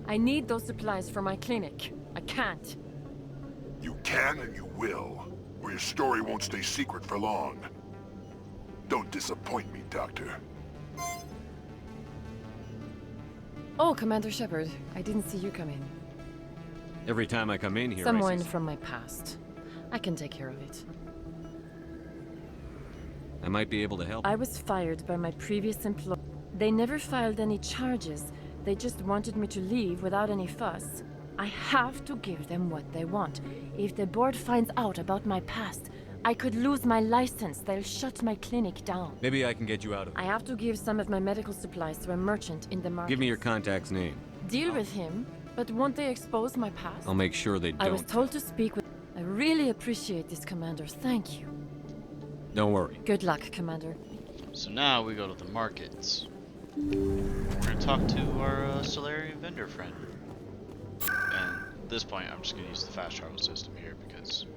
I need those supplies for my clinic. I can't. You can and you will, or your story won't stay secret for long. Don't disappoint me, Doctor. Oh, Commander Shepard, I didn't see you come in. Every time I come in here, Someone from my past. I can take care of it. I might be able to help. I was fired by my previous employer. They never filed any charges. They just wanted me to leave without any fuss. I have to give them what they want. If the board finds out about my past, I could lose my license. They'll shut my clinic down. Maybe I can get you out of it. I have to give some of my medical supplies to a merchant in the market. Give me your contact's name. Deal with him, but won't they expose my past? I'll make sure they don't. I was told to speak with... I really appreciate this, Commander. Thank you. Don't worry. Good luck, Commander. So now we go to the markets. We're gonna talk to our Solarian vendor friend. And at this point, I'm just gonna use the fast travel system here because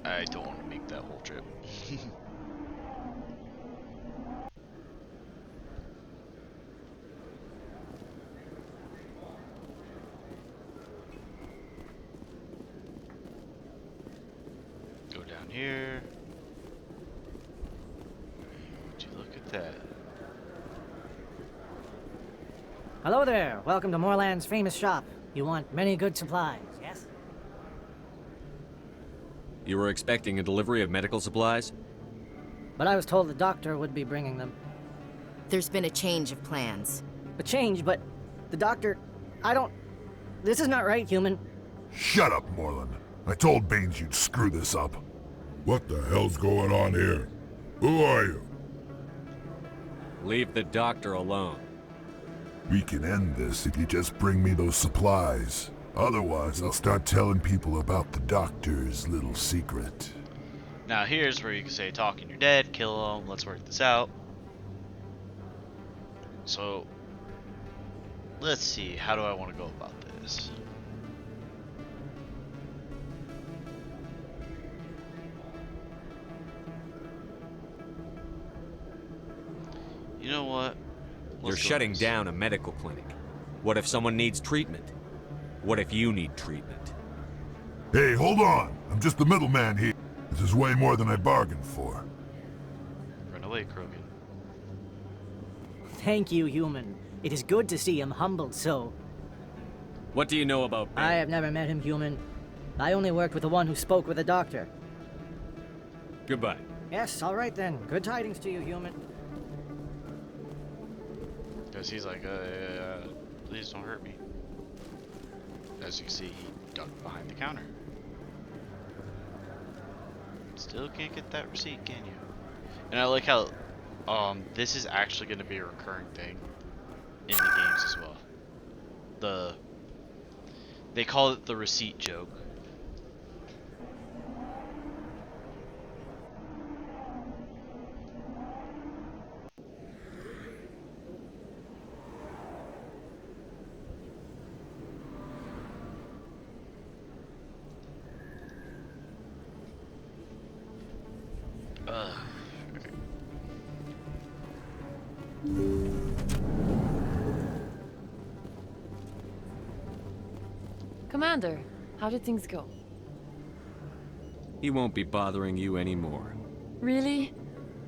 I don't want to make that whole trip. Go down here. Would you look at that? Hello there. Welcome to Moorland's famous shop. You want many good supplies, yes? You were expecting a delivery of medical supplies? But I was told the doctor would be bringing them. There's been a change of plans. A change, but the doctor... I don't... This is not right, human. Shut up, Moorland. I told Baines you'd screw this up. What the hell's going on here? Who are you? Leave the doctor alone. We can end this if you just bring me those supplies. Otherwise, I'll start telling people about the doctor's little secret. Now here's where you can say, talking you're dead, kill him, let's work this out. So, let's see, how do I want to go about this? You know what? You're shutting down a medical clinic. What if someone needs treatment? What if you need treatment? Hey, hold on! I'm just the middleman here. This is way more than I bargained for. Run away, Krogan. Thank you, human. It is good to see him humbled so. What do you know about Ben? I have never met him, human. I only worked with the one who spoke with the doctor. Goodbye. Yes, all right then. Good tidings to you, human. Because he's like, please don't hurt me. As you can see, he ducked behind the counter. Still can't get that receipt, can you? And I like how this is actually going to be a recurring thing in the games as well. They call it the receipt joke. Okay. Commander, how did things go? He won't be bothering you anymore. Really?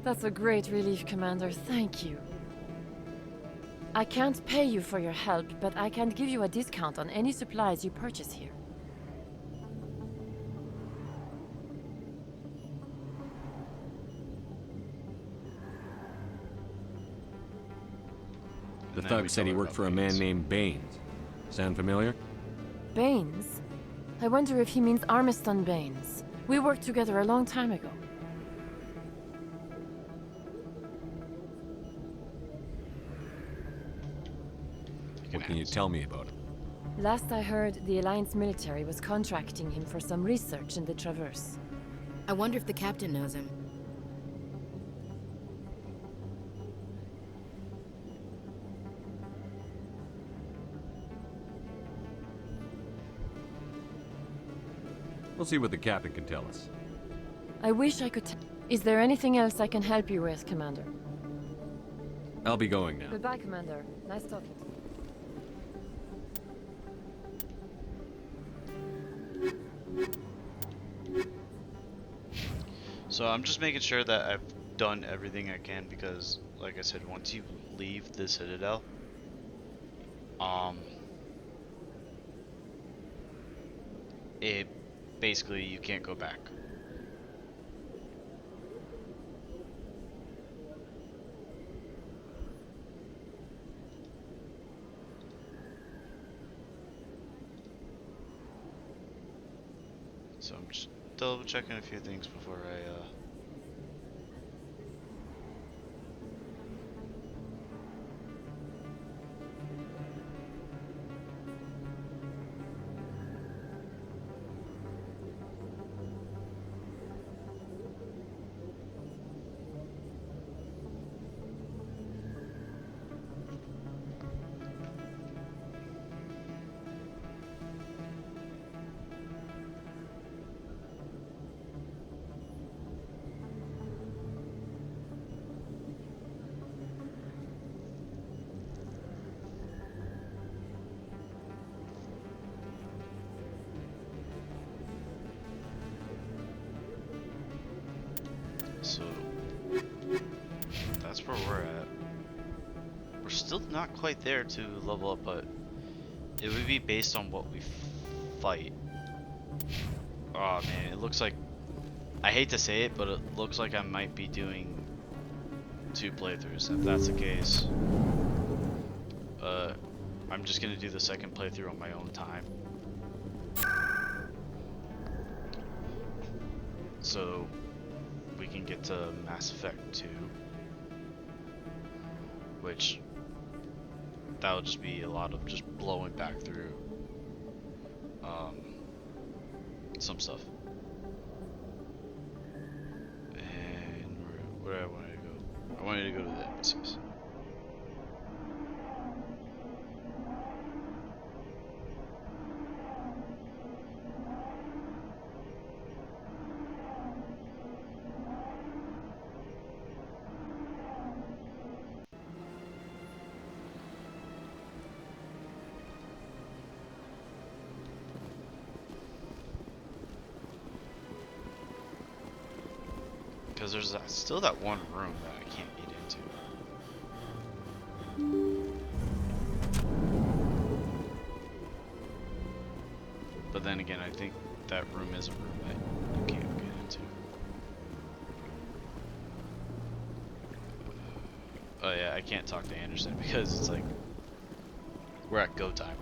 That's a great relief, Commander. Thank you. I can't pay you for your help, but I can give you a discount on any supplies you purchase here. The then we thug said tell he her worked about for a man named Baines. Sound familiar? Baines? I wonder if he means Armiston Baines. We worked together a long time ago. What can you tell me about him? Last I heard, the Alliance military was contracting him for some research in the Traverse. I wonder if the captain knows him. We'll see what the captain can tell us. I wish I could Is there anything else I can help you with, Commander? I'll be going now. Goodbye, Commander. Nice talking to you. So I'm just making sure that I've done everything I can because, like I said, once you leave the Citadel, it basically you can't go back. So I'm just double checking a few things before I so that's where we're at. We're still not quite there to level up, but it would be based on what we fight. Oh man, it looks like, I hate to say it, but it looks like I might be doing 2 playthroughs. If that's the case, I'm just gonna do the second playthrough on my own time. So we can get to Mass Effect 2, which that'll just be a lot of just blowing back through some stuff. And where I wanted to go, I wanted to go to the embassies. Because there's still that one room that I can't get into. But then again, I think that room is a room that you can't get into. Oh yeah, I can't talk to Anderson because it's like, we're at go time.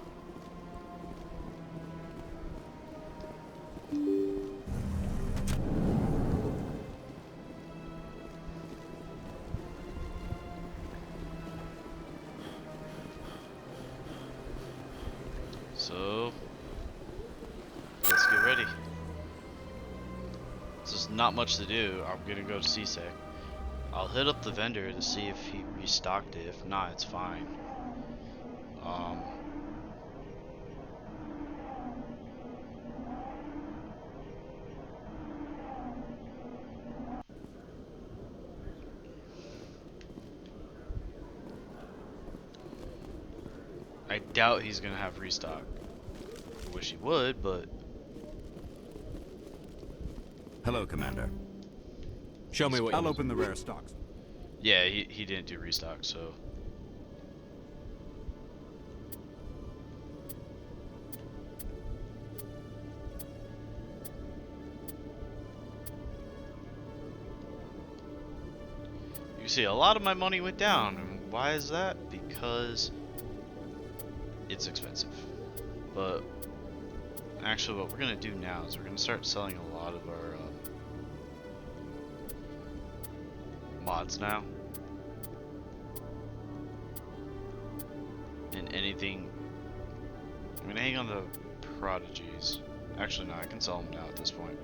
So let's get ready. There's not much to do. I'm gonna go to CSEC. I'll hit up the vendor to see if he restocked it. If not, it's fine. I doubt he's gonna have restock. I wish he would, but Hello, Commander. Show me what I'll open the rare stocks. yeah, he didn't do restock, so you see a lot of my money went down, and Why is that? Because it's expensive. But actually what we're going to do now is we're going to start selling a lot of our mods now. And anything... I'm going to hang on the prodigies. Actually no, I can sell them now at this point.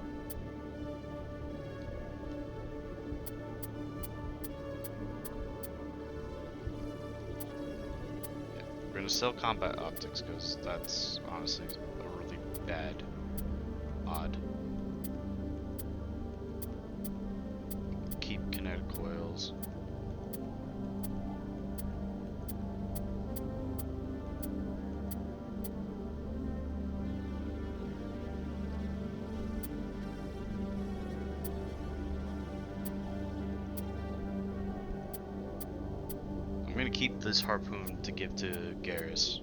We're gonna sell combat optics because that's honestly a really bad mod. Keep kinetic coils. I'm gonna keep this harpoon to give to Garrus.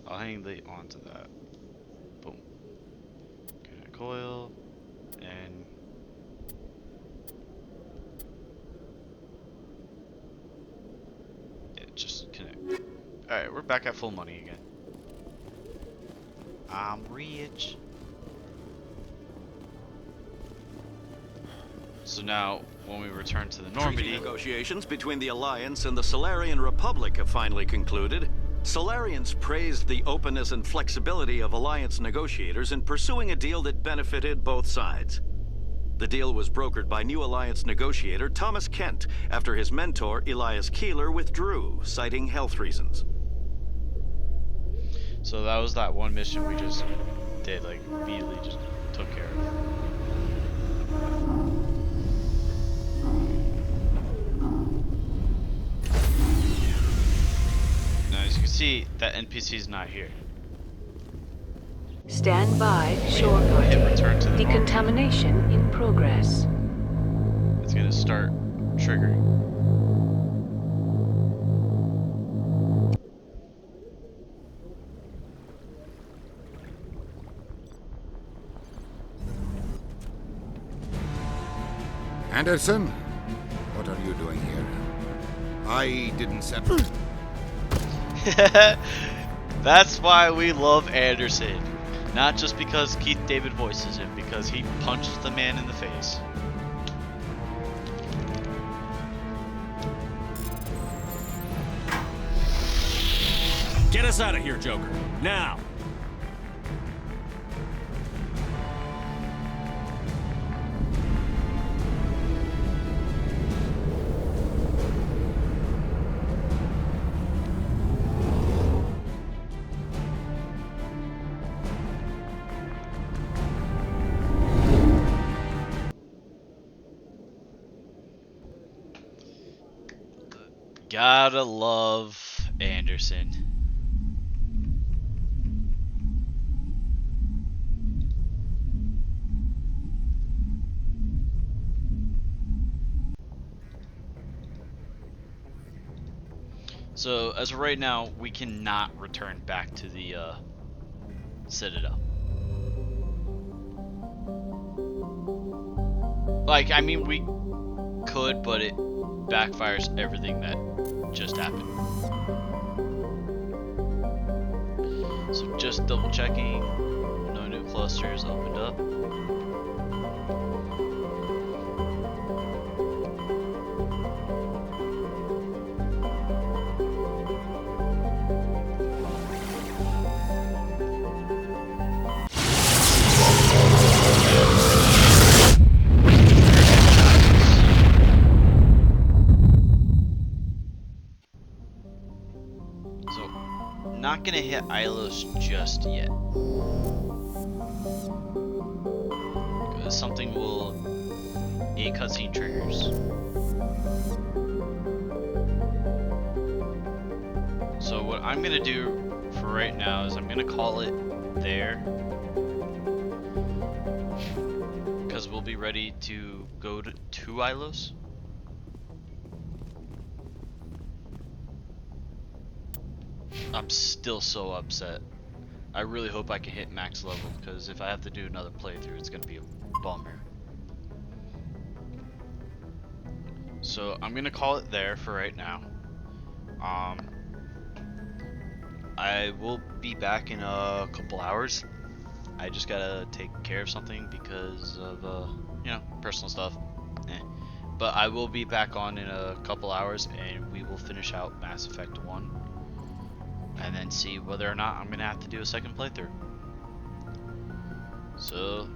I'll hang the onto that. Boom. Okay, coil and it just connect. Alright, we're back at full money again. I'm rich. So now, when we return to the Normandy... Treaty negotiations between the Alliance and the Solarian Republic have finally concluded. Solarians praised the openness and flexibility of Alliance negotiators in pursuing a deal that benefited both sides. The deal was brokered by new Alliance negotiator Thomas Kent after his mentor Elias Keeler withdrew, citing health reasons. So that was that one mission we just did, like immediately just took care of. Now as you can see, that NPC is not here. Stand by, shore party. Return to the Decontamination in progress. It's gonna start triggering. Anderson, what are you doing here? I didn't set... That's why we love Anderson. Not just because Keith David voices him, because he punches the man in the face. Get us out of here, Joker. Now! Gotta love Anderson. So, as of right now, we cannot return back to the Citadel. Like, I mean, we could, but it backfires everything that just happened. So just double checking, no new clusters opened up. Not gonna hit Ilos just yet. Because something will... A cutscene triggers. So what I'm gonna do for right now is I'm gonna call it there. Because we'll be ready to go to Ilos. I'm still so upset. I really hope I can hit max level, because if I have to do another playthrough, it's gonna be a bummer. So I'm gonna call it there for right now. I will be back in a couple hours. I just gotta take care of something because of you know, personal stuff. But I will be back on in a couple hours, and we will finish out Mass Effect 1, and then see whether or not I'm gonna have to do a second playthrough. So